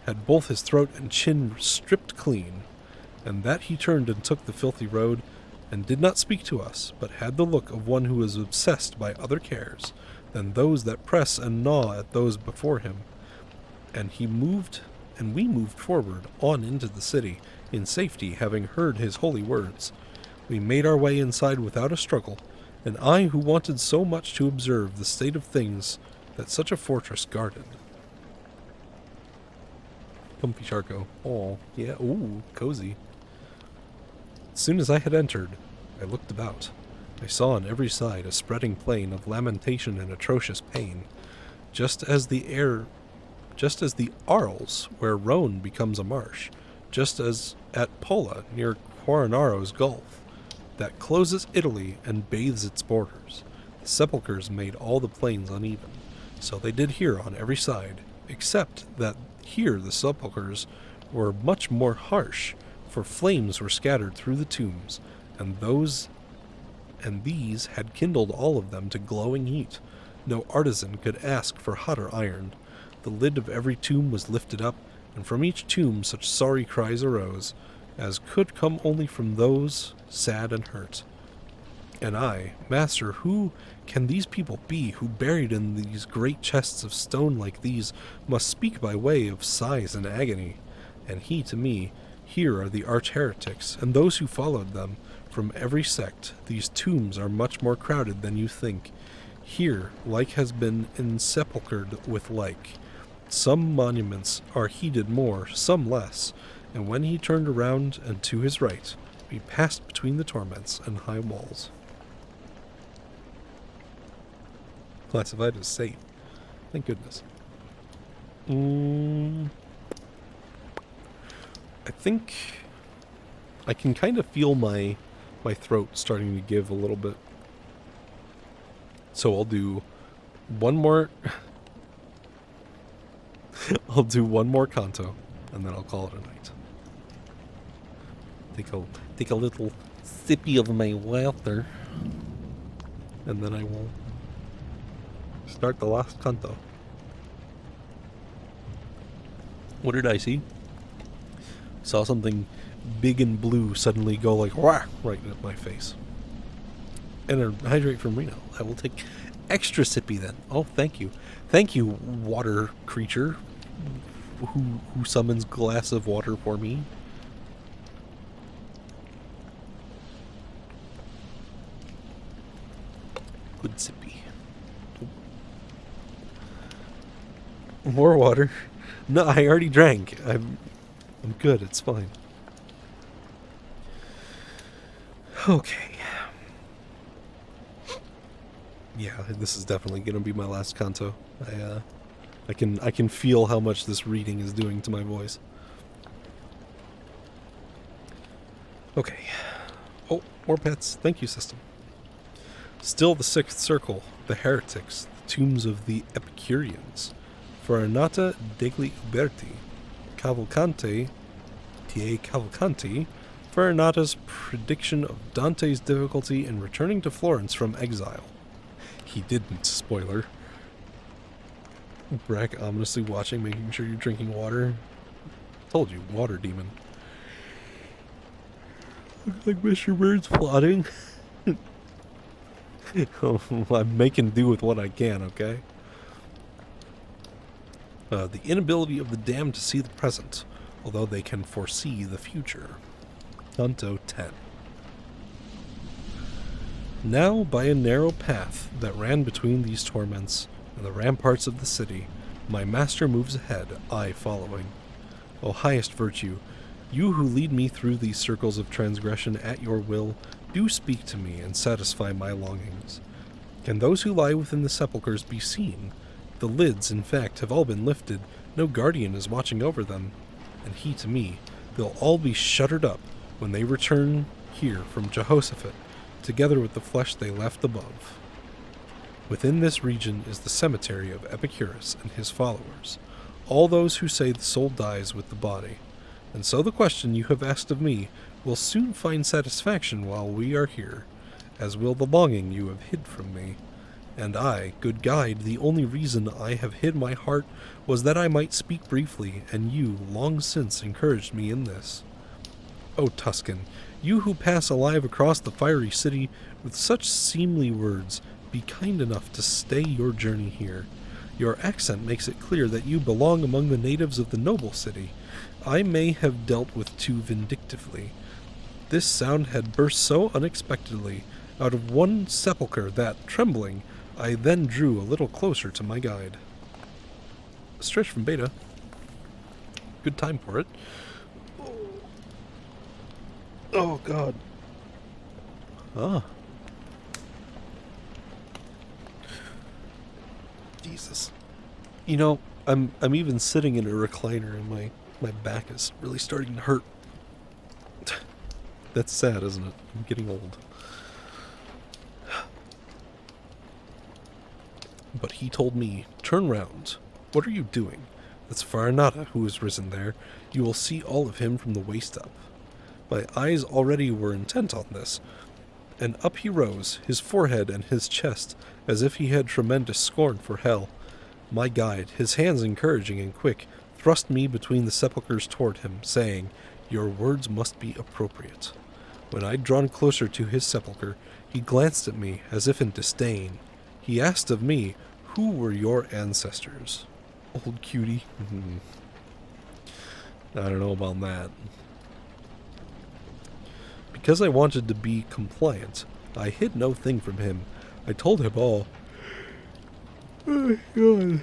had both his throat and chin stripped clean, and that he turned and took the filthy road, and did not speak to us, but had the look of one who is obsessed by other cares than those that press and gnaw at those before him. And he moved, and we moved forward, on into the city, in safety, having heard his holy words. We made our way inside without a struggle, and I who wanted so much to observe the state of things that such a fortress guarded." Comfy Charco. Oh, yeah, ooh, cozy. "As soon as I had entered, I looked about. I saw on every side a spreading plain of lamentation and atrocious pain, just as the Arles, where Rhone becomes a marsh, just as at Pola, near Quaranaro's Gulf, that closes Italy and bathes its borders. The sepulchres made all the plains uneven. So they did here on every side, except that here the sepulchres were much more harsh, for flames were scattered through the tombs, and these had kindled all of them to glowing heat. No artisan could ask for hotter iron. The lid of every tomb was lifted up, and from each tomb such sorry cries arose, as could come only from those sad and hurt. And I, Master, who can these people be who, buried in these great chests of stone like these, must speak by way of sighs and agony? And he to me, Here are the arch-heretics, and those who followed them, from every sect. These tombs are much more crowded than you think. Here, like has been ensepulchred with like. Some monuments are heeded more, some less, and when he turned around and to his right, we passed between the torments and high walls." Classified as safe. Thank goodness. I think I can kind of feel my throat starting to give a little bit. So I'll do one more I'll do one more canto, and then I'll call it a night. Take a little sippy of my water, and then I will start the last canto. What did I see? Saw something big and blue suddenly go like wah right at my face. And a hydrate from Reno. I will take extra sippy then. Oh, thank you. Thank you, water creature who summons glass of water for me. Good sippy. More water. No, I already drank. I'm good. It's fine. Okay. Yeah, this is definitely going to be my last canto. I can feel how much this reading is doing to my voice. Okay. Oh, more pets. Thank you, system. Still the sixth circle, the heretics, the tombs of the Epicureans. Farinata degli Uberti, Cavalcante, Tie Cavalcanti, Farinata's prediction of Dante's difficulty in returning to Florence from exile. He didn't, spoiler. Brack ominously watching, making sure you're drinking water. Told you, water demon. Looks like Mr. Bird's plotting. I'm making do with what I can, okay? The inability of the damned to see the present, although they can foresee the future. Canto 10. Now, by a narrow path that ran between these torments and the ramparts of the city, my master moves ahead, I following. O highest virtue, you who lead me through these circles of transgression at your will, do speak to me and satisfy my longings. Can those who lie within the sepulchres be seen? The lids, in fact, have all been lifted. No guardian is watching over them. And he to me, they'll all be shuttered up when they return here from Jehoshaphat, together with the flesh they left above. Within this region is the cemetery of Epicurus and his followers, all those who say the soul dies with the body. And so the question you have asked of me will soon find satisfaction while we are here, as will the longing you have hid from me. And I, good guide, the only reason I have hid my heart was that I might speak briefly, and you long since encouraged me in this. O Tuscan, you who pass alive across the fiery city with such seemly words, be kind enough to stay your journey here. Your accent makes it clear that you belong among the natives of the noble city. I may have dealt with too vindictively. This sound had burst so unexpectedly out of one sepulchre that, trembling, I then drew a little closer to my guide. Stretch from beta. Good time for it. Oh God. Ah. Jesus. You know, I'm even sitting in a recliner and my back is really starting to hurt. That's sad, isn't it? I'm getting old. But he told me, turn round. What are you doing? That's Farinata who has risen there. You will see all of him from the waist up. My eyes already were intent on this, and up he rose, his forehead and his chest, as if he had tremendous scorn for hell. My guide, his hands encouraging and quick, thrust me between the sepulchres toward him, saying, your words must be appropriate. When I'd drawn closer to his sepulchre, he glanced at me as if in disdain. He asked of me, who were your ancestors? Old cutie. I don't know about that. Because I wanted to be compliant, I hid no thing from him. I told him all. Oh, God.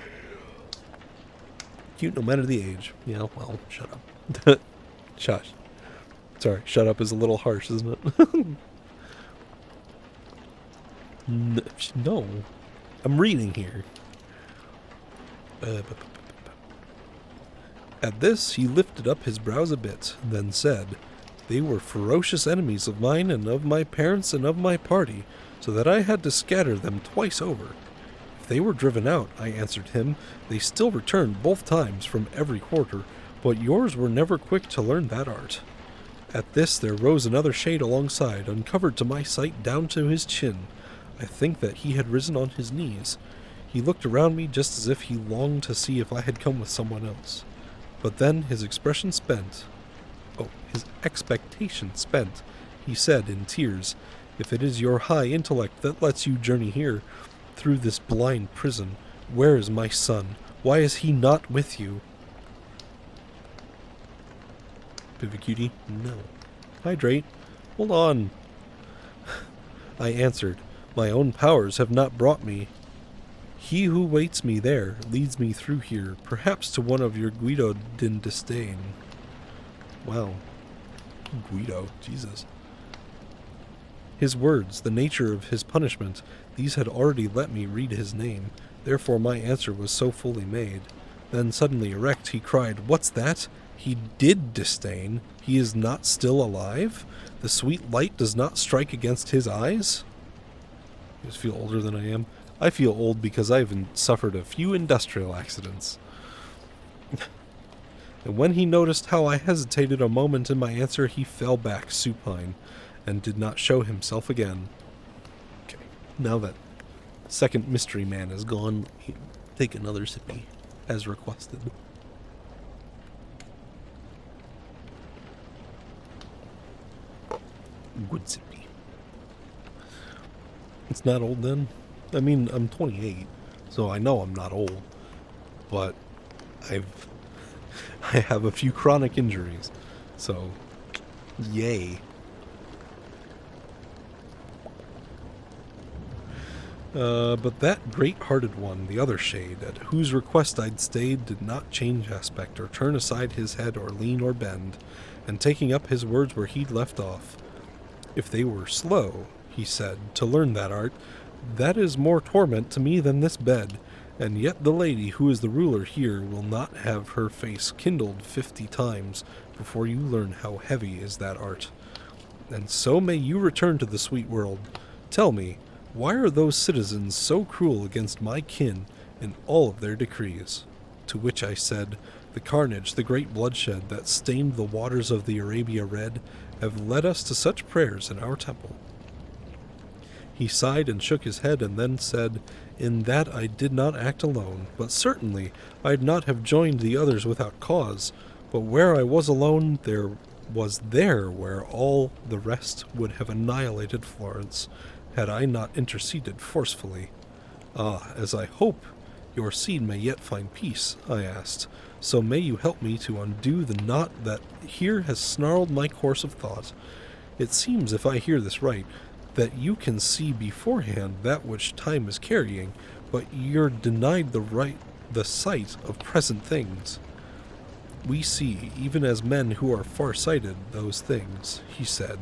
Cute no matter the age. Yeah, well, shut up. Shush. Sorry, shut up is a little harsh, isn't it? No. I'm reading here. At this, he lifted up his brows a bit, then said, they were ferocious enemies of mine and of my parents and of my party, so that I had to scatter them twice over. If they were driven out, I answered him, they still returned both times from every quarter, but yours were never quick to learn that art. At this there rose another shade alongside, uncovered to my sight down to his chin. I think that he had risen on his knees. He looked around me just as if he longed to see if I had come with someone else. But then, his expectation spent, he said in tears, if it is your high intellect that lets you journey here, through this blind prison, where is my son? Why is he not with you? Pivicutie, no. Hydrate. Hold on. I answered, my own powers have not brought me. He who waits me there leads me through here, perhaps to one of your Guido din disdain. Wow. Guido, Jesus. His words, the nature of his punishment, these had already let me read his name, therefore my answer was so fully made. Then suddenly erect, he cried, what's that? He did disdain. He is not still alive? The sweet light does not strike against his eyes? I just feel older than I am. I feel old because I've suffered a few industrial accidents. And when he noticed how I hesitated a moment in my answer, he fell back supine and did not show himself again. Okay, now that second mystery man is gone, take another sippy, as requested. Good sippy. It's not old then? I mean, I'm 28, so I know I'm not old, but I have a few chronic injuries, so yay. But that great-hearted one, the other shade, at whose request I'd stayed, did not change aspect, or turn aside his head, or lean or bend, and taking up his words where he'd left off. If they were slow, he said, to learn that art, that is more torment to me than this bed, and yet the lady who is the ruler here will not have her face kindled 50 times before you learn how heavy is that art. And so may you return to the sweet world. Tell me, why are those citizens so cruel against my kin in all of their decrees? To which I said, the carnage, the great bloodshed that stained the waters of the Arabia red, have led us to such prayers in our temple. He sighed and shook his head, and then said, in that I did not act alone, but certainly I'd not have joined the others without cause, but where I was alone, there where all the rest would have annihilated Florence, had I not interceded forcefully. Ah, as I hope your seed may yet find peace, I asked, so may you help me to undo the knot that here has snarled my course of thought. It seems, if I hear this right, that you can see beforehand that which time is carrying, but you're denied the sight of present things. We see, even as men who are far-sighted, those things, he said,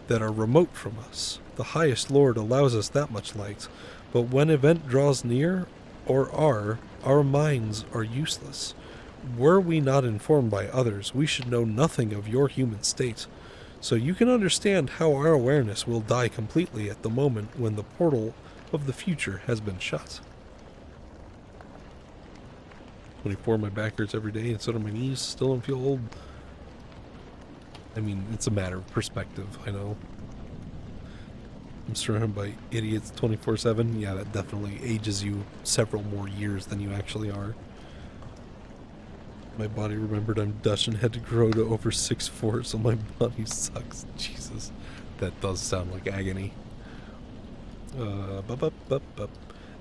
that are remote from us. The highest Lord allows us that much light, but when event draws near, our minds are useless. Were we not informed by others, we should know nothing of your human state. So you can understand how our awareness will die completely at the moment when the portal of the future has been shut. 24, my back hurts every day, and so do my knees. Still don't feel old. I mean, it's a matter of perspective, I know. I'm surrounded by idiots 24/7. Yeah, that definitely ages you several more years than you actually are. My body remembered I'm Dutch and had to grow to over 6'4", so my body sucks. Jesus, that does sound like agony.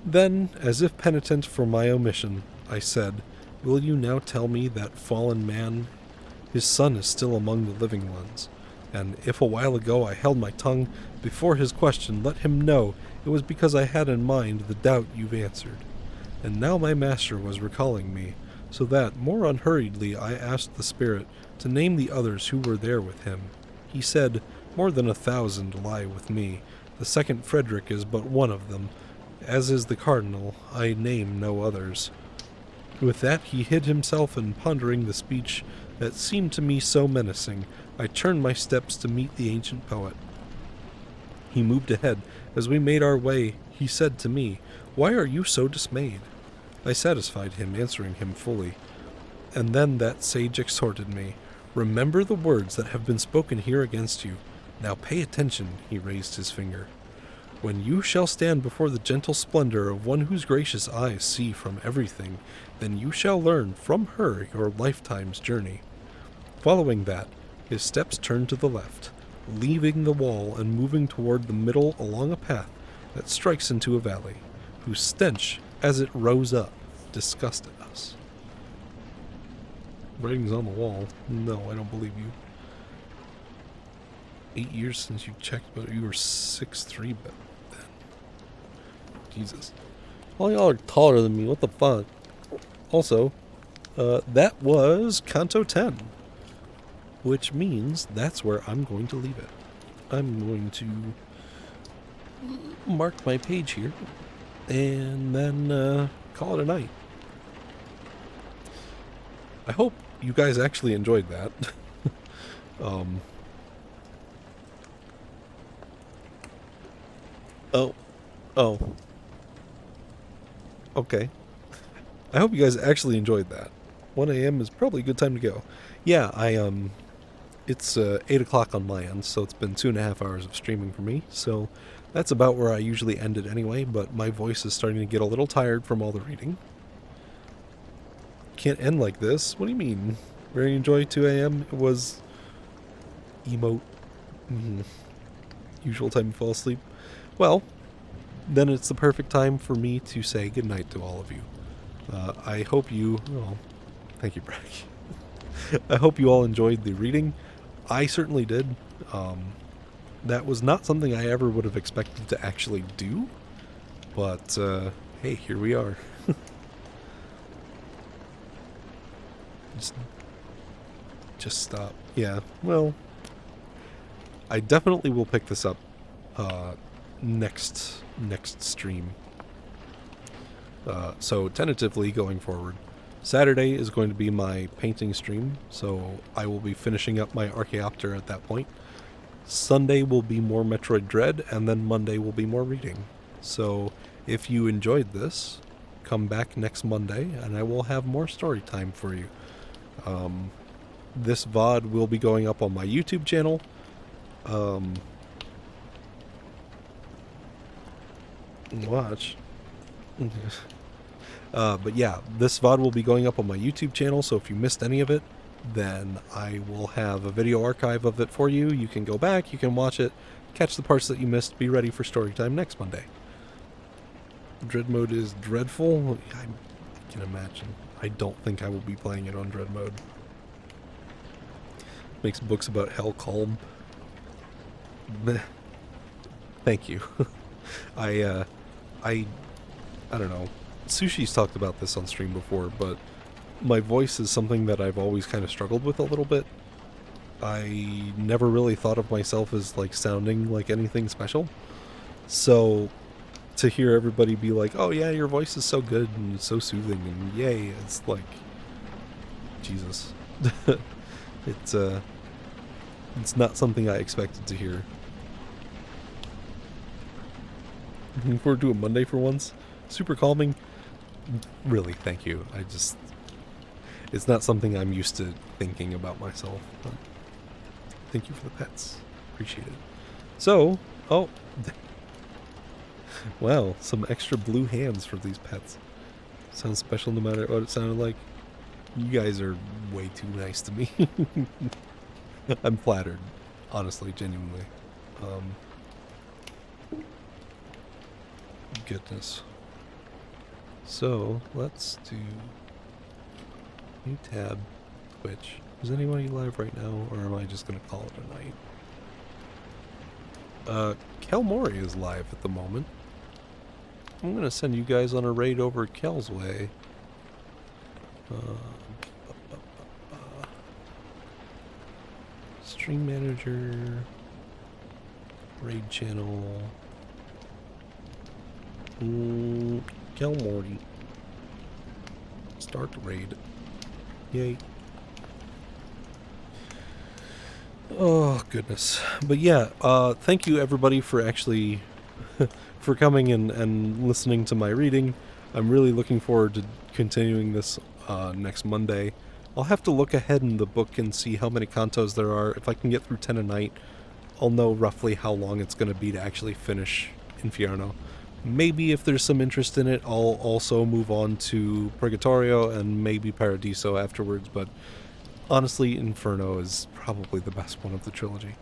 Then, as if penitent for my omission, I said, will you now tell me that fallen man, his son is still among the living ones? And if a while ago I held my tongue before his question, let him know it was because I had in mind the doubt you've answered. And now my master was recalling me, so that, more unhurriedly, I asked the spirit to name the others who were there with him. He said, more than 1,000 lie with me. The second Frederick is but one of them. As is the cardinal, I name no others. With that he hid himself, and pondering the speech that seemed to me so menacing, I turned my steps to meet the ancient poet. He moved ahead. As we made our way, he said to me, why are you so dismayed? I satisfied him, answering him fully. And then that sage exhorted me, remember the words that have been spoken here against you. Now pay attention, he raised his finger. When you shall stand before the gentle splendor of one whose gracious eyes see from everything, then you shall learn from her your lifetime's journey. Following that, his steps turned to the left, leaving the wall and moving toward the middle along a path that strikes into a valley, whose stench, as it rose up, disgusted us. Writing's on the wall. No, I don't believe you. 8 years since you checked, but you were 6'3" then. Jesus. All y'all are taller than me. What the fuck? Also, that was Canto 10. Which means that's where I'm going to leave it. I'm going to mark my page here and then call it a night. I hope you guys actually enjoyed that. Oh. Okay. I hope you guys actually enjoyed that. 1 a.m. is probably a good time to go. Yeah, it's 8 o'clock on my end, so it's been 2.5 hours of streaming for me, so that's about where I usually end it anyway, but my voice is starting to get a little tired from all the reading. Can't end like this. What do you mean? Very enjoy 2 a.m. It was emote. Usual time to fall asleep. Well, then it's the perfect time for me to say goodnight to all of you. I hope you... Oh, thank you, Brack. I hope you all enjoyed the reading. I certainly did. That was not something I ever would have expected to actually do. But, hey, here we are. just, just stop. Yeah, well, I definitely will pick this up next stream. So tentatively going forward, Saturday is going to be my painting stream, so I will be finishing up my Archaeopter at that point. Sunday will be more Metroid Dread, and then Monday will be more reading. So if you enjoyed this, come back next Monday, and I will have more story time for you. This VOD will be going up on my YouTube channel. Watch. But yeah, this VOD will be going up on my YouTube channel, so if you missed any of it, then I will have a video archive of it for you. You can go back, you can watch it, catch the parts that you missed, be ready for story time next Monday. Dread mode is dreadful. I can imagine. I don't think I will be playing it on dread mode. Makes books about hell calm. Thank you. I don't know. Sushi's talked about this on stream before, but my voice is something that I've always kind of struggled with a little bit. I never really thought of myself as like sounding like anything special. So to hear everybody be like, "Oh yeah, your voice is so good and so soothing," and yay, it's like, Jesus. It's not something I expected to hear. Looking forward to a Monday for once. Super calming. Really, thank you. It's not something I'm used to thinking about myself. But thank you for the pets. Appreciate it. So, oh. Wow, some extra blue hands for these pets. Sounds special no matter what it sounded like. You guys are way too nice to me. I'm flattered. Honestly, genuinely. Goodness. So, let's do new tab, Twitch. Is anybody live right now, or am I just going to call it a night? Kel Mori is live at the moment. I'm going to send you guys on a raid over Kel's way. Stream manager, raid channel. Kel Morty. Start raid. Yay. Oh, goodness. But yeah, thank you everybody for actually for coming and listening to my reading. I'm really looking forward to continuing this next Monday. I'll have to look ahead in the book and see how many cantos there are. If I can get through 10 a night, I'll know roughly how long it's going to be to actually finish Inferno. Maybe if there's some interest in it, I'll also move on to Purgatorio and maybe Paradiso afterwards, but honestly, Inferno is probably the best one of the trilogy.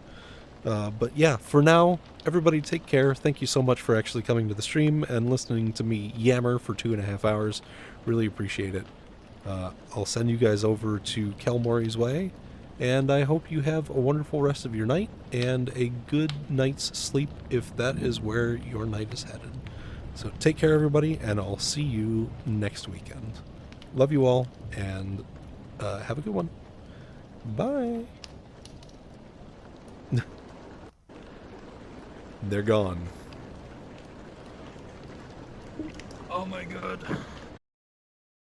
But yeah, for now, everybody take care. Thank you so much for actually coming to the stream and listening to me yammer for 2.5 hours. Really appreciate it. I'll send you guys over to Kel Mori's way, and I hope you have a wonderful rest of your night and a good night's sleep if that is where your night is headed. So take care, everybody, and I'll see you next weekend. Love you all, and have a good one. Bye. They're gone. Oh my god.